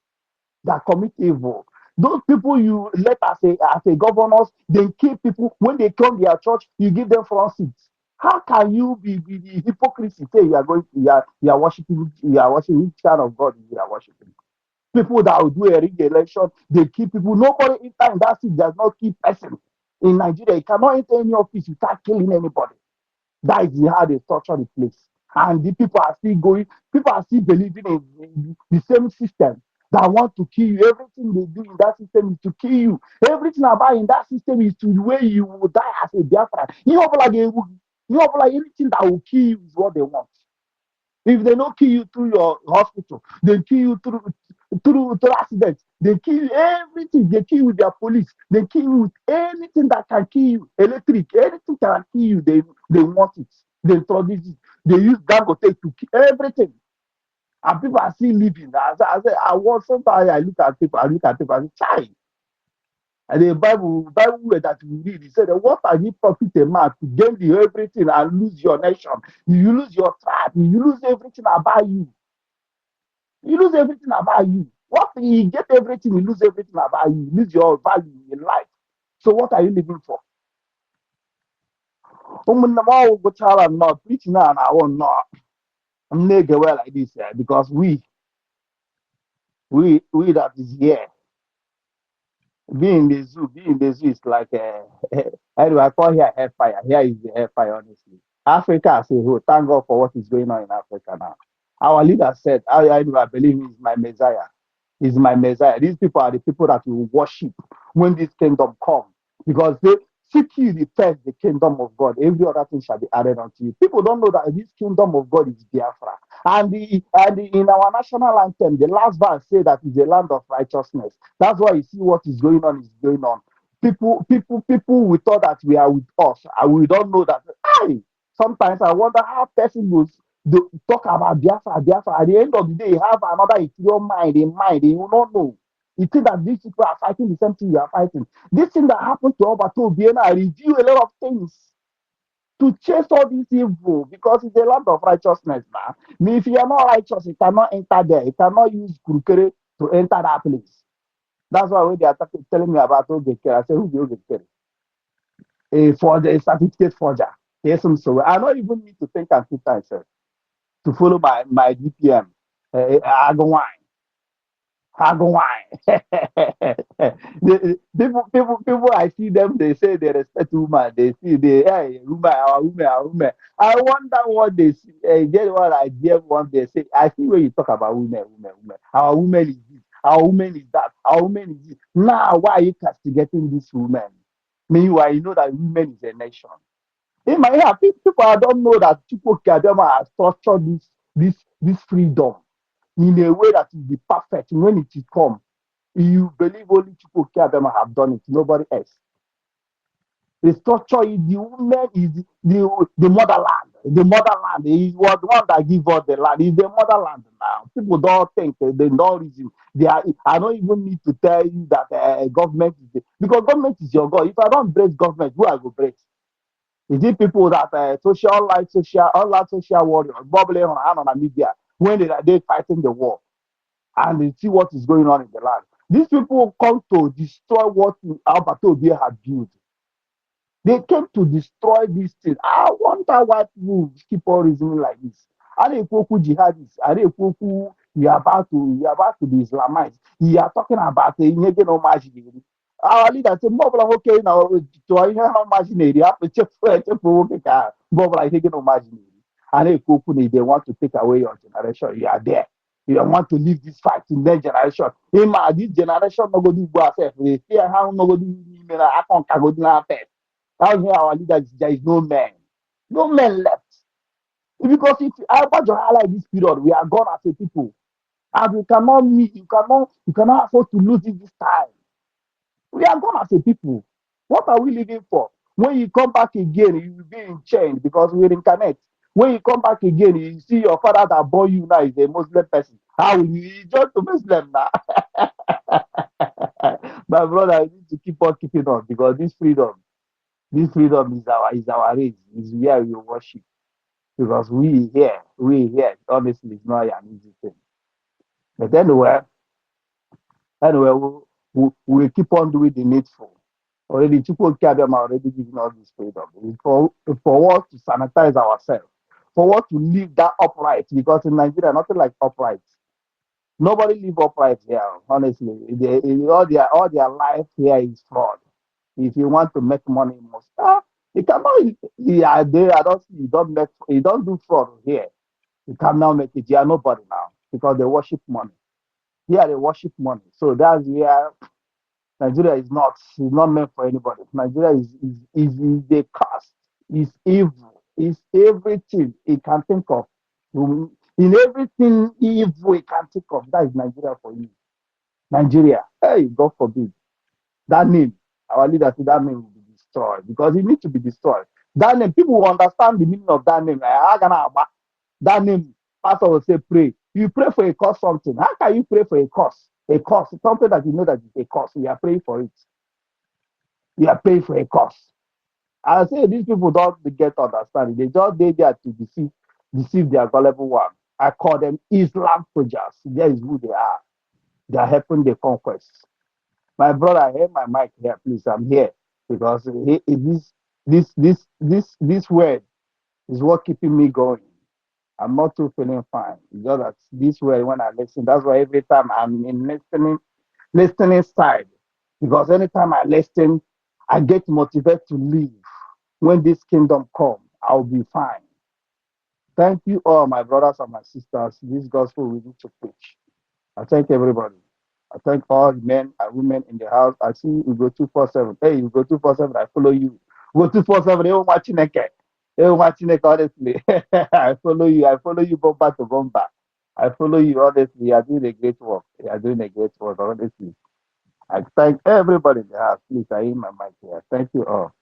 They commit evil. Those people you let as a governors, they kill people. When they come to their church, you give them front seats. How can you be the hypocrisy? Say you are worshiping which kind of God you are worshiping? People that will do a rig election, they keep people. Nobody enter in that seat does not keep person. In Nigeria, you cannot enter any office without killing anybody. That is how they torture the place. And the people are still going, people are still believing in the same system. that want to kill you. Everything they do in that system is to kill you. Everything about in that system is to the way you will die as a Biafra. Anything that will kill you is what they want. If they don't kill you through your hospital, they kill you through accidents. They kill you everything. They kill you with their police. They kill you with anything that can kill you. Electric, anything can kill you. They want it. They introduce it. They use Dangote to kill everything. And people are still living. I want sometimes I look at people, I say, child. And the Bible that we read, it said, what are you profit a man to gain the everything and lose your nation? You lose your tribe, you lose everything about you. You lose everything about you. What you get everything, you lose everything about you. You lose your value in life. So what are you living for? Not preaching now, I want not. I'm not well like this because we that is here. Being in the zoo is like anyway, I call here hellfire. Here is the hellfire, honestly. Africa as a whole, thank God for what is going on in Africa now. Our leader said, I believe he is my Messiah. He's my Messiah. These people are the people that we worship when this kingdom comes. Because they seek you the first, the kingdom of God. Every other thing shall be added unto you. People don't know that this kingdom of God is Biafra. And in our national anthem, the last verse say that it's a land of righteousness. That's why you see what is going on is going on. People, we thought that we are with us, and we don't know that. Sometimes I wonder how person will talk about Biafra. At the end of the day, you have another interior mind in mind. You will not know. You think that these people are fighting the same thing you are fighting. This thing that happened to Obato Biena reveal a lot of things to chase all this evil because it's a land of righteousness now. If you are not righteous, you cannot enter there. You cannot use Kurukere to enter that place. That's why when they are telling me about Ogekere, I say, who is Ogekere? A forger, a certificate forger. Yes, so I don't even need to think and two times to follow my DPM. I go wine. People, I see them, they say they respect women. They see woman, our woman. I wonder what they see. Get what I hear one they say. I see when you talk about women. Our woman is this, our woman is that, our woman is this. Now, why are you castigating this woman? Meanwhile, you know that women is a nation. In my head, people don't know that people can have structured this freedom in a way that will be perfect when it is come. You believe only people have done it, nobody else. The structure is the woman is the motherland. The motherland is what one that give us the land. Is the motherland now. People don't think they don't reason. I don't even need to tell you that government is because government is your God. If I don't break government, who I go break? Is it people that social warriors bubbling on media when they fighting the war and they see what is going on in the land? These people come to destroy what Albert Obi had built. They came to destroy this thing. I wonder why people keep on reasoning like this. Are they jihadists? Are they you are about to be Islamized? You are talking about the homage. Our leader said, "Mobile okay now to homage needy. I check for Bob like taking homage needy. And they want to take away your generation. You are there. You don't want to leave this fight in their generation. In my this generation, no go do yourself. They fear how no go do me. I can't go do that. That's why our leader there is no man. No man left. Because if I want to highlight this period, we are gone as a people. And we cannot meet, you cannot afford to lose it this time. We are gone as a people. What are we living for? When you come back again, you will be in chain because we reincarnate. When you come back again, you see your father that born you now is a Muslim person. How will you join to Muslim now? My brother, I need to keep on keeping on because this freedom is our race, is where we worship. Because we here, honestly, it's not an easy thing. But anyway, we keep on doing the needful. Already, Chukwu Kadiama already giving us this freedom. For us to sanitize ourselves, for us to live that upright, because in Nigeria, nothing like upright. Nobody live upright here, honestly. All their life here is fraud. If you want to make money, you must you cannot. Yeah, I don't see you don't do fraud here. You can now make it. You are nobody now because they worship money. Here they worship money. So that's where Nigeria is not meant for anybody. Nigeria is a curse. Is evil. Is everything it can think of. In everything evil it can think of, that is Nigeria for you. Nigeria. Hey, God forbid. That name, our leader said that name will be destroyed because it needs to be destroyed. That name, people will understand the meaning of that name. That name, pastor will say, pray. You pray for a cause something. How can you pray for a cause? A cause, something that you know that is a cause. You are praying for it. You are praying for a cause. I say these people don't get understanding. They just they there to deceive their gullible one. I call them Islam soldiers. That is who they are. They are helping the conquest. My brother, I have my mic here, please. I'm here because this word is what keeping me going. I'm not too feeling fine. It's just that this word when I listen, that's why every time I'm in listening side. Because anytime I listen, I get motivated to live. When this kingdom come, I'll be fine. Thank you all, my brothers and my sisters. This gospel we need to preach. I thank everybody. I thank all the men and women in the house. I see you go 247. Hey, you go 247. I follow you. Go 247. Hey, Machineke. Hey, Machineke, honestly. I follow you. I follow you bumper to bumper. I follow you, honestly. You are doing a great work. You are doing a great work, honestly. I thank everybody in the house. Please, I hear my mic here. Thank you all.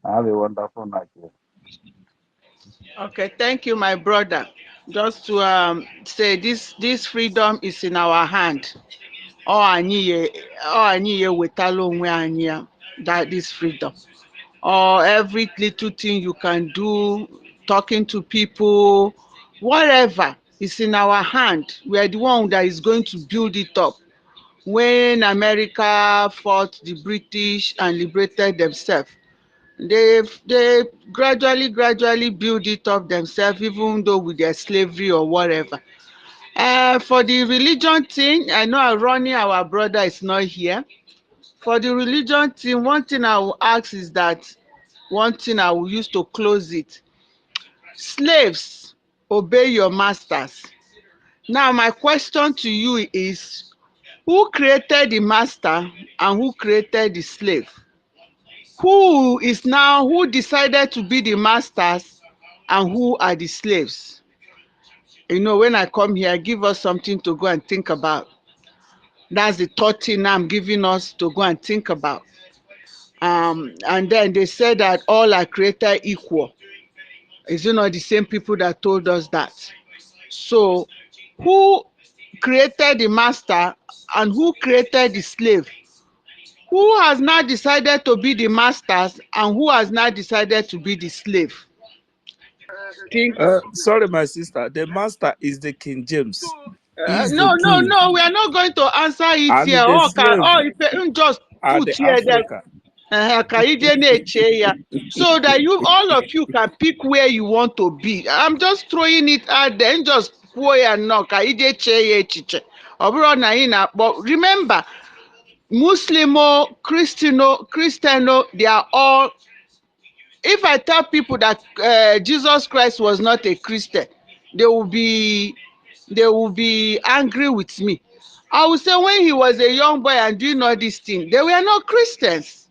Have a wonderful night here. Okay, thank you, my brother. Just to say this freedom is in our hand. Ọ anyị wetala onwe anyị ya, that is freedom. Or every little thing you can do, talking to people, whatever is in our hand. We are the one that is going to build it up. When America fought the British and liberated themselves, they gradually build it up themselves, even though with their slavery or whatever. For the religion thing, I know Ronnie, our brother, is not here. For the religion thing, one thing I will ask is that one thing I will use to close it. Slaves, obey your masters. Now, my question to you is, who created the master and who created the slave? Who decided to be the masters and who are the slaves? You know, when I come here, give us something to go and think about. That's the thought thing I'm giving us to go and think about. And then they said that all are created equal. Is it not the same people that told us that? So, who created the master and who created the slave? Who has now decided to be the masters and who has now decided to be the slave? Think. Sorry, my sister. The master is the King James. He's the No, king. we are not going to answer it And here. the slave If you just are put the here that Africa. so that all of you can pick where you want to be. I'm just throwing it out there and just but remember, Muslimo, Christiano, they are all. If I tell people that Jesus Christ was not a Christian, they will be angry with me. I will say when he was a young boy and doing all these things, they were not Christians,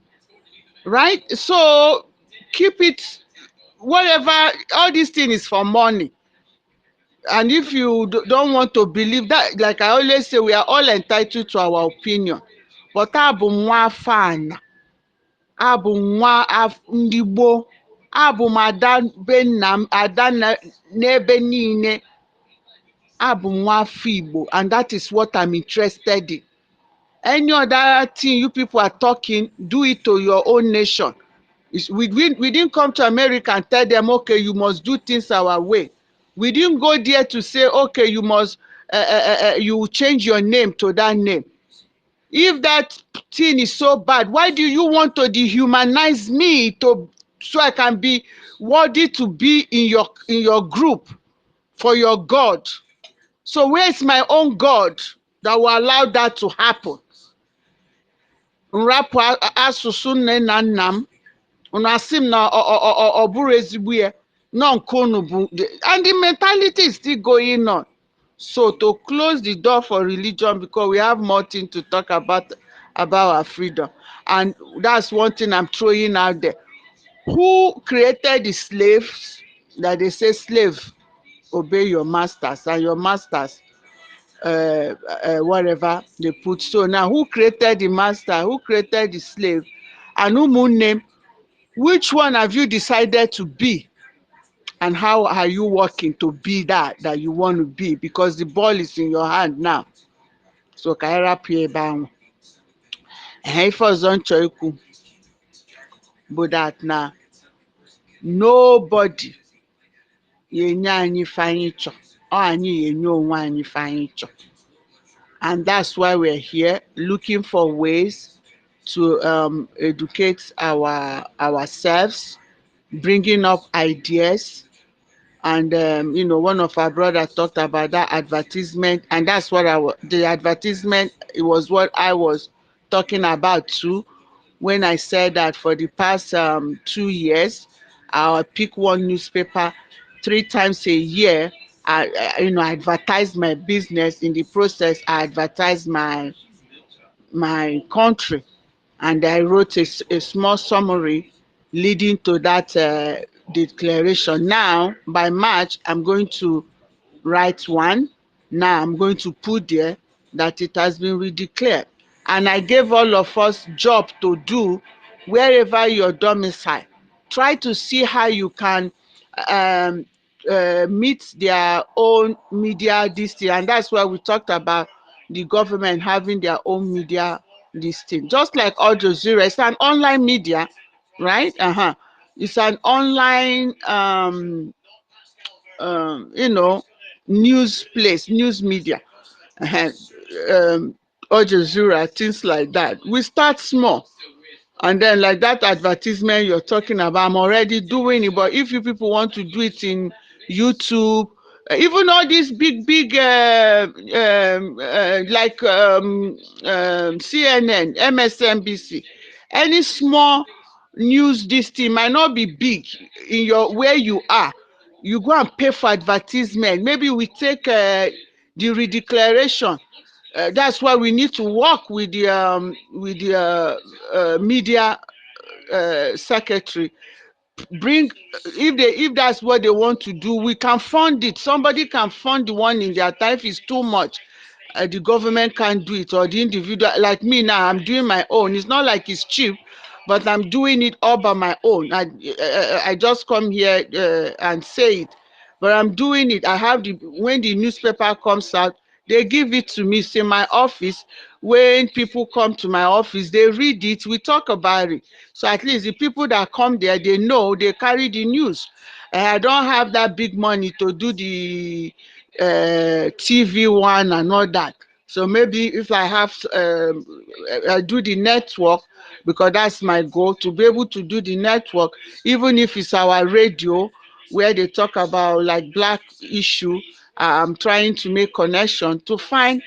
right? So keep it, whatever, all these things is for money. And if you don't want to believe that, like I always say, we are all entitled to our opinion. But abụ nwa fan, abụ nwa ndị gboo, abụ m ada be nna m, ada n'ebe niile, abụ nwa afọ Igbo, and that is what I'm interested in. Any other thing you people are talking, do it to your own nation. We didn't come to America and tell them, okay, you must do things our way. We didn't go there to say, okay, you must, you change your name to that name. If that thing is so bad, why do you want to dehumanize me so I can be worthy to be in your group for your God? So where's my own God that will allow that to happen? Nrapụ asụsụ nne na nna m, unu asị m na ọ bụrụ ezigbo ya, nọ nke unu bụ, and the mentality is still going on. So to close the door for religion, because we have more things to talk about our freedom, and that's one thing I'm throwing out there. Who created the slaves that they say slave obey your masters, and your masters whatever they put? So now who created the master, who created the slave, and who name? Which one have you decided to be, and how are you working to be that you want to be? Because the ball is in your hand now. So kaira pie ba ife ọzọ nchọ ikwu bụ that na nobody ga-enye anyị ife anyị chọ, ọ anyị ga-enye onwe anyị ife anyị chọ. And that's why we're here looking for ways to educate ourselves, bringing up ideas. And you know, one of our brothers talked about that advertisement, and that's what the advertisement, it was what I was talking about too, when I said that for the past 2 years, I'll pick one newspaper 3 times a year. I advertise my business. In the process, I advertise my country, and I wrote a small summary leading to that declaration. Now, by March, I'm going to write one. Now, I'm going to put there that it has been redeclared. And I gave all of us job to do wherever your domicile. Try to see how you can meet their own media this thing. And that's why we talked about the government having their own media this thing. Just like Al Jazeera, it's an online media, right? It's an online news place, news media. Al Jazeera, things like that. We start small. And then like that advertisement you're talking about, I'm already doing it. But if you people want to do it in YouTube, even all these big like CNN, MSNBC, any small news, this thing might not be big in your where you are. You go and pay for advertisement. Maybe we take the redeclaration. That's why we need to work with the media secretary. Bring, if that's what they want to do, we can fund it. Somebody can fund the one in their time. If it's too much, the government can't do it, or the individual. Like me now, I'm doing my own. It's not like it's cheap, but I'm doing it all by my own. I just come here and say it, but I'm doing it. I have when the newspaper comes out, they give it to me. It's in my office. When people come to my office, they read it. We talk about it. So at least the people that come there, they know, they carry the news. And I don't have that big money to do the TV one and all that. So maybe if I have, I do the network, because that's my goal, to be able to do the network, even if it's our radio where they talk about like black issue. I'm trying to make connection to find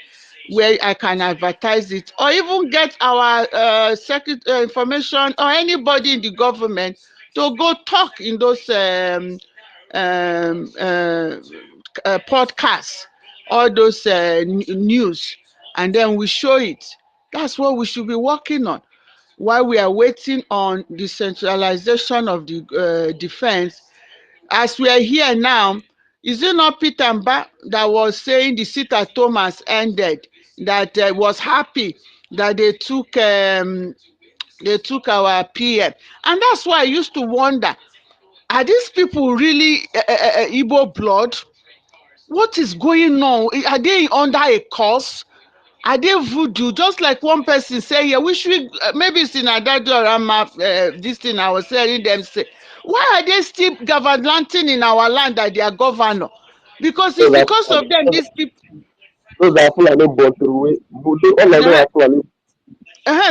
where I can advertise it, or even get our information, or anybody in the government to go talk in those podcasts, all those news, and then we show it. That's what we should be working on while we are waiting on the centralization of the defense. As we are here now, is it not Peter Mba that was saying the sit at home has ended, that was happy that they took our PM? And that's why I used to wonder, are these people really Igbo blood? What is going on? Are they under a curse? Are they voodoo? Just like one person say, yeah, we should, maybe it's in Adadorama, this thing I was hearing them say, why are they still gallivanting in our land that they are governor? Because it's because of them, these people. Those are Fulani born through. All of them are Fulani.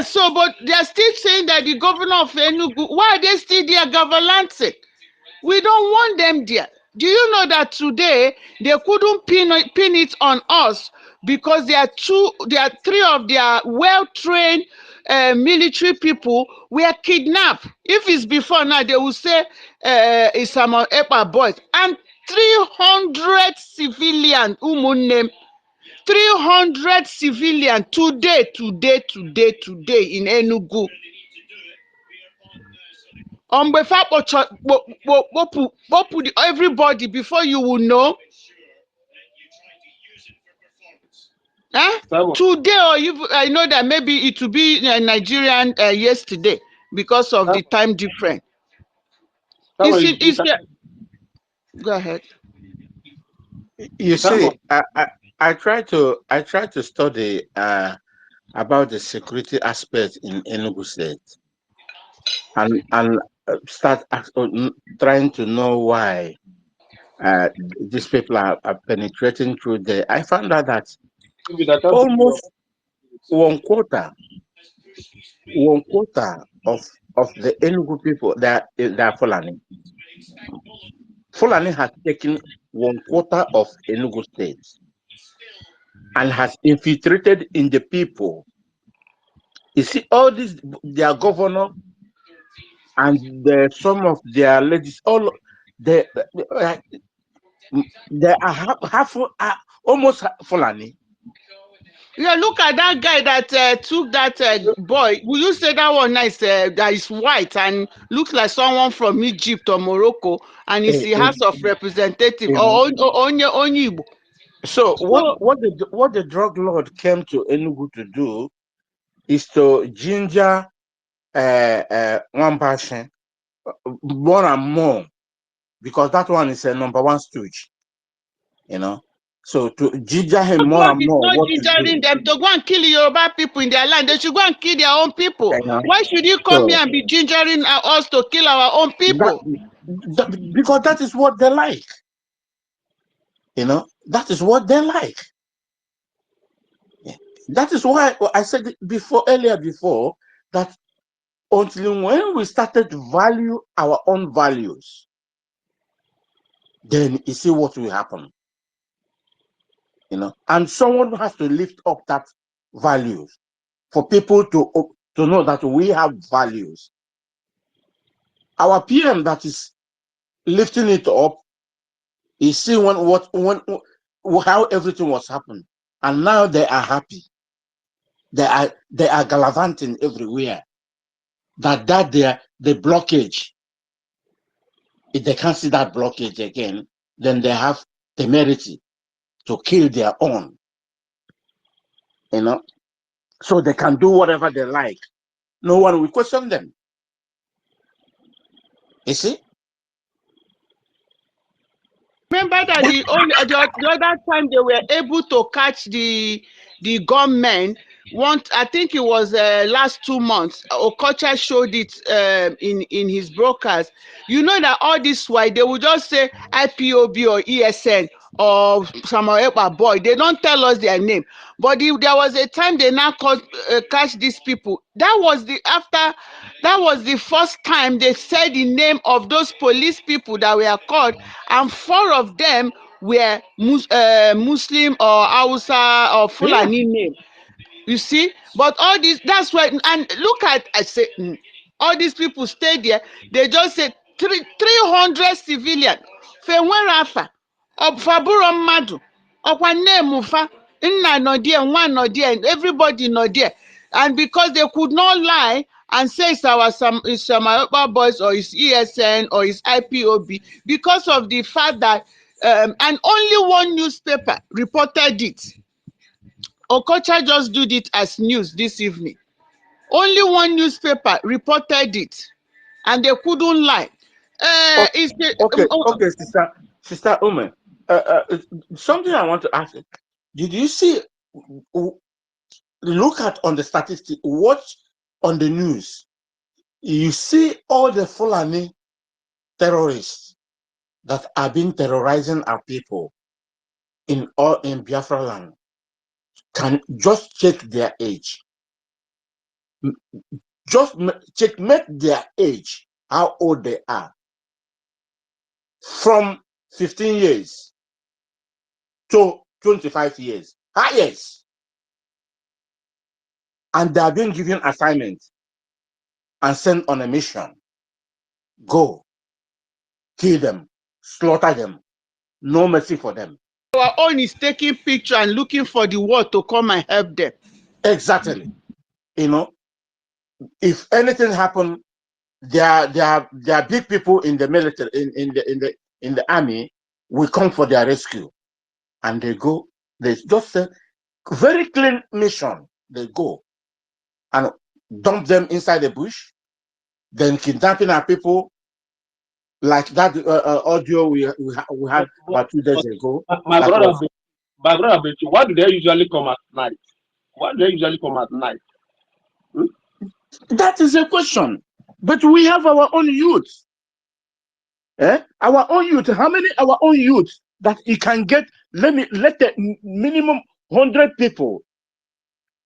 So, but they are still saying that the governor of Enugu, why are they still there gallivanting? We don't want them there. Do you know that today they couldn't pin it on us because there are 3 of their well-trained military people were kidnapped. If it's before now, they will say it's some Epa boys. And 300 civilians, 300 civilians today in Enugu. Everybody before you will know. Today, or you, I know that maybe it will be Nigerian yesterday because of the time difference. Go ahead. You see, I try to study about the security aspect in Enugu State, and start trying to know why these people are penetrating through there. I found out that almost one quarter of the Enugu people they are Fulani. Fulani has taken one quarter of Enugu State and has infiltrated in the people. You see, all this, their governor and some of their ladies, all they are half almost Fulani. Yeah, look at that guy that took that boy. Will you say that one nice? That is white and looks like someone from Egypt or Morocco, and is the House of Representative or Onyibo. So what the drug lord came to Enugu to do is to ginger one person more and more, because that one is a number one stooge, you know. So to ginger him more and more, not what to gingering do, them to go and kill Yoruba people in their land. They should go and kill their own people. you know? Why should you come here and be gingering us to kill our own people? Because that is what they like, you know. That is what they like. That is why I said earlier before that until when we started to value our own values, then you see what will happen, you know. And someone has to lift up that values for people to know that we have values. Our PM that is lifting it up is seeing how everything was happening, and now they are happy. They are gallivanting everywhere. The blockage. If they can't see that blockage again, then they have temerity to kill their own, you know, so they can do whatever they like. No one will question them. You see? Remember that the other time they were able to catch the gunmen. I think it was last 2 months. Okocha showed it in his broadcast. You know that all this why they would just say IPOB or ESN or some boy. They don't tell us their name. But there was a time they now catch these people. That was the first time they said the name of those police people that were caught, and 4 of them were Muslim or Hausa or Fulani name. You see, but all this, that's why, and look at, I say, all these people stayed there. They just said 300 civilian. Fenwerafa, Faburo Madu, Okwane Mufa, Nna no there, one no there, everybody no there. And because they could not lie and say it's Samayopa boys or it's ESN or it's IPOB, because of the fact that and only one newspaper reported it. Okocha just did it as news this evening. Only one newspaper reported it, and they couldn't lie. Okay, sister Ume. Something I want to ask you. Did you see? Look at on the statistics. Watch on the news. You see all the Fulani terrorists that have been terrorizing our people in Biafra land. Can just check their age. Just checkmate their age, how old they are. From 15 years to 25 years. Highest. And they are being given assignments and sent on a mission. Go, kill them, slaughter them. no mercy for them. Our own is taking picture and looking for the world to come and help them. Exactly. You know, if anything happen, there are big people in the military, in the army, will come for their rescue, and they go. They just a very clean mission. They go and dump them inside the bush, then kidnapping our people, like that audio we had about 2 days ago. My brother, why do they usually come at night? Why do they usually come at night? That is a question. But we have our own youth. Our own youth. How many our own youth that you can get? Let the minimum 100 people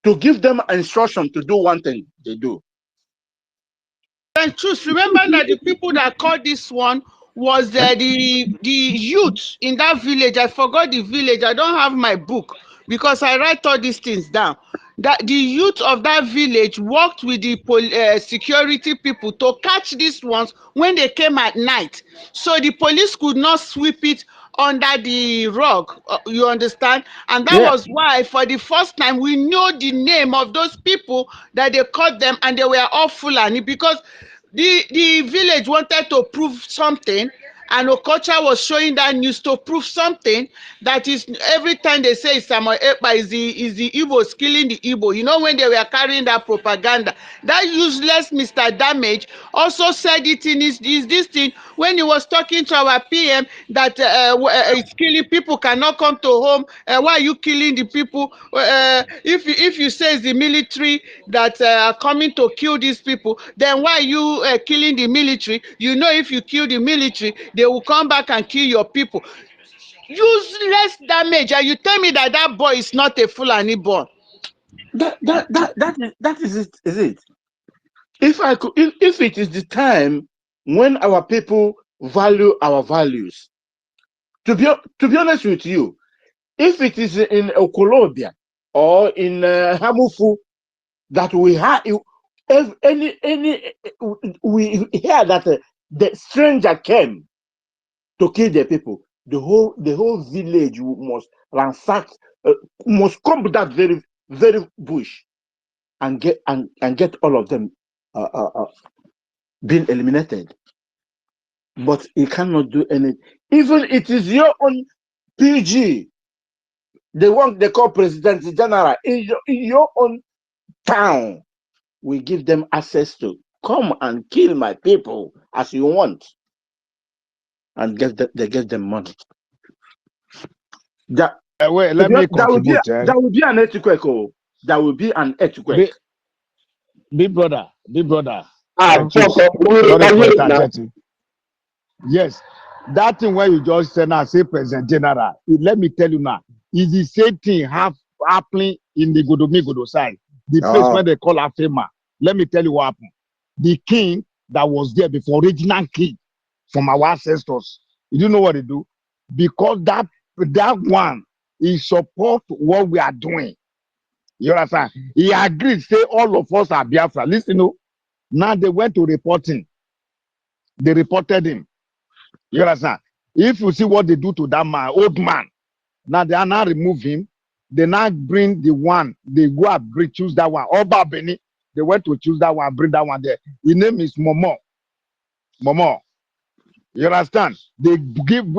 to give them instruction to do one thing, they do. And choose. Remember that the people that called this one was the youth in that village. I forgot the village. I don't have my book because I write all these things down. That the youth of that village worked with the security people to catch these ones when they came at night. So the police could not sweep it under the rug. You understand? And that was why for the first time we know the name of those people that they caught them, and they were all Fulani, because the village wanted to prove something, and Okocha was showing that news to prove something, that is every time they say Samuel Ekpa is the Igbos killing the Igbo. You know, when they were carrying that propaganda, that useless Mr. Damage also said it in his this thing when he was talking to our PM that it's killing people, cannot come to home. Why are you killing the people? If you say it's the military that are coming to kill these people, then why are you killing the military? You know, if you kill the military, they will come back and kill your people. Useless Damage, and you tell me that that boy is not a Fulani boy. That is it. Is it? If it is the time when our people value our values, to be honest with you, if it is in Okolobia or in Hamufu that we have we hear that the stranger came to kill the people, the whole village must ransack, must come to that very bush and get all of them being eliminated. But you cannot do anything. Even it is your own PG, the one they call President General, in your own town, we give them access to come and kill my people as you want, and they give them money. That wait, let me contribute. That will be an earthquake. That will be an earthquake. Big brother. Yes, that thing where you just said now, say President General. Let me tell you now, is the same thing happening in the Godo side, the place where they call Afema. Let me tell you what happened. The king that was there before, original king from our ancestors, you do know what they do? Because that one, he support what we are doing. You understand? He agreed, say all of us are Biafra. Listen, now they went to reporting. They reported him. You understand? If you see what they do to that man, old man, now they are now remove him. They now bring the one. They go and choose that one. Oba Beni, they went to choose that one, bring that one there. His name is Momo. You understand? They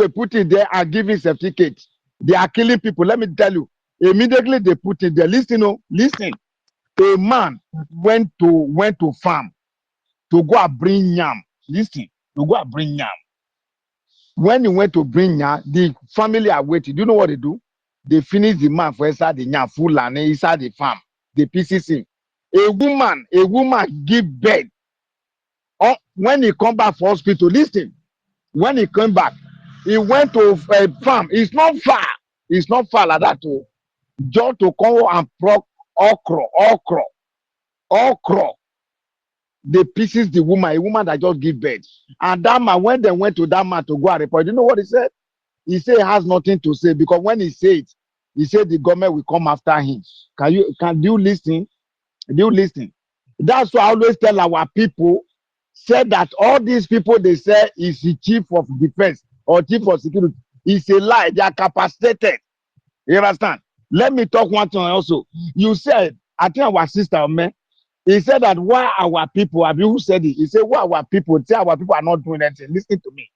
put it there and give him certificate. They are killing people. Let me tell you. Immediately they put it there. Listen. A man went to farm to go and bring yam. Listen, to go and bring yam. When he went to bring yam, the family are waiting. Do you know what they do? They finish the man for inside the yam full and inside the farm. They pieces him. A woman give birth. When he come back for hospital, listen. When he came back, he went to a farm. It's not far like that. Just to come and pluck okra. They pieces the woman, a woman that just give birth. And that man, when they went to that man to go and report, you know what he said? He said he has nothing to say, because when he said it, he said the government will come after him. Can you listen? That's why I always tell our people, say that all these people they say is the chief of defense or chief of security. It's a lie. They are capacitated. You understand? Let me talk one thing also. You said, I think our sister, man, he said that why our people, have you said it? He said, why our people, say our people are not doing anything. Listen to me.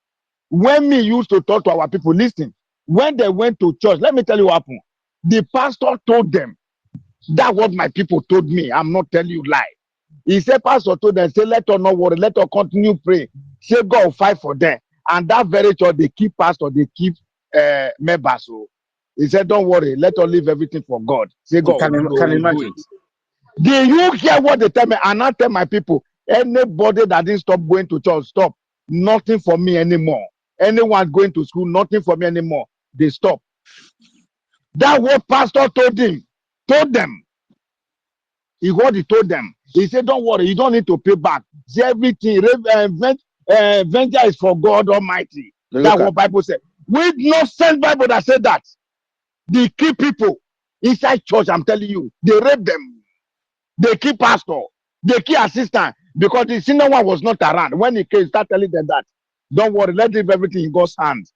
When me used to talk to our people, listen, when they went to church, let me tell you what happened. The pastor told them, that's what my people told me. I'm not telling you lie. He said, pastor told them, say, let us not worry, let us continue praying. Say, God will fight for them. And that very church, they keep pastor, they keep members. So he said, don't worry, let us leave everything for God. Say, God Can will do imagine. it. Do you hear what they tell me? And I tell my people, anybody that didn't stop going to church, stop. Nothing for me anymore. Anyone going to school, nothing for me anymore. They stop. That what pastor told them. What he told them. He said, don't worry, you don't need to pay back. See, everything, vengeance is for God Almighty. That's what Bible said. We no send Bible that said that. They keep people inside church, I'm telling you. They rape them. They keep pastor. They keep assistant. Because the senior one was not around. When he came, start telling them that. Don't worry, let leave everything in God's hands.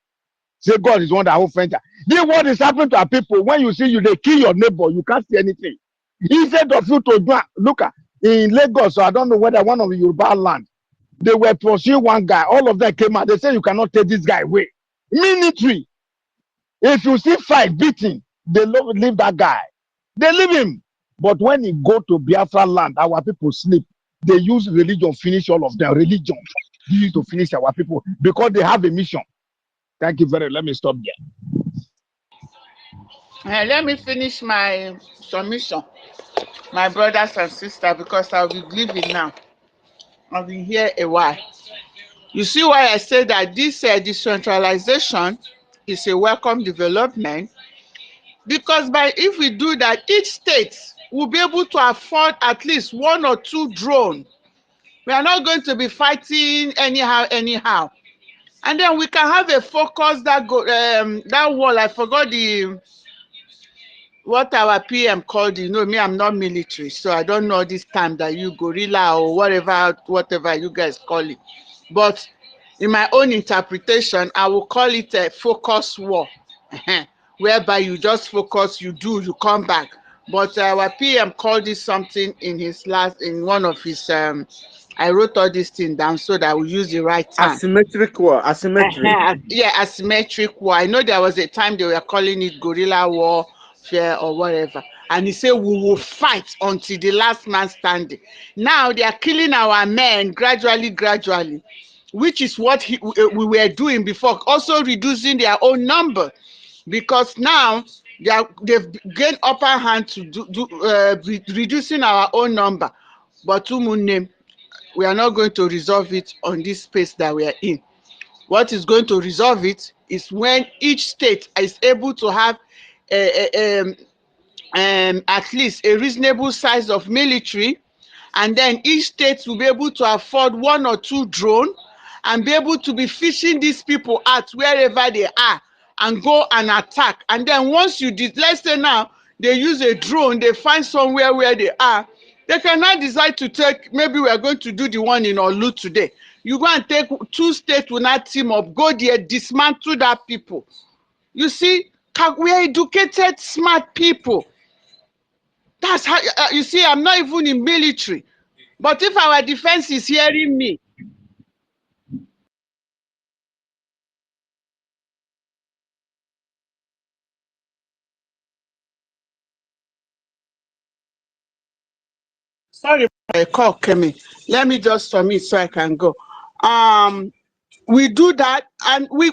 Say God is one that will venture. This what is happening to our people. When you see you, they kill your neighbor. You can't see anything. Instead of you to do, look at in Lagos, so I don't know whether one of the Yoruba land, they were pursuing one guy. All of them came out. They said you cannot take this guy away. Military. If you see fight beating, they leave that guy. They leave him. But when he go to Biafra land, our people sleep. They use religion, finish all of them. Religion used to finish our people because they have a mission. Thank you very much. Let me stop there. Let me finish my submission, my brothers and sisters, because I'll be leaving now. I've been here a while. You see why I say that this decentralization is a welcome development? Because if we do that, each state will be able to afford at least 1 or 2 drones. We are not going to be fighting anyhow. And then we can have a focus that wall. I forgot what our PM called. You know me, I'm not military, so I don't know this time that you gorilla or whatever you guys call it. But in my own interpretation, I will call it a focus war, whereby you just focus, you come back. But our PM called it something in one of his. I wrote all these things down so that we use the right time. Asymmetric war. Asymmetric. Yeah, asymmetric war. I know there was a time they were calling it guerrilla warfare or whatever. And he said, we will fight until the last man standing. Now they are killing our men gradually, which is what we were doing before, also reducing their own number. Because now they've gained upper hand to reducing our own number. But we are not going to resolve it on this space that we are in. What is going to resolve it is when each state is able to have at least a reasonable size of military, and then each state will be able to afford 1 or 2 drones and be able to be fishing these people out wherever they are and go and attack. And then once you did, let's say now they use a drone, they find somewhere where they are, they cannot decide to take, maybe we are going to do the one in Olu today. You go and take 2 states with that team up, go there, dismantle that people. You see, we are educated, smart people. That's how, you see, I'm not even in military. But if our defense is hearing me, sorry, a call came in. Let me just submit so I can go. We do that, and we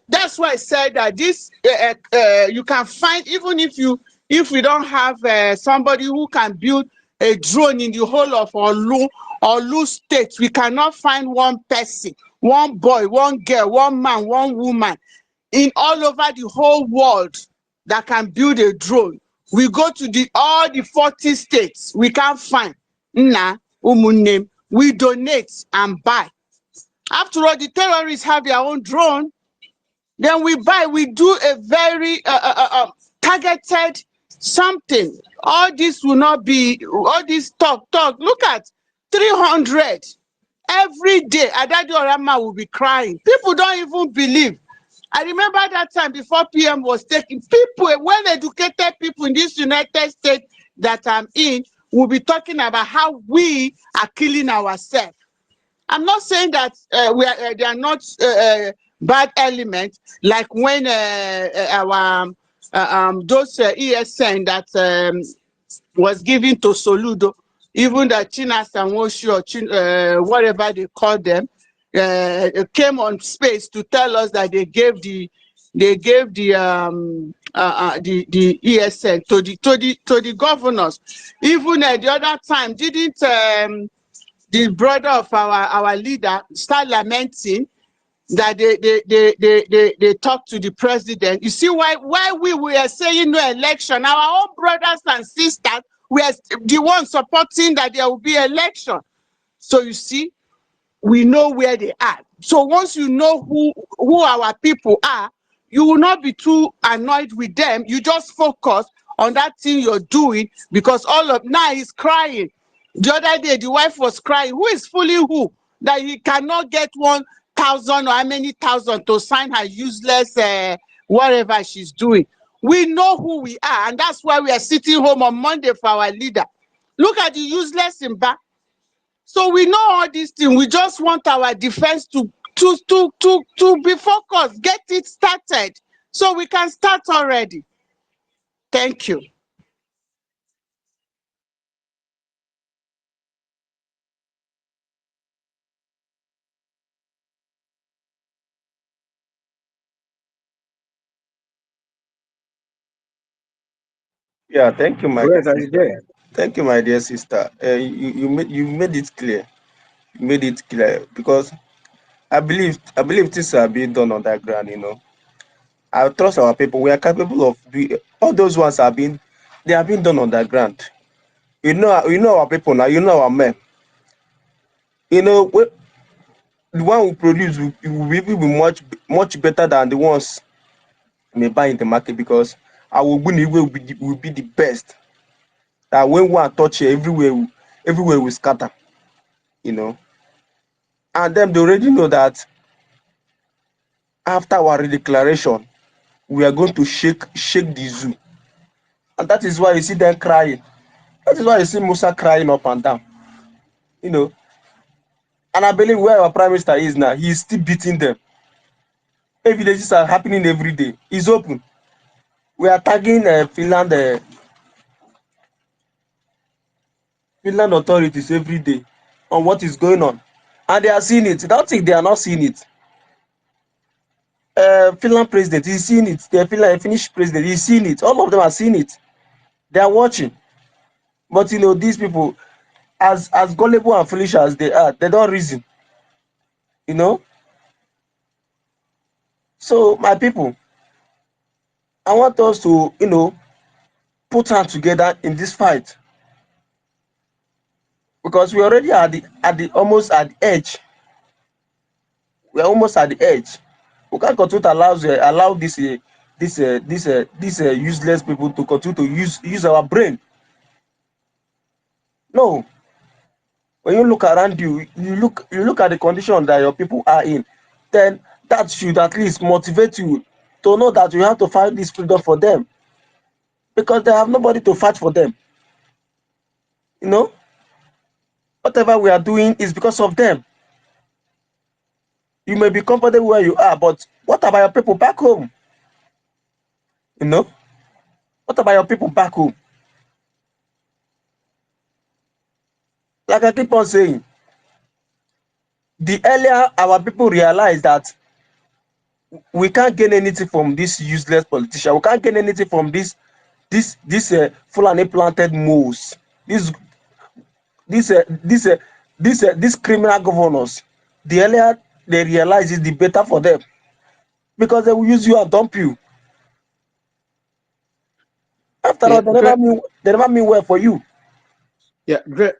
that's why I said that this you can find, even if we don't have somebody who can build a drone in the whole of Olu state, we cannot find one person, one boy, one girl, one man, one woman in all over the whole world that can build a drone. We go to all the 40 states, we can't find. We donate and buy. After all, the terrorists have their own drone. Then we buy, we do a very targeted something. All this will not be, all this talk. Look at 300 every day. Adadi Orama will be crying. People don't even believe. I remember that time before PM was taking people, well-educated people in this United States that I'm in, will be talking about how we are killing ourselves. I'm not saying that they are not bad elements, like when those ESN that was given to Soludo, even the Chinas and Woshi or whatever they call them, came on space to tell us that they gave the ESN to the governors. Even the other time, didn't the brother of our leader start lamenting that they talk to the president? You see why we were saying no election? Our own brothers and sisters were the ones supporting that there will be election. So you see, we know where they are. So once you know who our people are, you will not be too annoyed with them. You just focus on that thing you're doing, because all of now he's crying. The other day, the wife was crying. Who is fooling who? That he cannot get 1,000 or how many thousand to sign her useless whatever she's doing. We know who we are, and that's why we are sitting home on Monday for our leader. Look at the useless in back. So we know all these things. We just want our defense to be focused, get it started, so we can start already. Thank you. Yeah, thank you, my dear Greg, are you sister. there? Thank you, my dear sister. You made it clear. You made it clear because I believe things are being done on that ground. I trust our people. We are capable of doing all those ones they are being done on the ground. You know our people now. You know our men. The one we produce will even be much better than the ones may buy in the market because our Ogbuni will be the best. That when one touch it, everywhere will scatter. You know, and them they already know that after our declaration, we are going to shake the zoo, and that is why you see them crying. That is why you see Musa crying up and down. You know, and I believe where our prime minister is now, he is still beating them. Evidences are happening every day. It's open. We are tagging Finland authorities every day on what is going on, and they are seeing it. Don't think they are not seeing it. Finland president is seeing it. The Finnish president is seeing it. All of them are seeing it. They are watching. But these people, as gullible and foolish as they are, they don't reason. You know. So my people, I want us to put hands together in this fight because we already are almost at the edge. We are almost at the edge. We can't continue to allow these useless people to continue to use our brain. No. When you look around you, you look at the condition that your people are in, then that should at least motivate you to know that you have to fight this freedom for them because they have nobody to fight for them. You know, whatever we are doing is because of them. You may be comfortable where you are, but what about your people back home? You know, what about your people back home? Like I keep on saying, the earlier our people realize that we can't gain anything from this useless politician, we can't gain anything from this Fulani planted moles, these criminal governors. The earlier they realize it, the better for them, because they will use you and dump you. After Yeah, all, they never mean well for you. yeah, Greg.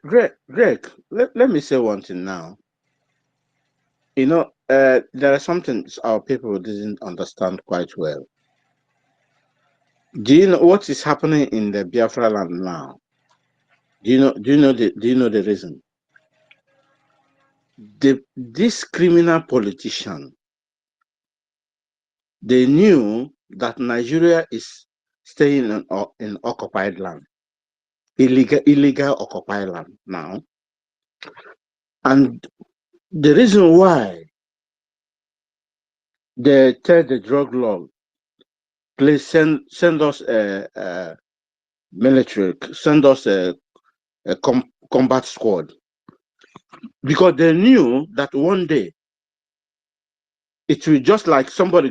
Let me say one thing now. There are some things our people didn't understand quite well. Do you know what is happening in the Biafra land now? Do you know the reason? This criminal politician they knew that Nigeria is staying in occupied land, illegal occupied land now. And the reason why they tell the drug law, please send us a military, send us a combat squad, because they knew that one day it will just like somebody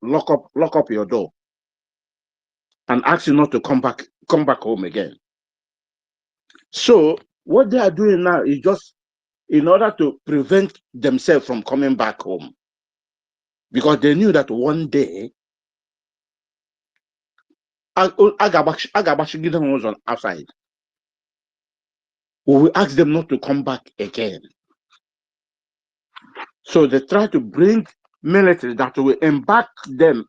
lock up your door and ask you not to come back home again. So what they are doing now is just in order to prevent themselves from coming back home, because they knew that one day outside, we will ask them not to come back again. So they try to bring military that will embark them,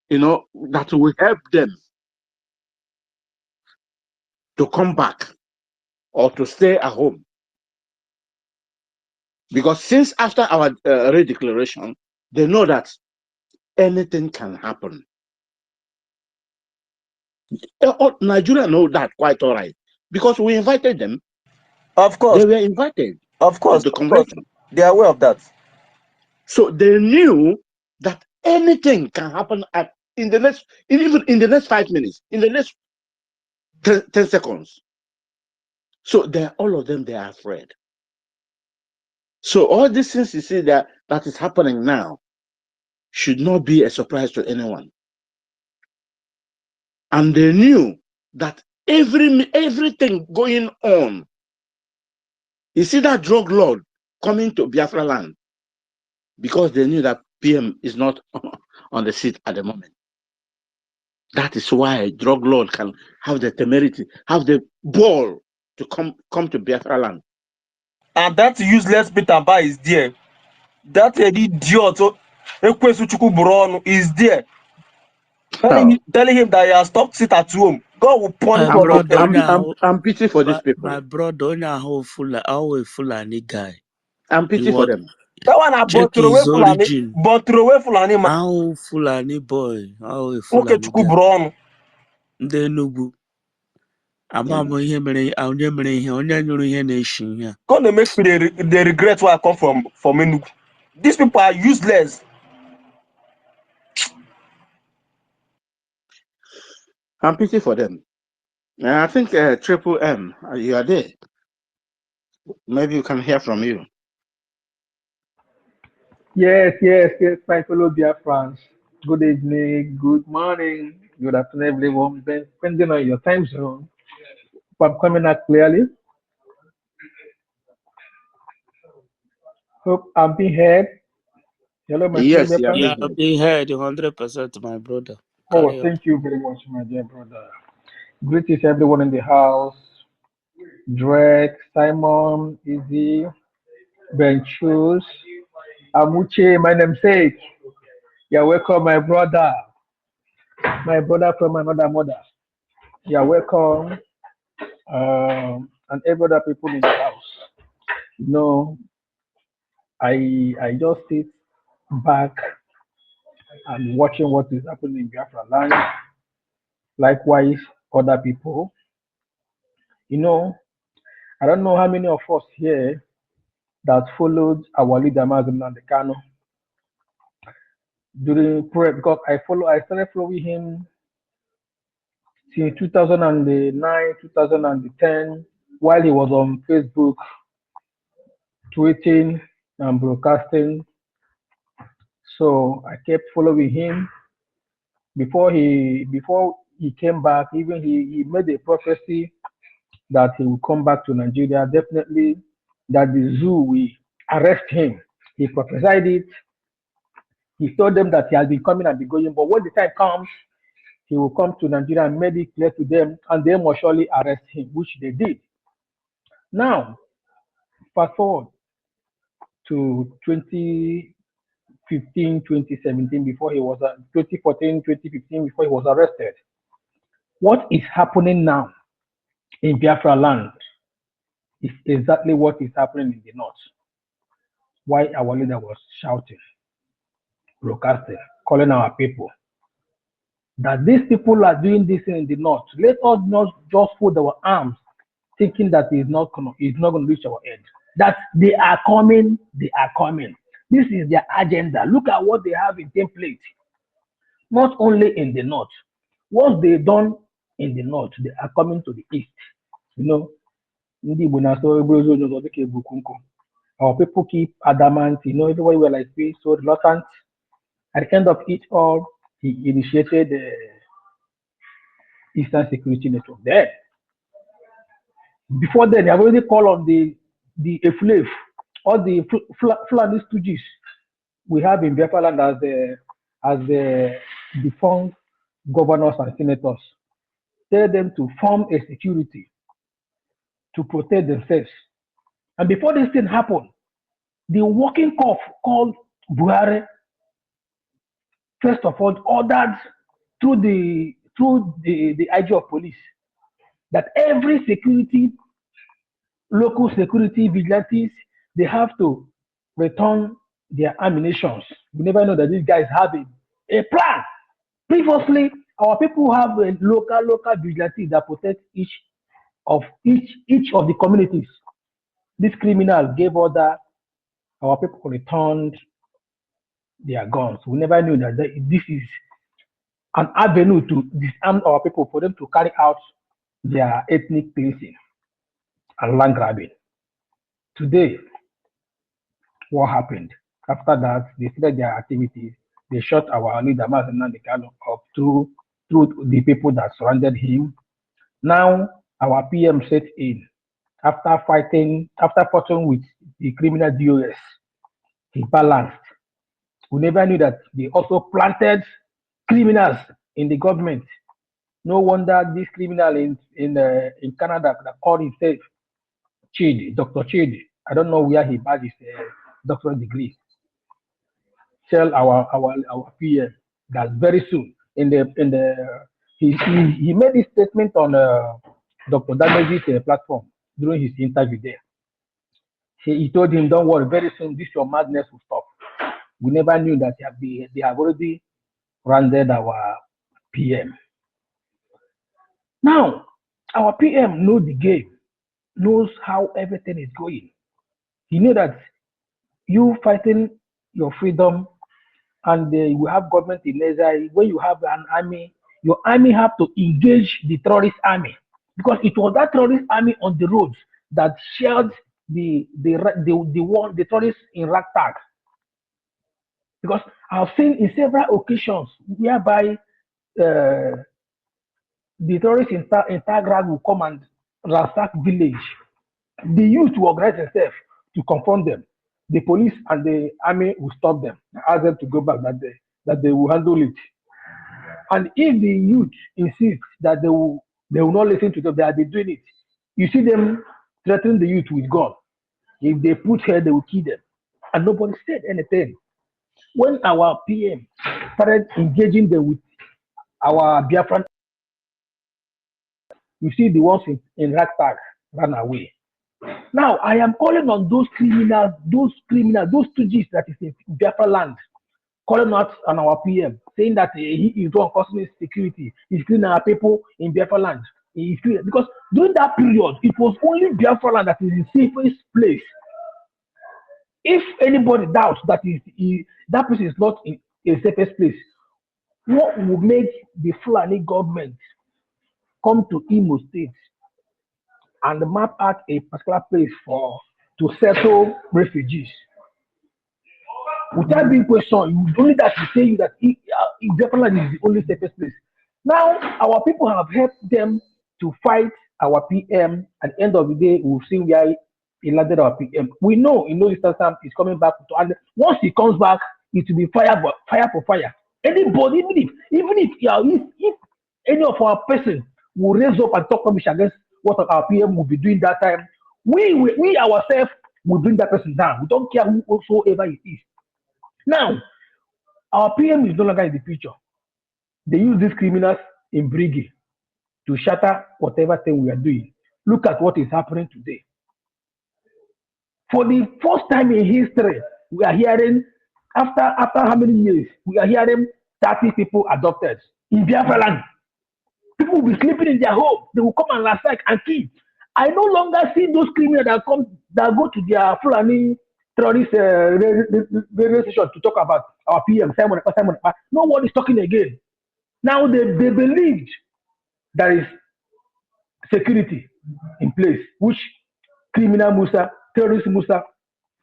that will help them to come back or to stay at home. Because since after our redeclaration, they know that anything can happen. Nigeria know that quite all right, because we invited them. Of course. They were invited. Of course. To the convention. They are aware of that. So they knew that anything can happen even in the next 5 minutes, in the next 10 seconds. So all of them, they are afraid. So all these things you see that is happening now should not be a surprise to anyone. And they knew that everything going on, you see that drug lord coming to Biafra land, because they knew that PM is not on the seat at the moment. That is why drug lord can have the temerity, have the ball to come to Biafra land. And that useless Peter Mba is there. That idiot is there. Telling him that he has stopped sit at home. God will punish My all of brother, them. I'm pity for these people. My brother, always Fulani guy. I'm pity for them. That one I check his origin. But throw away Fulani man. How Fulani boy? How Fulani guy? Ndị Enugu. Amamo ihe mere onye nyụrụ ihe na-eshi ihe. God, they make me they regret where I come from Enugu. These people are useless. I'm pity for them. I think Triple M, you are there. Maybe you can hear from you. Yes, my fellow dear friends. Good evening, good morning, good afternoon, everyone. Depending on your time zone, if I'm coming out clearly. Hope I'm being heard. Hello, my fellow dear friends. Yeah, being heard 100%, my brother. Oh, thank you very much, my dear brother. Greetings, everyone in the house. Drake, Simon, Izzy, Benchus, Amuche, my namesake. You're welcome, my brother. My brother from another mother. You're welcome. And every other people in the house. No, I just sit back and watching what is happening in Biafra land. Likewise, other people. I don't know how many of us here that followed our leader Mazi and the Kanu during prayer, because I started following him since 2009, 2010, while he was on Facebook, tweeting and broadcasting. So I kept following him. Before he came back, even he made a prophecy that he will come back to Nigeria. Definitely that the zoo will arrest him. He prophesied it. He told them that he has been coming and be going, but when the time comes, he will come to Nigeria and made it clear to them, and they must surely arrest him, which they did. Now, fast forward to 2015, 2017, before he was 2014, 2015, before he was arrested. What is happening now in Biafra land is exactly what is happening in the north. Why our leader was shouting, broadcasting. calling our people that these people are doing this in the north. Let us not just fold our arms thinking that it's not going to reach our end. That they are coming, they are coming. This is their agenda. Look at what they have in template. Not only in the north. What they done in the north, they are coming to the east. You know, ndị Igbo na-asọ ebe ozu onye ọzọ dịka ebukwu nkụ. Our people keep adamant, everybody were like this, so reluctant. At the end of it all, he initiated the Eastern Security Network. Then, before then, they have already called on the EFLAF, all the Fulani stooges we have in Biafra land as the defunct governors and senators. Tell them to form a security to protect themselves. And before this thing happened, the working corps called Buhari, first of all, ordered through the IG of police that every local security vigilantes, they have to return their ammunitions. We never know that these guys have a plan. Previously, our people have a local vigilantes that protect each of the communities. This criminal gave order, our people returned their guns. We never knew that this is an avenue to disarm our people for them to carry out their ethnic cleansing and land grabbing. Today, what happened? After that, they started their activities. They shot our leader, Nnamdi up through the people that surrounded him. Now, our PM set in after fighting with the criminal DOS. He balanced. We never knew that they also planted criminals in the government. No wonder this criminal in Canada that called himself Chidi, Dr. Chidi. I don't know where he got his doctorate degree. Tell our PM that very soon he made this statement on Dr. Damage's platform during his interview there. He told him, "Don't worry, very soon this your madness will stop." We never knew that they have already rounded our PM. Now, our PM knows the game, knows how everything is going. He knew that you fighting your freedom and you have government in Israel. When you have an army, your army have to engage the terrorist army, because it was that terrorist army on the roads that shelled the terrorists in ragtag. Because I've seen in several occasions whereby the terrorists in Tagrag will come and ransack village. The youth will organize themselves to confront them. The police and the army will stop them, ask them to go back, that they will handle it. And if the youth insist that they will not listen to them, they will be doing it. You see them threatening the youth with gun. If they put here, they will kill them. And nobody said anything. When our PM started engaging them with our Biafran, you see the ones in ragtag ran away. Now I am calling on those criminals, those stooges that is in Biafra land, calling out on our PM, saying that he is not causing security. He's killing our people in Biafra land. Because during that period, it was only Biafra land that is the safest place. If anybody doubts that that place is not in a safest place, what will make the Fulani government come to Imo State and map out a particular place to settle refugees? Without being questioned, only that to tell you that Biafra land is the only safest place. Now, our people have helped them to fight our PM. At the end of the day, we'll see where he landed our PM. We know Eastern Sam is coming back, and once he comes back, it will be fire for fire. Anybody, even if any of our person will raise up and talk rubbish against what our PM will be doing that time, we ourselves will bring that person down. We don't care whosoever it is. Now, our PM is no longer in the picture. They use these criminals in Briggy to shatter whatever thing we are doing. Look at what is happening today. For the first time in history, we are hearing After how many years we are hearing 30 people adopted in Biafra land? People will be sleeping in their home. They will come and ransack and kill. I no longer see those criminals that go to their Fulani terrorist radio station to talk about our PM Simon. No one is talking again. Now they believed there is security in place, which criminal Musa, terrorist Musa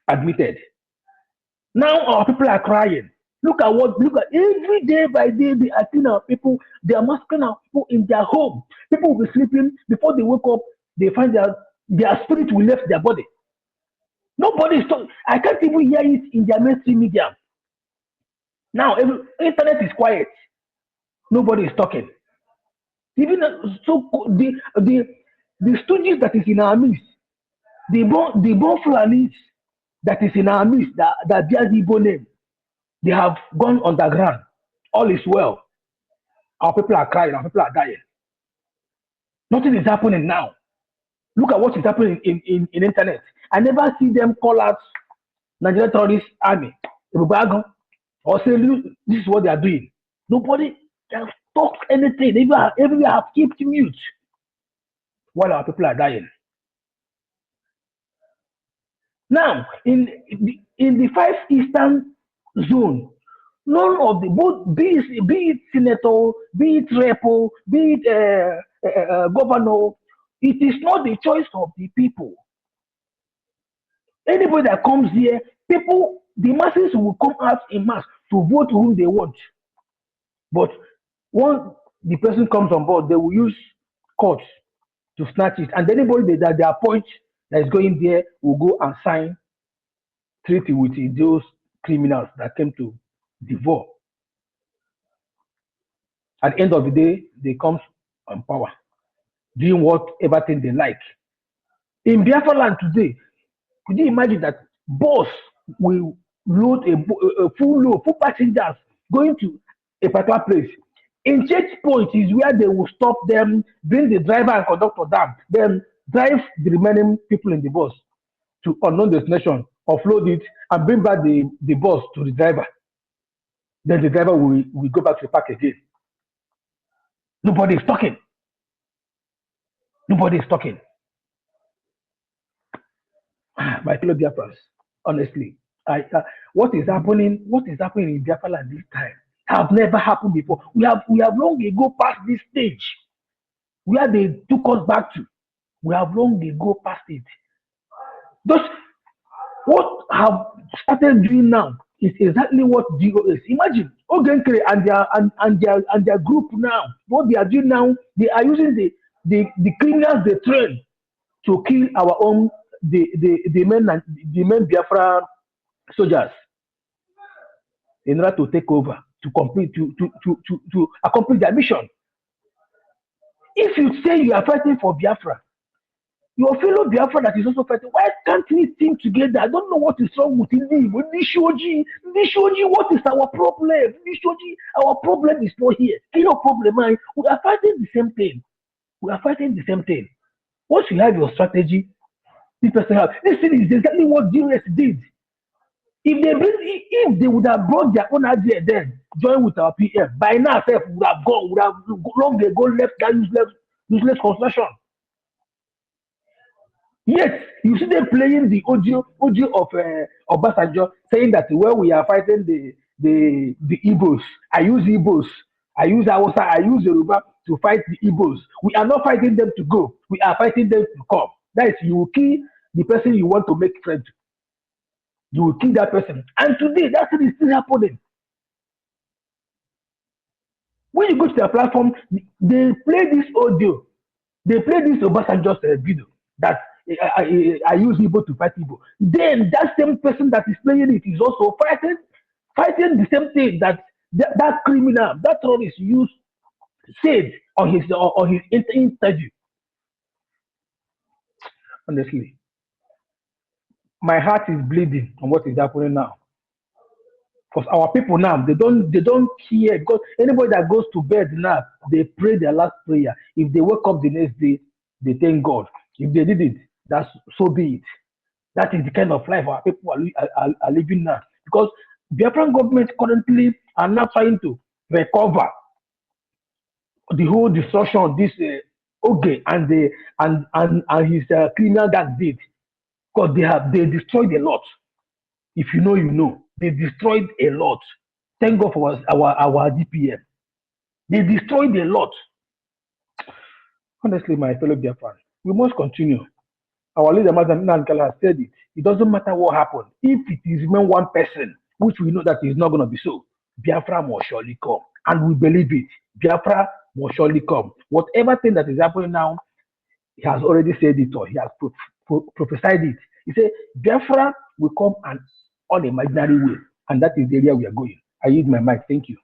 admitted. Now our people are crying. Look at every day by day they are killing our people, they are massacring our people in their home. People will be sleeping before they wake up, they find their spirit will left their body. Nobody is talking. I can't even hear it in their mainstream media. Now internet is quiet. Nobody is talking. Even so the stooges that is in our midst, the born Fulanis that is in our midst, that bears Igbo name, they have gone underground. All is well. Our people are crying. Our people are dying. Nothing is happening now. Look at what is happening in internet. I never see them call out Nigerian terrorist army or say this is what they are doing. Nobody can talk anything. Everywhere have kept mute while our people are dying. Now, in the 5 Eastern zone, none of the both be it senator, be it repo, be it governor, it is not the choice of the people. Anybody that comes here, the masses will come out in mass to vote whom they want. But once the person comes on board, they will use courts to snatch it, and anybody that they appoint that is going there will go and sign treaty with those criminals that came to devour. At the end of the day, they come on power, doing whatever thing they like. In Biafra land today, could you imagine that boss will load a full passengers going to a particular place? In checkpoint is where they will stop them, bring the driver and conductor down, then drive the remaining people in the bus to unknown destination, offload it, and bring back the bus to the driver. Then the driver will go back to the park again. Nobody is talking. Nobody is talking. My fellow Biafrans, honestly, what is happening in Biafra land this time have never happened before. We have long ago passed this stage where they took us back to. We have long ago passed it. Thus, what have started doing now is exactly what GO is. Imagine Ogenkere and their group now. What they are doing now, they are using the criminals they train to kill our own the men Biafra soldiers in order to take over, to complete to accomplish their mission. If you say you are fighting for Biafra, your fellow Biafra that is also fighting, why can't we think together? I don't know what is wrong with Nishoji, what is our problem? Nishoji, our problem is not here. Your problem, man. We are fighting the same thing. Once you have your strategy, this person has. This thing is exactly what GS did. If they would have brought their own idea then, join with our PM, by now we would have long ago left that useless construction. Yes, you see them playing the audio of Obasanjo saying that when we are fighting the Igbos, I use Igbos, I use Hausa, I use Yoruba to fight the Igbos. We are not fighting them to go. We are fighting them to come. That is, you will kill the person you want to make friend. You will kill that person. And today, that thing is still happening. When you go to their platform, they play this audio. They play this Obasanjo's video that I use Igbo to fight Igbo. Then that same person that is playing it is also fighting the same thing that criminal, that terrorist said on his interview. Honestly, my heart is bleeding on what is happening now. Because our people now, they don't care. Because anybody that goes to bed now, they pray their last prayer. If they wake up the next day, they thank God. If they did it, that's so be it. That is the kind of life our people are living now. Because Biafran government currently are now trying to recover the whole destruction of this Oge and the and his criminal gang did, because they destroyed a lot. If you know, you know. They destroyed a lot. Thank God for our DPM. They destroyed a lot. Honestly, my fellow Biafran, we must continue. Our leader, Madam Nankala, said it. It doesn't matter what happened. If it is even one person, which we know that is not going to be so, Biafra must surely come. And we believe it. Biafra must surely come. Whatever thing that is happening now, he has already said it or he has prophesied it. He said, Biafra will come an unimaginary way. And that is the area we are going. I use my mic. Thank you.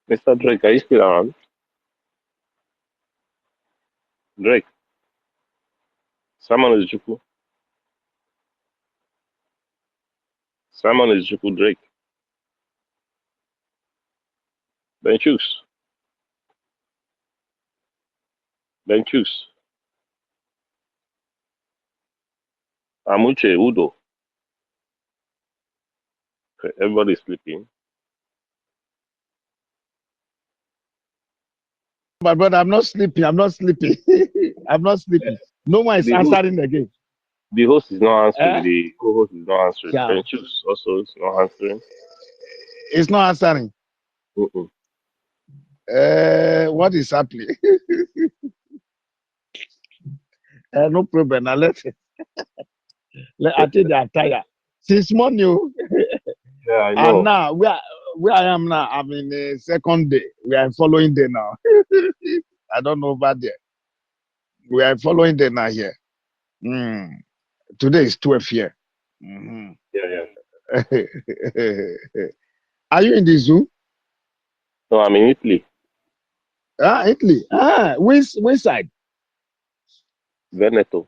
Mr. Drake, are you still around? Drake, Simon is Juku. Simon is Juku Drake. Then choose. Then choose. Amuche, Udo. Okay, everybody's sleeping. But I'm not sleeping. I'm not sleeping. I'm not sleeping. No one is The host, answering again. the host is not answering. Eh? The co-host is not answering. Yeah. Then choose also is not answering. It's not answering. Mm-mm. What is happening? No problem. Now I think they are tired. Since morning, Yeah, I and know. now where I am now, I'm in the second day. We are following day now. I don't know about there. We are following day now here. Today is 12th here. Mhm. Yeah. Are you in the zoo? No, I'm in Italy. Italy. Which side? Veneto.